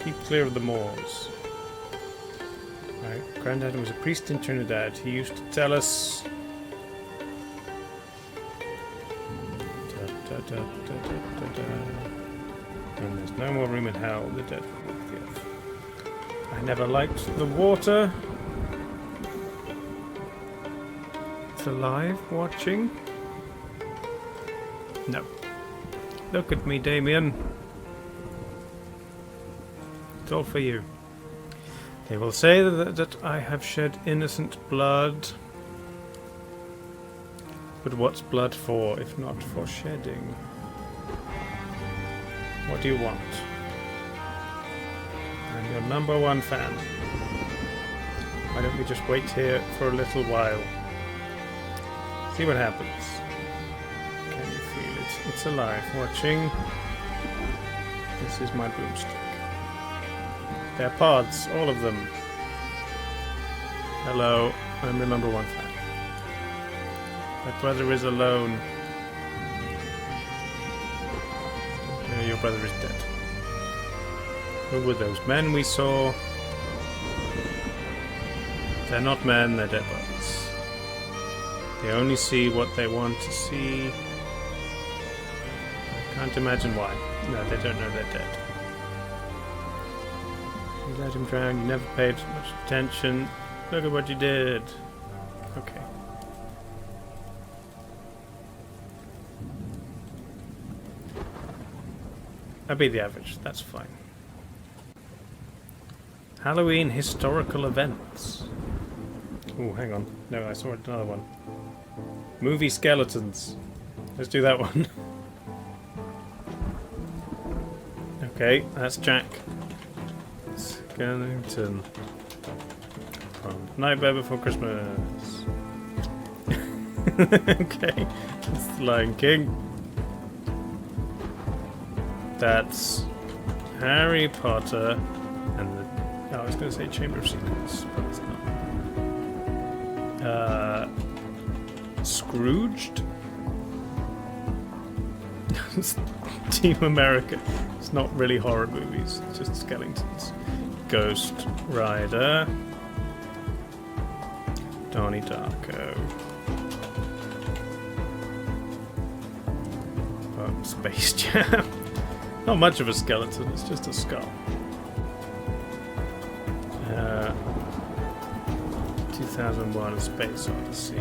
Keep clear of the moors. My granddad was a priest in Trinidad. He used to tell us... And there's no more room in hell. The dead will walk the earth. I never liked the water. It's alive watching. No. Look at me, Damien. It's all for you. They will say that I have shed innocent blood. But what's blood for, if not for shedding? What do you want? I'm your #1 fan. Why don't we just wait here for a little while? See what happens. Can you feel it? It's alive. Watching. This is my boomstick. They're pods, all of them. Hello, I'm your #1 fan. My brother is alone. Your brother is dead. Who were those men we saw? They're not men, they're dead bodies. They only see what they want to see. I can't imagine why. No, they don't know they're dead. You let him drown, you never paid much attention. Look at what you did. Okay. I beat the average, that's fine. Halloween historical events. Oh, hang on. No, I saw another one. Movie skeletons. Let's do that one. Okay, that's Jack Skellington from Nightmare Before Christmas. Okay, that's the Lion King. That's Harry Potter and the... Oh, I was going to say Chamber of Secrets, but it's not. Scrooged? Team America. It's not really horror movies, it's just skeletons. Ghost Rider. Donnie Darko. Space Jam. Not much of a skeleton, it's just a skull. 2001 A Space Odyssey.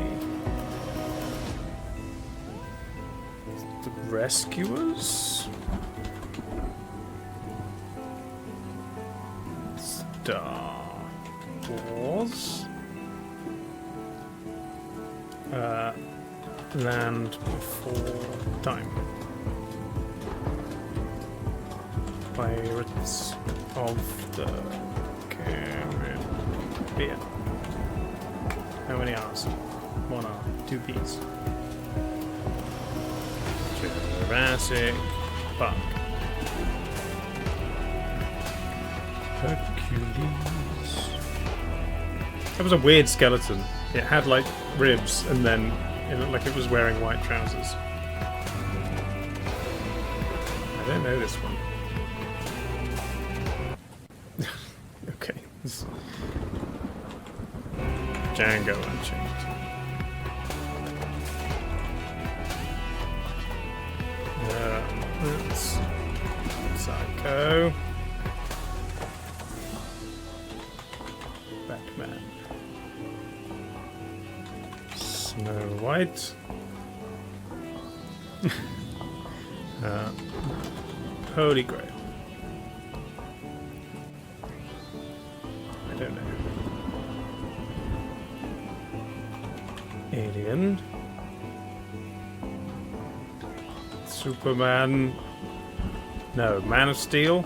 The Rescuers? Star Wars? Land Before Time. Pirates of the Caribbean. How many R's? 1 R, 2 P's. Jurassic Park. Hercules. That was a weird skeleton. It had like ribs and then it looked like it was wearing white trousers. I don't know this one. Okay. Django Unchained. That's Psycho. Batman. Snow White. Holy Grail. I don't know. Alien. Superman. No, Man of Steel.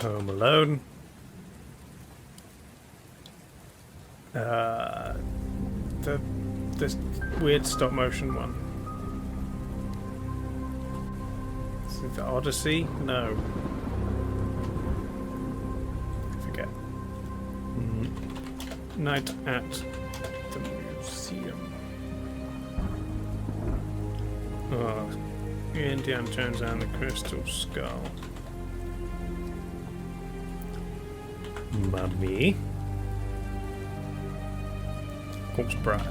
Home Alone. This weird stop motion one. Is it the Odyssey? No. Forget. Night at the museum. Oh, Indiana Jones and the Crystal Skull. Mummy. Corpse Bride.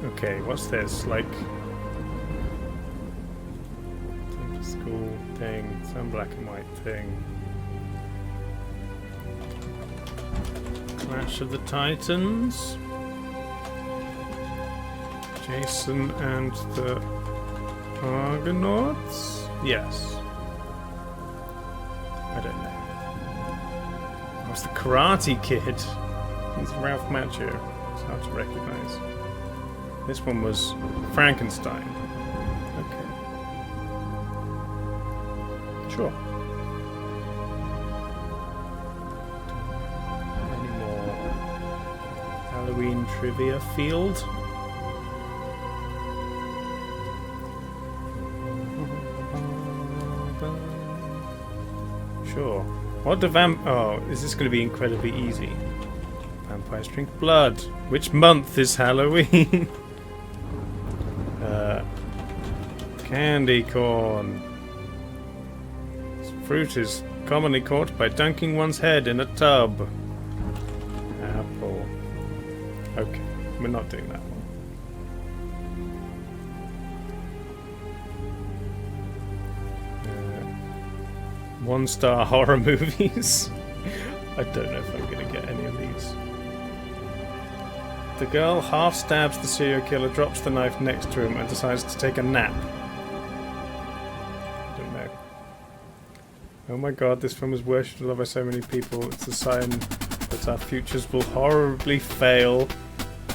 Okay, what's this? Like school thing, some black and white thing. Clash of the Titans. Jason and the Argonauts? Yes. I don't know. That was the Karate Kid. It's Ralph Macchio. It's hard to recognize. This one was Frankenstein. Okay. Sure. Any more Halloween trivia field? Sure. What do oh, is this going to be incredibly easy? Vampires drink blood. Which month is Halloween? Candy corn. This fruit is commonly caught by dunking one's head in a tub. Apple. Okay, we're not doing that one. 1-star horror movies. I don't know if I'm going to get any of these. The girl half stabs the serial killer, drops the knife next to him, and decides to take a nap. I don't know. Oh my god, this film is worshipped and loved by so many people. It's a sign that our futures will horribly fail.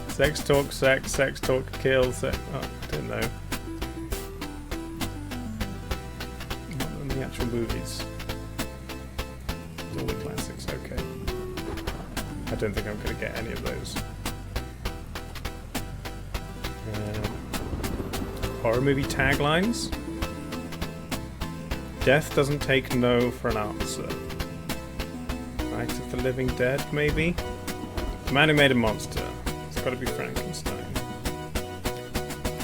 Sex talk, sex talk, kill, sex. Oh, I don't know. Not in the actual movies. All the classics, okay. I don't think I'm going to get any of those. Horror movie taglines. Death doesn't take no for an answer. Night of the Living Dead, maybe? The Man Who Made a Monster. It's got to be Frankenstein.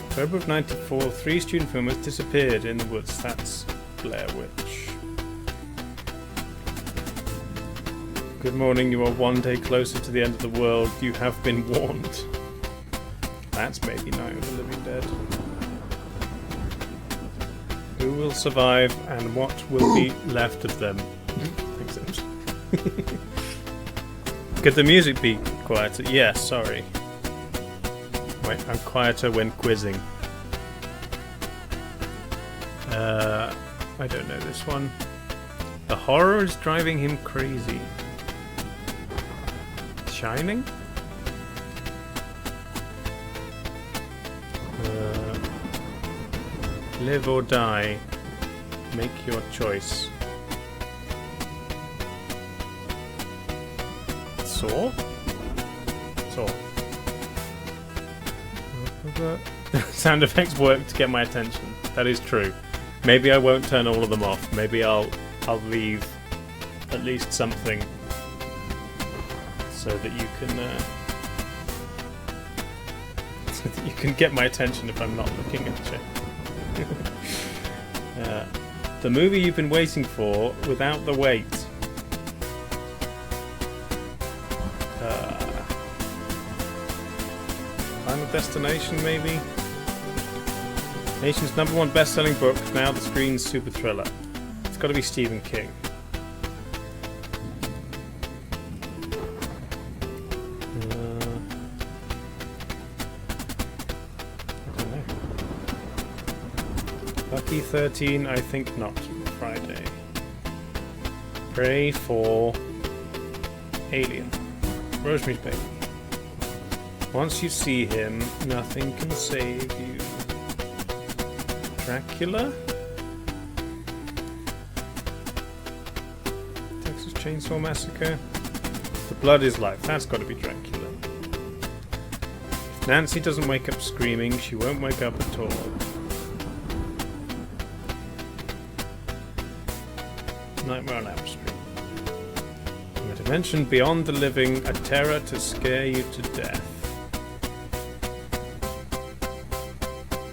October of '94, 3 student filmers disappeared in the woods. That's Blair Witch. Good morning, you are one day closer to the end of the world. You have been warned. That's maybe Night of the Living Dead. Who will survive and what will be left of them? Excellent. Could the music be quieter? Yeah, sorry. Wait, I'm quieter when quizzing. I don't know this one. The horror is driving him crazy. Shining? Live or die. Make your choice. Saw? Saw. Sound effects work to get my attention. That is true. Maybe I won't turn all of them off. Maybe I'll leave at least something so that you can get my attention if I'm not looking at you. The movie you've been waiting for without the wait. Final Destination, maybe? Nation's #1 best-selling book, now the screen's super thriller. It's got to be Stephen King. Lucky 13, I think not. Friday. Pray for Alien. Rosemary's Baby. Once you see him, nothing can save you. Dracula? Texas Chainsaw Massacre? The Blood is Life. That's got to be Dracula. If Nancy doesn't wake up screaming, she won't wake up at all. Nightmare on Elm Street. In a dimension beyond the living, a terror to scare you to death.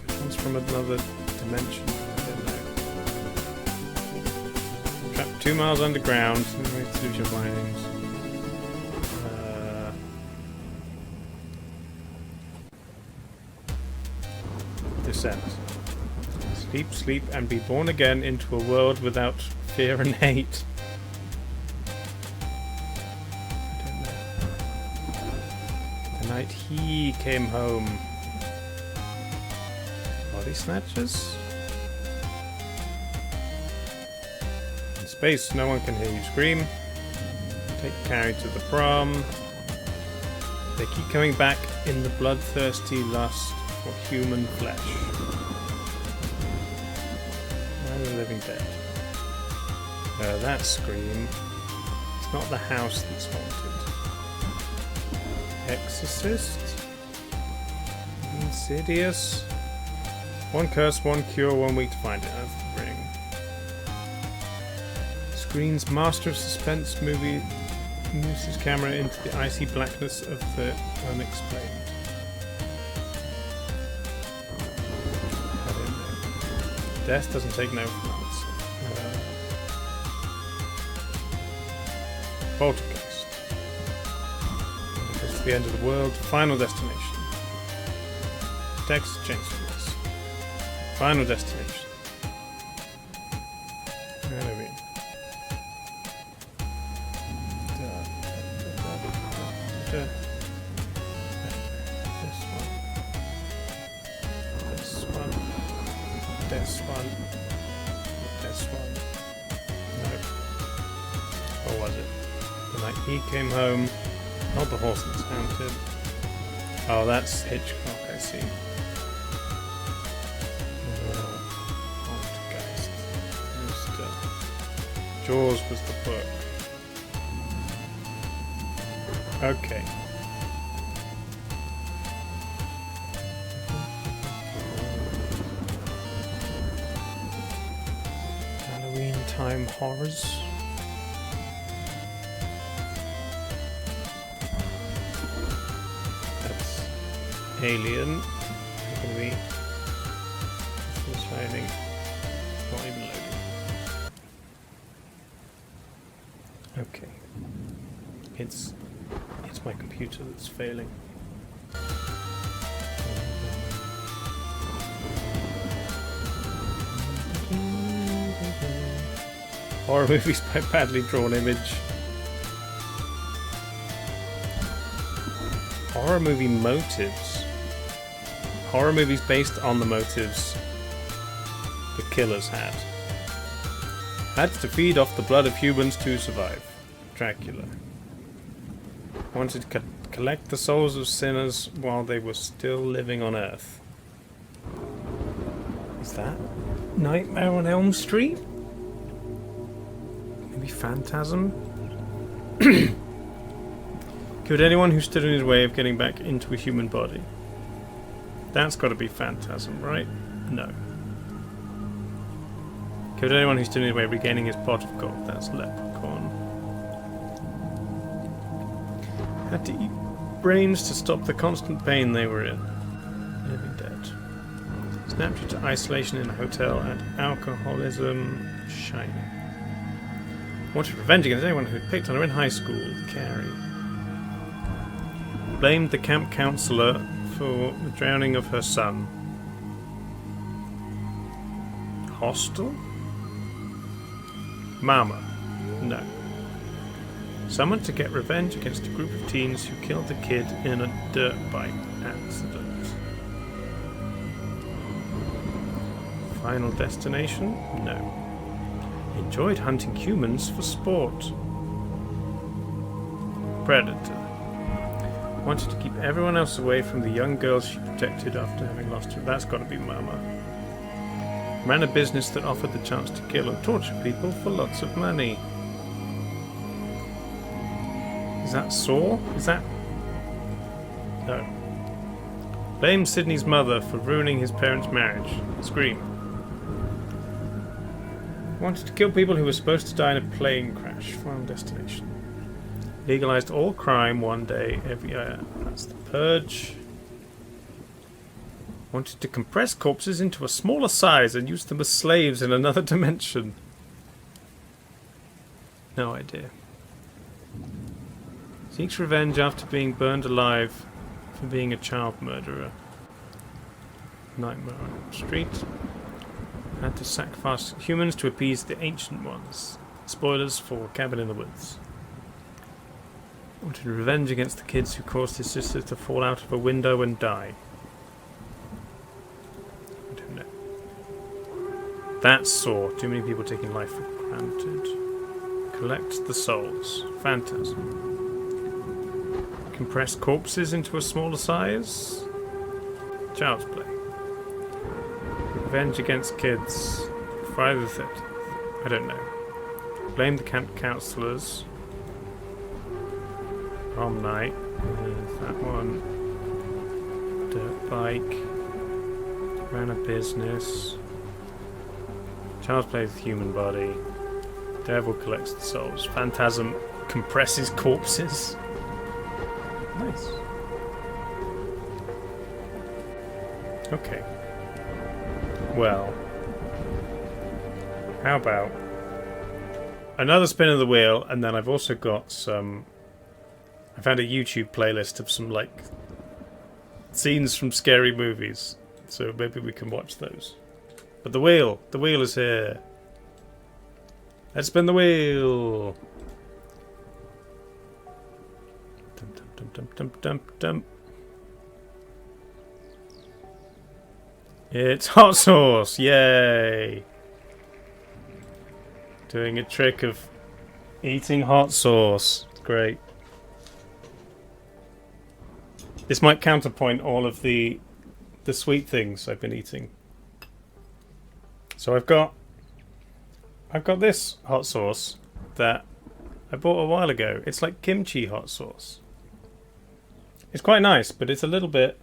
Comes from another dimension. I don't know. Trapped 2 miles underground. No way to lose your findings. Descent. Sleep, sleep, and be born again into a world without fear and hate. I don't know. The night he came home. Body snatchers? In space, no one can hear you scream. Take Carrie to the prom. They keep coming back in the bloodthirsty lust for human flesh. I'm the living dead. That scream. It's not the house that's haunted. Exorcist? Insidious? One curse, one cure, 1 week to find it. That's the ring. Screen's master of suspense movie moves his camera into the icy blackness of the unexplained. I don't know. Death doesn't take no for an answer. Poltergeist. It's the end of the world. Final destination. Texas Chainsaw Massacre. Final destination. Halloween. This one. This one. This one. No. What was it? The night he came home. Not the horse that's haunted. Oh, that's Hitchcock, I see. Poltergeist. Jaws was the book. Okay. Halloween time horrors. Alien. Gonna be this shining. Not even loading. Okay. It's my computer that's failing. Horror movies by badly drawn image. Horror movie motives. Horror movies based on the motives the killers had. Had to feed off the blood of humans to survive. Dracula. Wanted to collect the souls of sinners while they were still living on Earth. Is that Nightmare on Elm Street? Maybe Phantasm? Killed anyone who stood in his way of getting back into a human body. That's got to be Phantasm, right? No. Killed anyone who stood in his way of regaining his pot of gold. That's Leprechaun. Had to eat brains to stop the constant pain they were in. Living dead. Snapped you to isolation in a hotel and alcoholism. Shining. Wanted revenge against anyone who had picked on her in high school. Carrie. Blamed the camp counselor for the drowning of her son. Hostel? Mama. No. Summoned to get revenge against a group of teens who killed the kid in a dirt bike accident. Final destination? No. Enjoyed hunting humans for sport. Predator. Wanted to keep everyone else away from the young girls she protected after having lost her. That's got to be Mama. Ran a business that offered the chance to kill and torture people for lots of money. Is that Saw? Is that... No. Blame Sydney's mother for ruining his parents' marriage. Scream. Wanted to kill people who were supposed to die in a plane crash. Final destination. Legalized all crime one day every year. That's the Purge. Wanted to compress corpses into a smaller size and use them as slaves in another dimension. No idea. Seeks revenge after being burned alive for being a child murderer. Nightmare on Elm Street. Had to sacrifice humans to appease the ancient ones. Spoilers for Cabin in the Woods. Wanted revenge against the kids who caused his sister to fall out of a window and die. I don't know. That's Saw. Too many people taking life for granted. Collect the souls. Phantasm. Compress corpses into a smaller size. Child's Play. Revenge against kids. Friday the 13th. I don't know. Blame the camp counselors. Prom night. There's that one. Dirt bike. Ran a business. Child's Play with human body. Devil collects the souls. Phantasm compresses corpses. Nice. Okay. Well. How about another spin of the wheel, and then I've also got some... I found a YouTube playlist of some, like, scenes from scary movies. So maybe we can watch those. But the wheel is here. Let's spin the wheel. Dum, dum, dum, dum, dum, dum. It's hot sauce! Yay! Doing a trick of eating hot sauce. Great. This might counterpoint all of the sweet things I've been eating. So I've got this hot sauce that I bought a while ago. It's like kimchi hot sauce. It's quite nice, but it's a little bit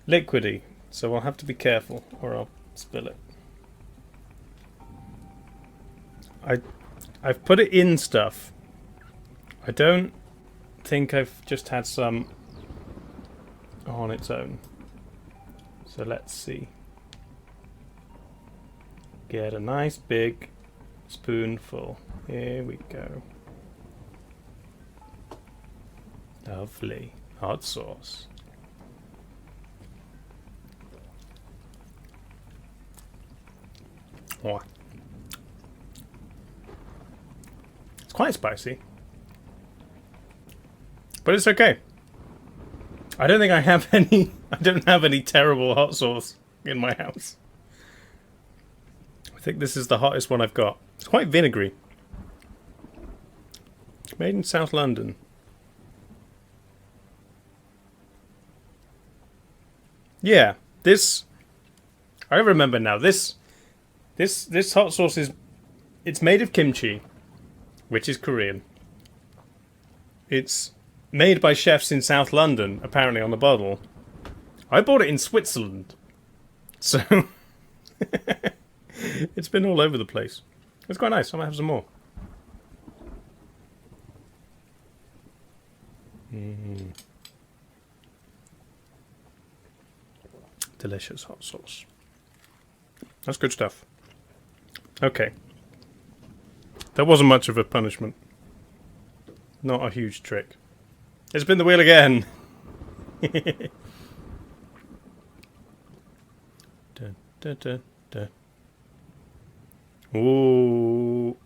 liquidy, so I'll have to be careful or I'll spill it. I've put it in stuff. I don't think I've just had some on its own. So let's see. Get a nice big spoonful. Here we go. Lovely. Hot sauce. Oh. It's quite spicy. But it's okay. I don't think I have any... I don't have any terrible hot sauce in my house. I think this is the hottest one I've got. It's quite vinegary. Made in South London. Yeah, this... I remember now. This hot sauce is... It's made of kimchi, which is Korean. It's made by chefs in South London, apparently on the bottle. I bought it in Switzerland. So... It's been all over the place. It's quite nice. I might have some more. Delicious hot sauce. That's good stuff. Okay. That wasn't much of a punishment. Not a huge trick. It's been the wheel again. Dun, dun, dun, dun. Ooh.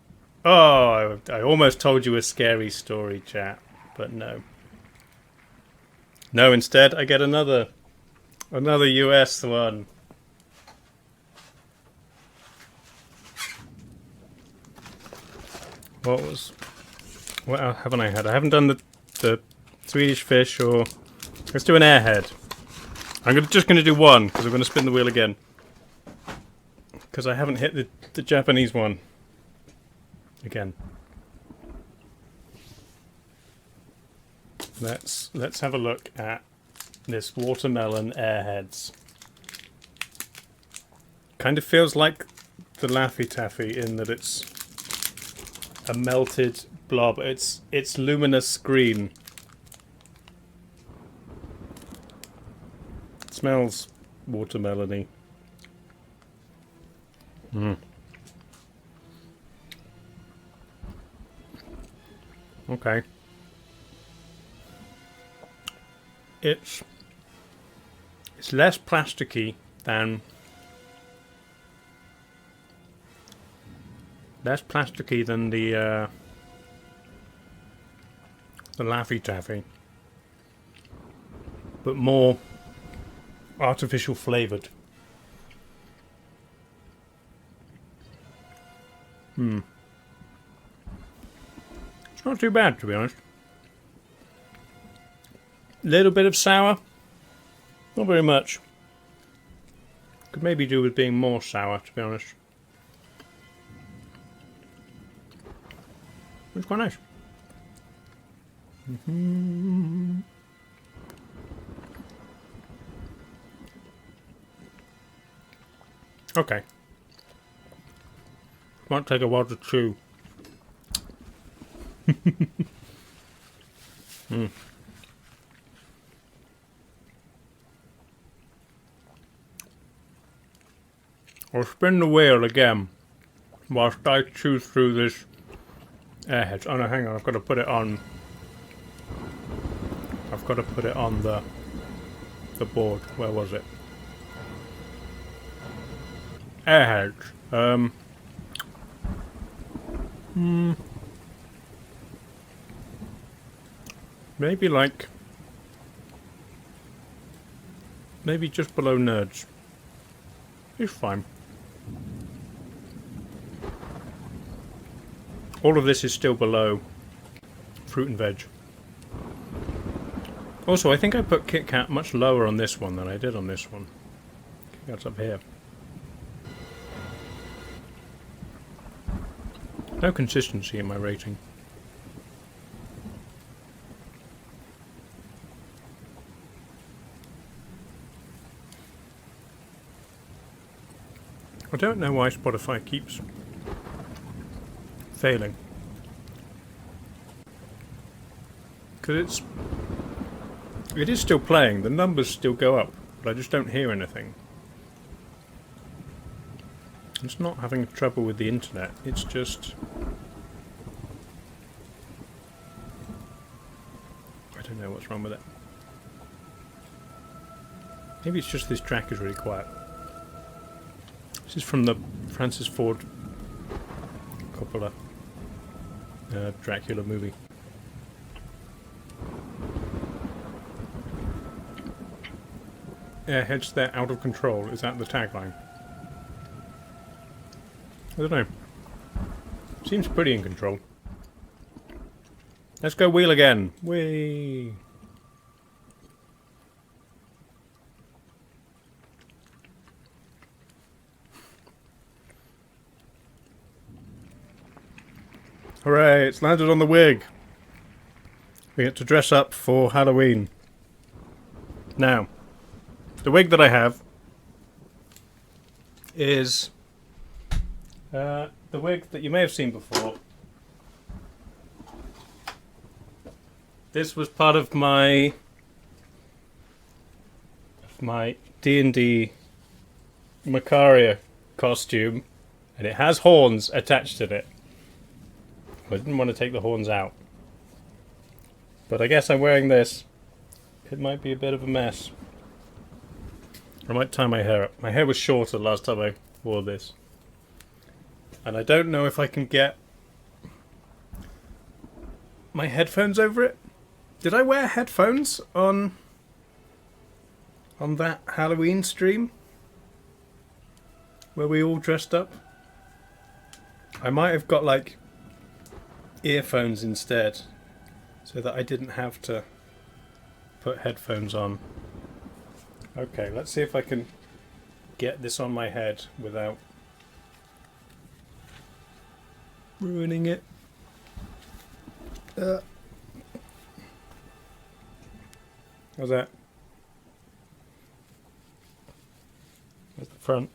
Oh, I almost told you a scary story, chat, but no. No, instead I get another US one. What haven't I had? I haven't done the Swedish fish, or let's do an airhead. I'm just going to do one because I'm going to spin the wheel again. because I haven't hit the Japanese one again. Let's have a look at this watermelon Airheads. Kind of feels like the Laffy Taffy in that it's a melted blob. It's luminous green. It smells watermelony. Okay. It's less plasticky than the Laffy Taffy, but more artificial flavoured. It's not too bad, to be honest. Little bit of sour, not very much. Could maybe do with being more sour, to be honest. It's quite nice. Okay. Might take a while to chew. I'll spin the wheel again whilst I chew through this Airheads. Oh no, hang on, I've got to put it on. I've got to put it on the board. Where was it? Airheads. Maybe like... maybe just below Nerds. It's fine. All of this is still below fruit and veg. Also, I think I put Kit Kat much lower on this one than I did on this one. Kit Kat's up here. No consistency in my rating. I don't know why Spotify keeps failing. Because it is still playing, the numbers still go up, but I just don't hear anything. It's not having trouble with the internet, it's just... I don't know what's wrong with it. Maybe it's just this track is really quiet. This is from the Francis Ford Coppola Dracula movie. Airheads, they're out of control. Is that the tagline? I don't know. Seems pretty in control. Let's go wheel again. Whee! Hooray, it's landed on the wig. We get to dress up for Halloween. Now, the wig that I have is the wig that you may have seen before. This was part of my D&D Macaria costume, and it has horns attached to it. I didn't want to take the horns out. But I guess I'm wearing this. It might be a bit of a mess. I might tie my hair up. My hair was shorter last time I wore this. And I don't know if I can get my headphones over it. Did I wear headphones on that Halloween stream? Where we all dressed up? I might have got like earphones instead, so that I didn't have to put headphones on. Okay, let's see if I can get this on my head without ruining it. How's that? There's the front.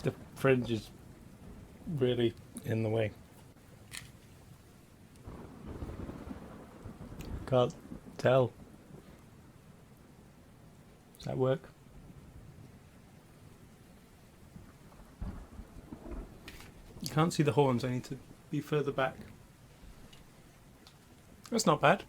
The fringe is really in the way. Can't tell. Does that work? You can't see the horns, I need to be further back. That's not bad.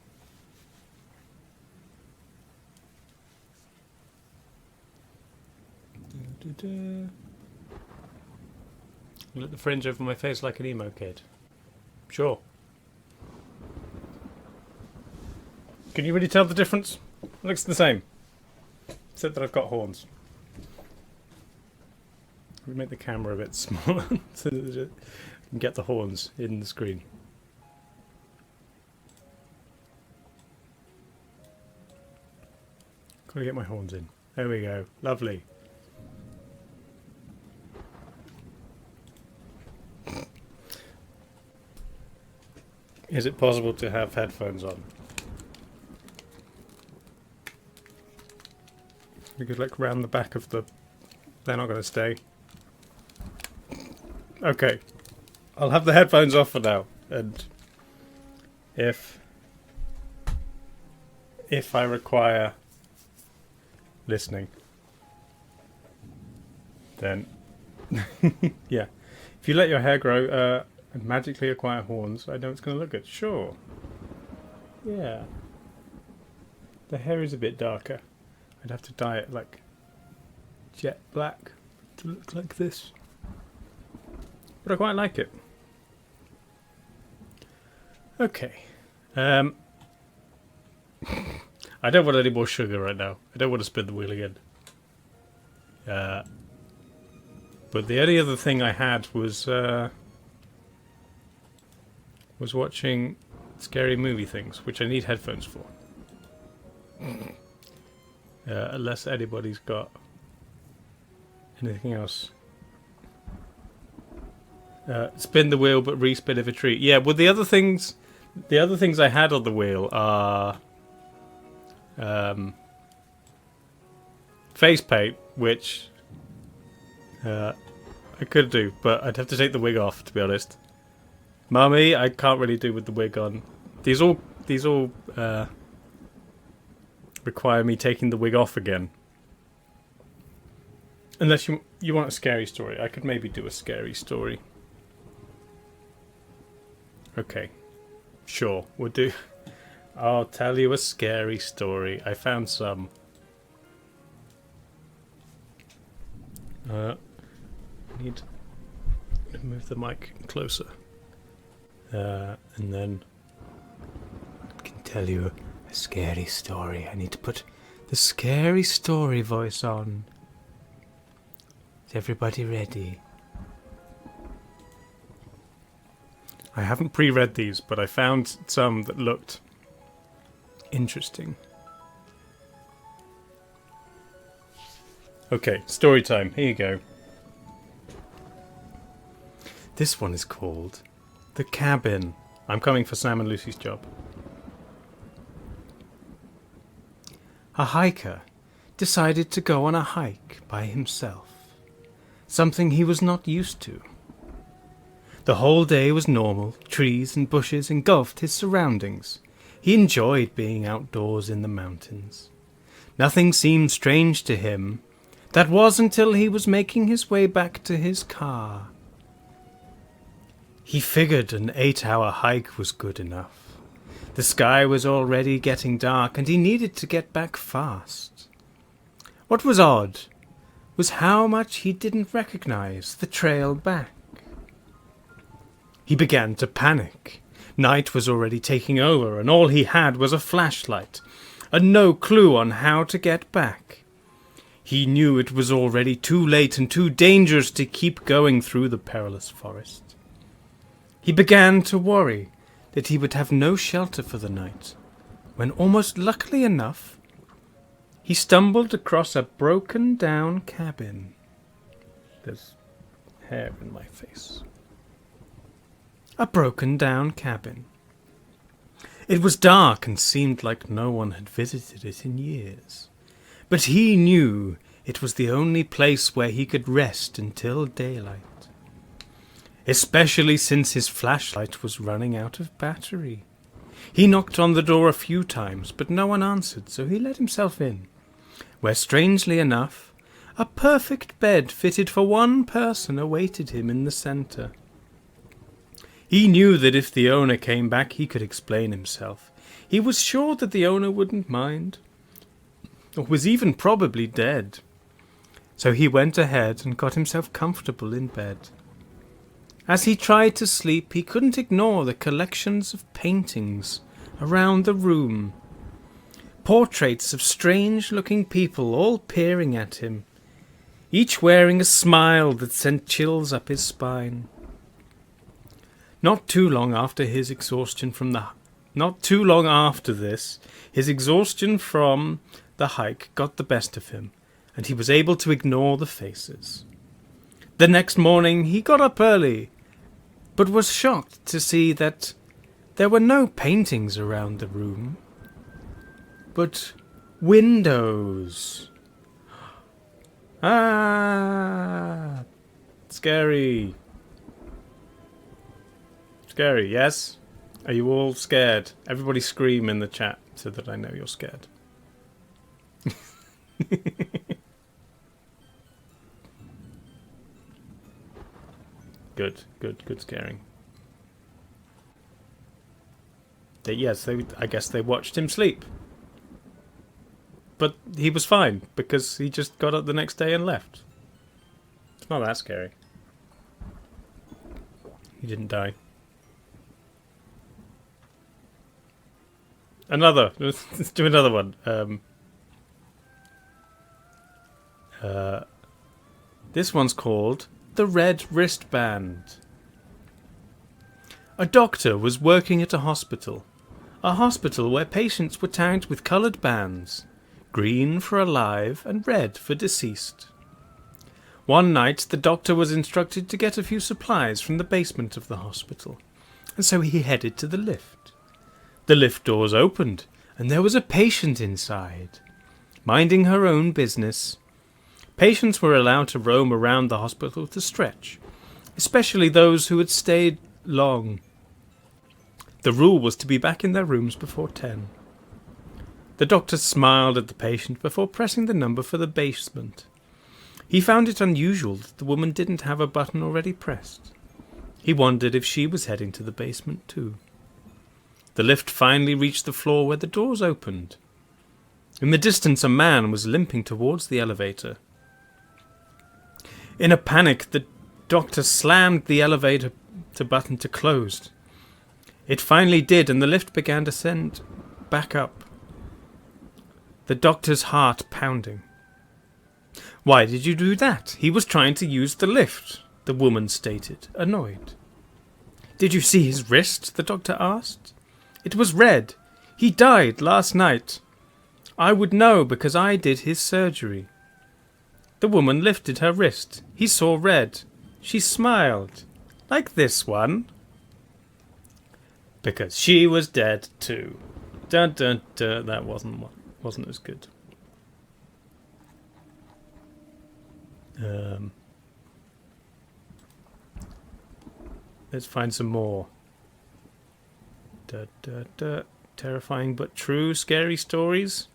Look the fringe over my face like an emo kid. Sure. Can you really tell the difference? It looks the same. Except that I've got horns. We make the camera a bit smaller so that you can get the horns in the screen. Gotta get my horns in. There we go. Lovely. Is it possible to have headphones on? We could look round the back of the... They're not going to stay. Okay. I'll have the headphones off for now. And if I require listening, then yeah. If you let your hair grow and magically acquire horns, I know it's going to look good. Sure. Yeah. The hair is a bit darker. I'd have to dye it like jet black to look like this. But I quite like it. Okay. I don't want any more sugar right now. I don't want to spin the wheel again. But the only other thing I had was watching scary movie things, which I need headphones for. Unless anybody's got anything else. Spin the wheel, but re-spin if a treat. Yeah, well, the other things I had on the wheel are face paint, which I could do, but I'd have to take the wig off, to be honest. Mummy, I can't really do with the wig on. These all require me taking the wig off again. Unless you want a scary story. I could maybe do a scary story. Okay. Sure, we'll do... I'll tell you a scary story. I found some. I need to move the mic closer. And then I can tell you a scary story. I need to put the scary story voice on. Is everybody ready? I haven't pre-read these, but I found some that looked interesting. Okay, story time. Here you go. This one is called The Cabin. I'm coming for Sam and Lucy's job. A hiker decided to go on a hike by himself, something he was not used to. The whole day was normal. Trees and bushes engulfed his surroundings. He enjoyed being outdoors in the mountains. Nothing seemed strange to him. That was until he was making his way back to his car. He figured an 8-hour hike was good enough. The sky was already getting dark and he needed to get back fast. What was odd was how much he didn't recognize the trail back. He began to panic. Night was already taking over, and all he had was a flashlight, and no clue on how to get back. He knew it was already too late and too dangerous to keep going through the perilous forest. He began to worry that he would have no shelter for the night, when almost luckily enough, he stumbled across a broken-down cabin. There's hair in my face. A broken down cabin. It was dark and seemed like no one had visited it in years. But he knew it was the only place where he could rest until daylight. Especially since his flashlight was running out of battery. He knocked on the door a few times, but no one answered, so he let himself in, where, strangely enough, a perfect bed fitted for one person awaited him in the centre. He knew that if the owner came back, he could explain himself. He was sure that the owner wouldn't mind, or was even probably dead. So he went ahead and got himself comfortable in bed. As he tried to sleep, he couldn't ignore the collections of paintings around the room. Portraits of strange-looking people all peering at him, each wearing a smile that sent chills up his spine. Not too long after this, his exhaustion from the hike got the best of him, and he was able to ignore the faces. The next morning he got up early, but was shocked to see that there were no paintings around the room, but windows. Ah, scary. Scary, yes? Are you all scared? Everybody scream in the chat so that I know you're scared. Good scaring. I guess they watched him sleep. But he was fine, because he just got up the next day and left. It's not that scary. He didn't die. Let's do another one. This one's called The Red Wristband. A doctor was working at a hospital where patients were tagged with coloured bands, green for alive and red for deceased. One night the doctor was instructed to get a few supplies from the basement of the hospital, and so he headed to the lift. The lift doors opened, and there was a patient inside, minding her own business. Patients were allowed to roam around the hospital to stretch, especially those who had stayed long. The rule was to be back in their rooms before 10. The doctor smiled at the patient before pressing the number for the basement. He found it unusual that the woman didn't have a button already pressed. He wondered if she was heading to the basement too. The lift finally reached the floor where the doors opened. In the distance, a man was limping towards the elevator. In a panic, the doctor slammed the elevator button to close. It finally did, and the lift began to ascend back up, the doctor's heart pounding. "Why did you do that? He was trying to use the lift," the woman stated, annoyed. "Did you see his wrist?" the doctor asked. "It was red. He died last night. I would know because I did his surgery." The woman lifted her wrist. He saw red. She smiled. Like this one. Because she was dead too. Dun dun dun. That wasn't as good. Let's find some more. Terrifying but true scary stories.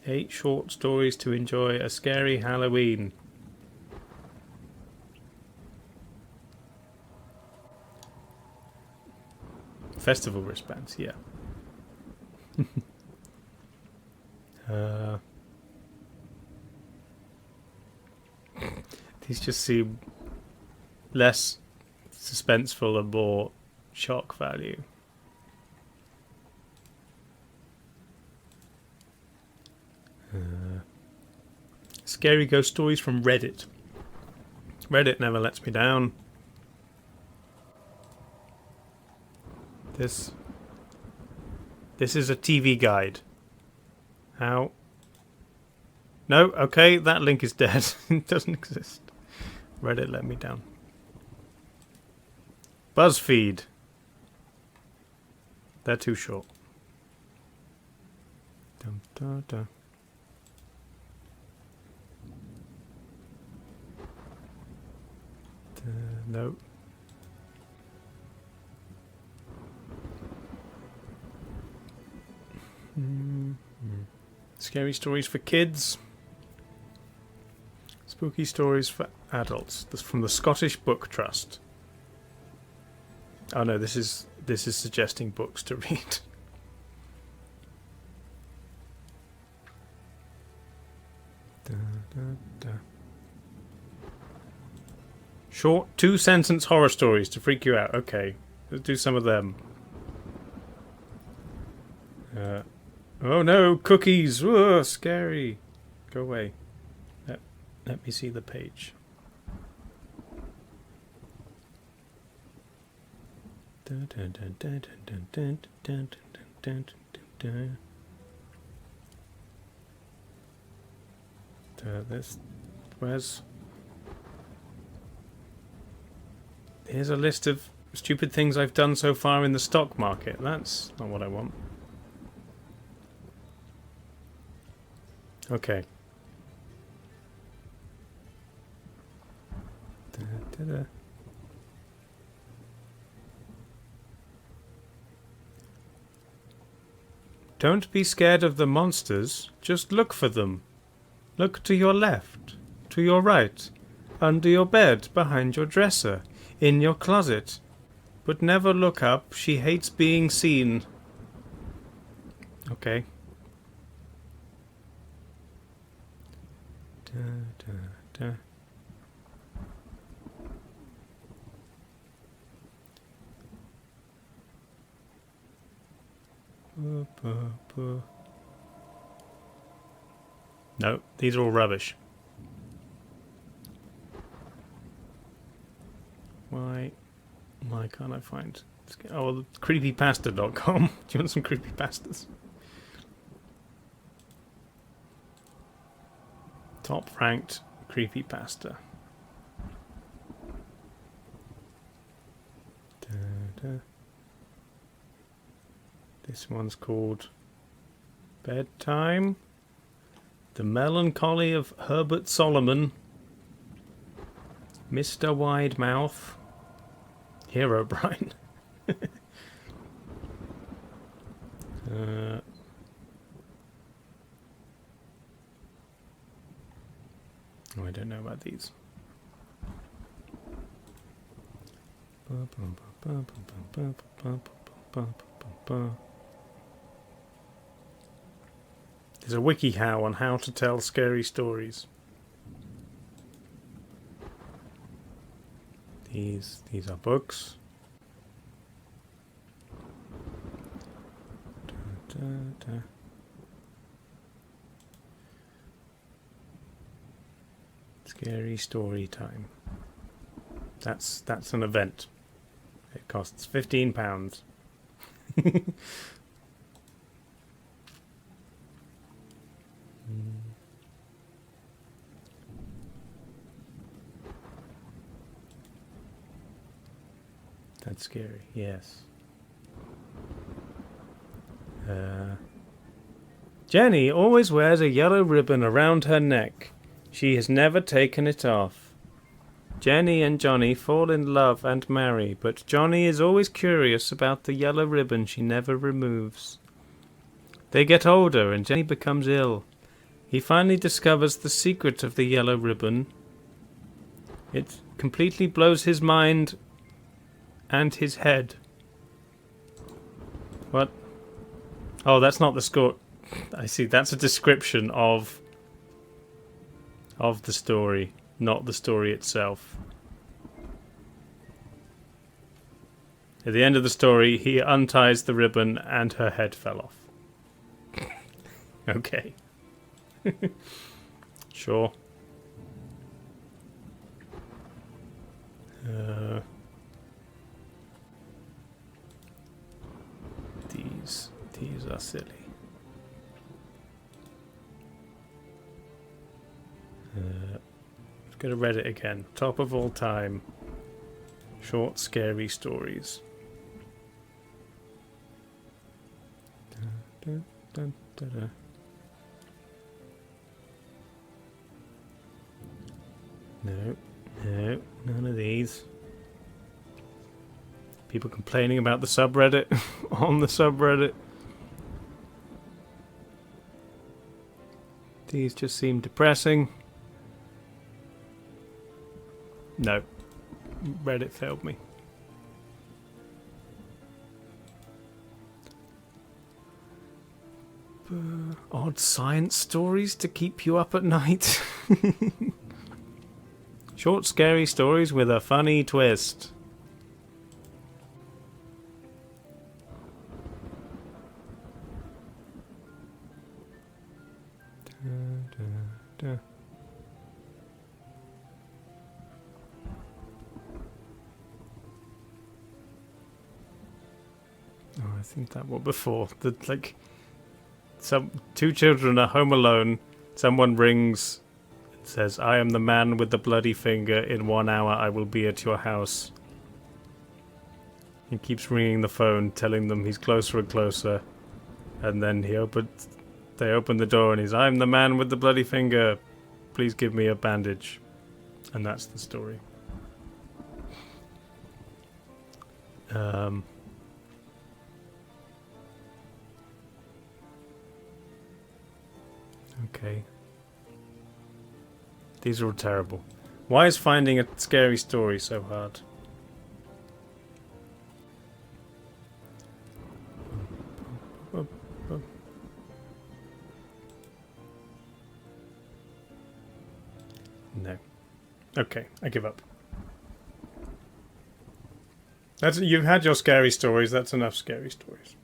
8 short stories to enjoy a scary Halloween. Festival wristbands, yeah. These just seem less suspenseful and more shock value. Scary ghost stories from Reddit. Reddit never lets me down. This is a TV guide. How No, okay, that link is dead. It doesn't exist. Reddit let me down. BuzzFeed. They're too short. Dun, dun, dun. No. Scary stories for kids. Spooky stories for adults. This from the Scottish Book Trust. Oh no, this is suggesting books to read. Da, da, da. Short 2-sentence horror stories to freak you out. Okay, let's do some of them. Oh no, cookies! Whoa, scary. Go away. Let me see the page. Here's a list of stupid things I've done so far in the stock market. That's not what I want. Okay. Don't be scared of the monsters, just look for them. Look to your left, to your right, under your bed, behind your dresser, in your closet. But never look up, she hates being seen. Okay. Da, da, da. No, these are all rubbish. Why can't I find... Oh, creepypasta.com. Do you want some creepypastas? Top ranked creepypasta. This one's called Bedtime. The Melancholy of Herbert Solomon. Mr. Widemouth. Herobrine. Oh, I don't know about these. There's a WikiHow on how to tell scary stories. These are books. Da, da, da. Scary story time. That's an event. It costs £15. That's scary, yes. Jenny always wears a yellow ribbon around her neck. She has never taken it off. Jenny and Johnny fall in love and marry, but Johnny is always curious about the yellow ribbon she never removes. They get older and Jenny becomes ill. He finally discovers the secret of the yellow ribbon. It completely blows his mind and his head. What? Oh, that's not the score. I see, that's a description of the story, not the story itself. At the end of the story, he unties the ribbon and her head fell off. Okay. Sure. These are silly. Let's go to Reddit again. Top of all time. Short, scary stories. Dun, dun, dun, dun. No, no, none of these. People complaining about the subreddit on the subreddit. These just seem depressing. No, Reddit failed me. Odd science stories to keep you up at night. Short, scary stories with a funny twist. Oh, I think that was before. Two children are home alone. Someone rings. It says, "I am the man with the bloody finger. In 1 hour, I will be at your house." He keeps ringing the phone, telling them he's closer and closer. And then they open the door and he's, "I'm the man with the bloody finger. Please give me a bandage." And that's the story. Okay. These are all terrible. Why is finding a scary story so hard? No. Okay, I give up. You've had your scary stories. That's enough scary stories.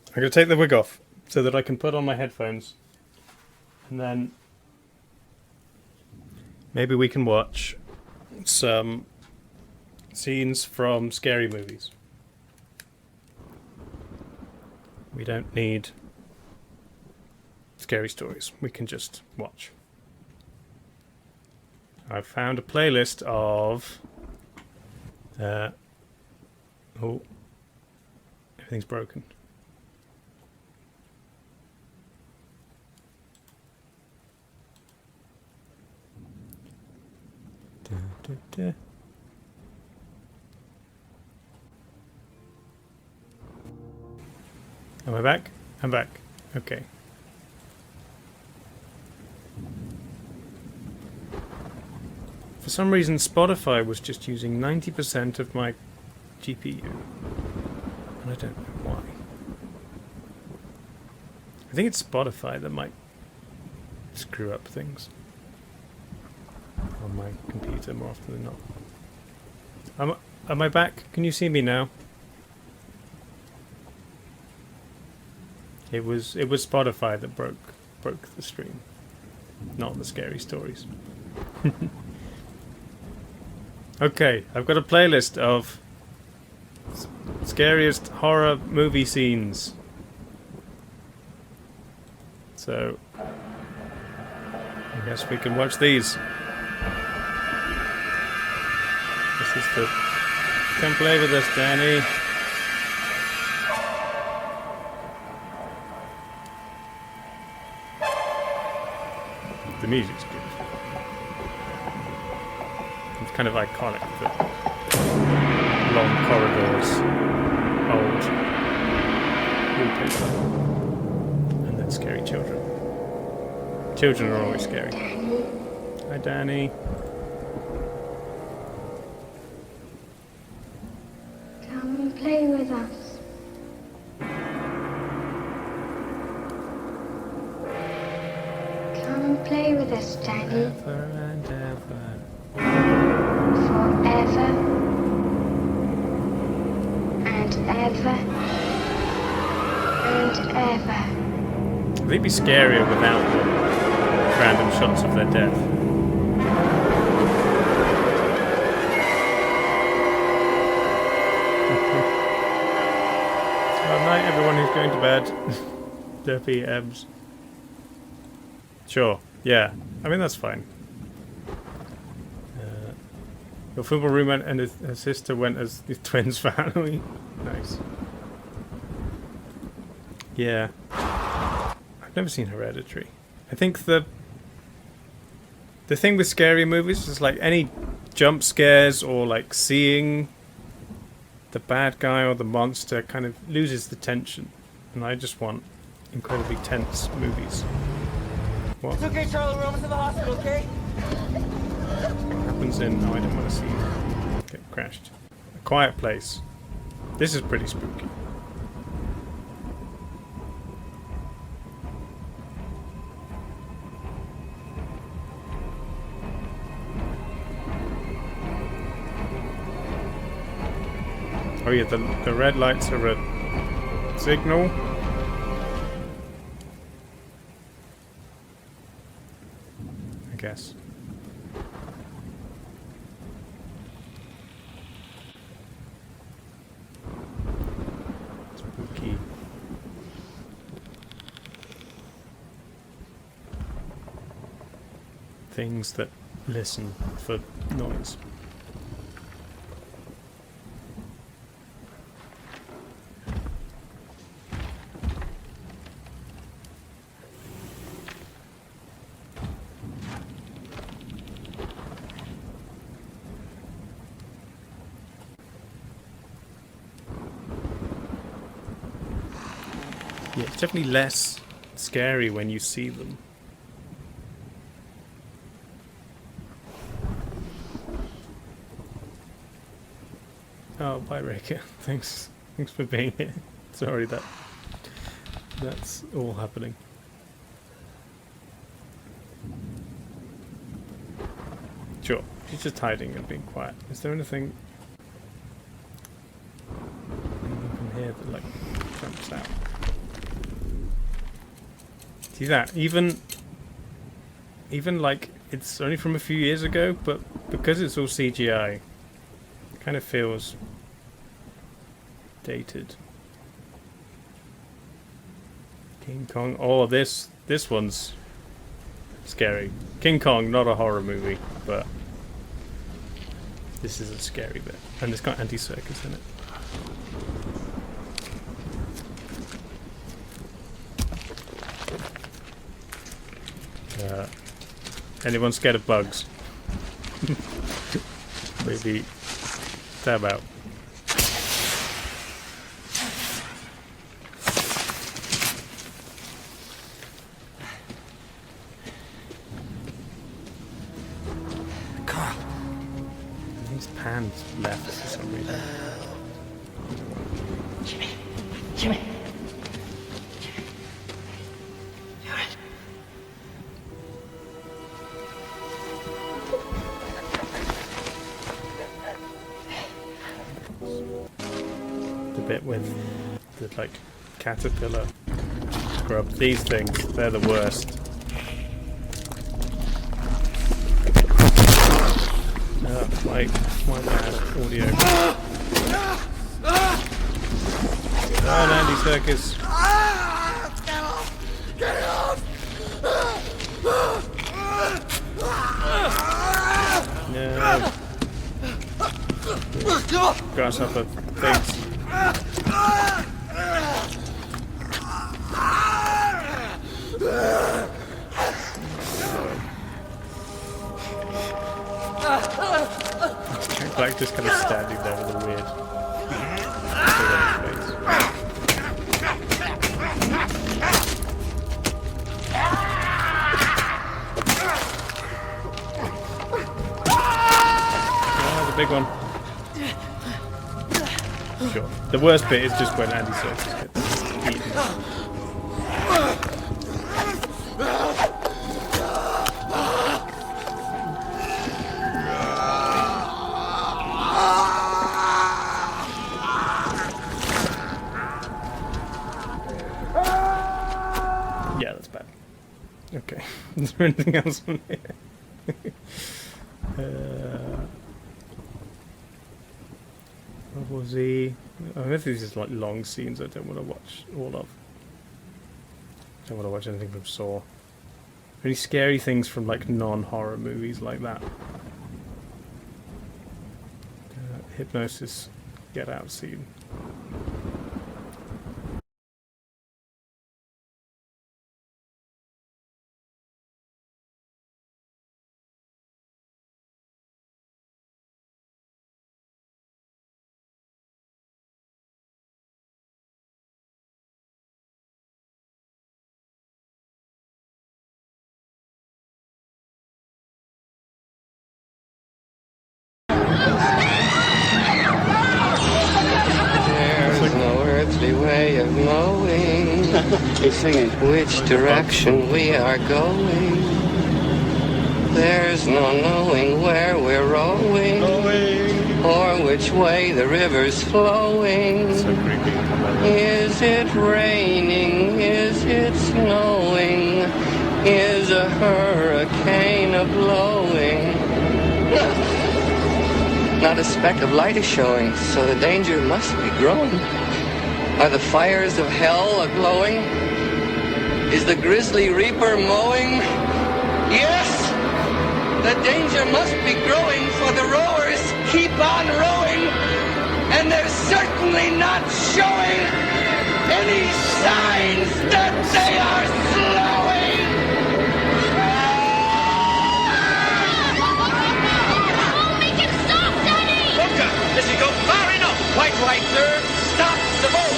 I'm going to take the wig off so that I can put on my headphones. And then maybe we can watch some scenes from scary movies. We don't need scary stories. We can just watch. I've found a playlist of... oh, everything's broken. Am I back? I'm back. Okay. For some reason, Spotify was just using 90% of my GPU. And I don't know why. I think it's Spotify that might screw up things on my computer more often than not. Am I back? Can you see me now? It was Spotify that broke the stream, not the scary stories. Okay, I've got a playlist of scariest horror movie scenes. So I guess we can watch these. This is the... Come play with us, Danny. The music's good. It's kind of iconic, the long corridors, old wallpaper, and then scary children. Children are always scary. Hi, Danny. Come and play with us. Play with us, Danny. Ever and ever. Forever and ever and ever. They'd be scarier without the random shots of their death. Good night, everyone who's going to bed. Derpy Ebbs. Sure. Yeah, I mean that's fine. Your football roommate and her sister went as the twins for Halloween. Nice. Yeah. I've never seen Hereditary. I think the thing with scary movies is like any jump scares or like seeing the bad guy or the monster kind of loses the tension. And I just want incredibly tense movies. What? It's okay, Charlie. We're almost to the hospital, okay? What happens in... No, I don't want to see it. Get crashed. A Quiet Place. This is pretty spooky. Oh yeah, the red lights are a signal. I guess. Spooky. Things that listen for noise. Yeah, it's definitely less scary when you see them. Oh, bye, Rika. Thanks for being here. Sorry that's all happening. Sure, she's just hiding and being quiet. Is there anything from here that like jumps out? See that? Even like it's only from a few years ago, but because it's all CGI, it kind of feels dated. King Kong. Oh, this one's scary. King Kong, not a horror movie, but this is a scary bit, and it's got anti-circus in it. Anyone scared of bugs? Maybe tab out. Carl. These pans left for some reason. Jimmy. The bit with the like caterpillar grub. These things, they're the worst. My bad audio. Oh, Andy Circus. Get off! No. Grasshopper things. Jack Black just kind of standing there with a weird face. Oh, the big one. Sure. The worst bit is just when Andy Serkis gets eaten. Yeah, that's bad. Okay. Is there anything else on here? What was he? I don't know if these are like long scenes I don't want to watch all of. I don't want to watch anything from Saw. Any scary things from like non-horror movies like that? Hypnosis, Get Out scene. There's no earthly way of knowing which direction we are going. There's no knowing where we're rowing or which way the river's flowing. So creepy. Is it raining? Is it snowing? Is a hurricane a-blowing? Not a speck of light is showing, so the danger must be growing. Are the fires of hell a-glowing? Is the grisly reaper mowing? Yes! The danger must be growing, for the rowers keep on rowing, and they're certainly not showing any signs that they are slowing! Does he go far enough? Quite right, sir. Stop the boat.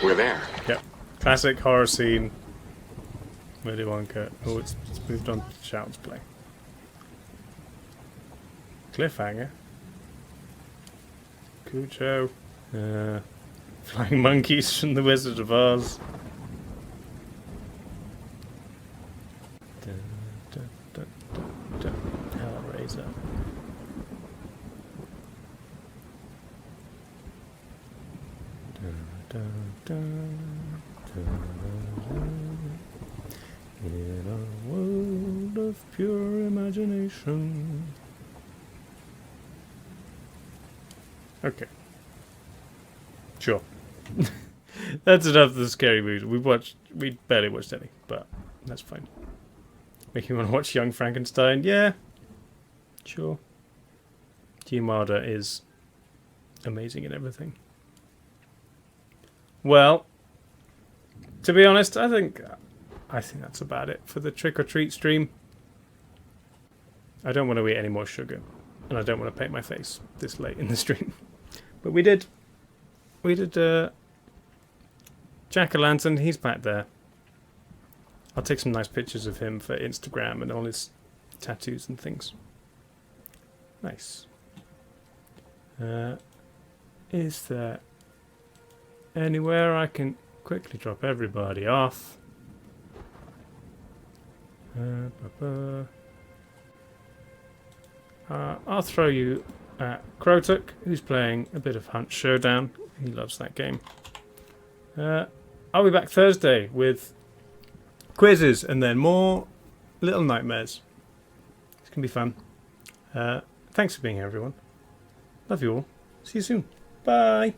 We're there. Yep. Classic horror scene. Willy Wonka. Oh, it's moved on to Child's Play. Cliffhanger. Cujo. Flying monkeys from the Wizard of Oz. Dun, dun, dun, dun, dun. Hellraiser. In a world of pure imagination. Okay. Sure. That's enough of the scary movies. We barely watched any, but that's fine. Make you want to watch Young Frankenstein? Yeah. Sure. Gene Wilder is amazing in everything. Well, to be honest, I think that's about it for the trick or treat stream. I don't want to eat any more sugar, and I don't want to paint my face this late in the stream. But we did Jack-o'-lantern. He's back there. I'll take some nice pictures of him for Instagram and all his tattoos and things. Nice. Is there anywhere I can quickly drop everybody off? I'll throw you at Krotuk, who's playing a bit of Hunt Showdown. He loves that game. I'll be back Thursday with quizzes and then more Little Nightmares. It's going to be fun. Thanks for being here, everyone. Love you all. See you soon. Bye.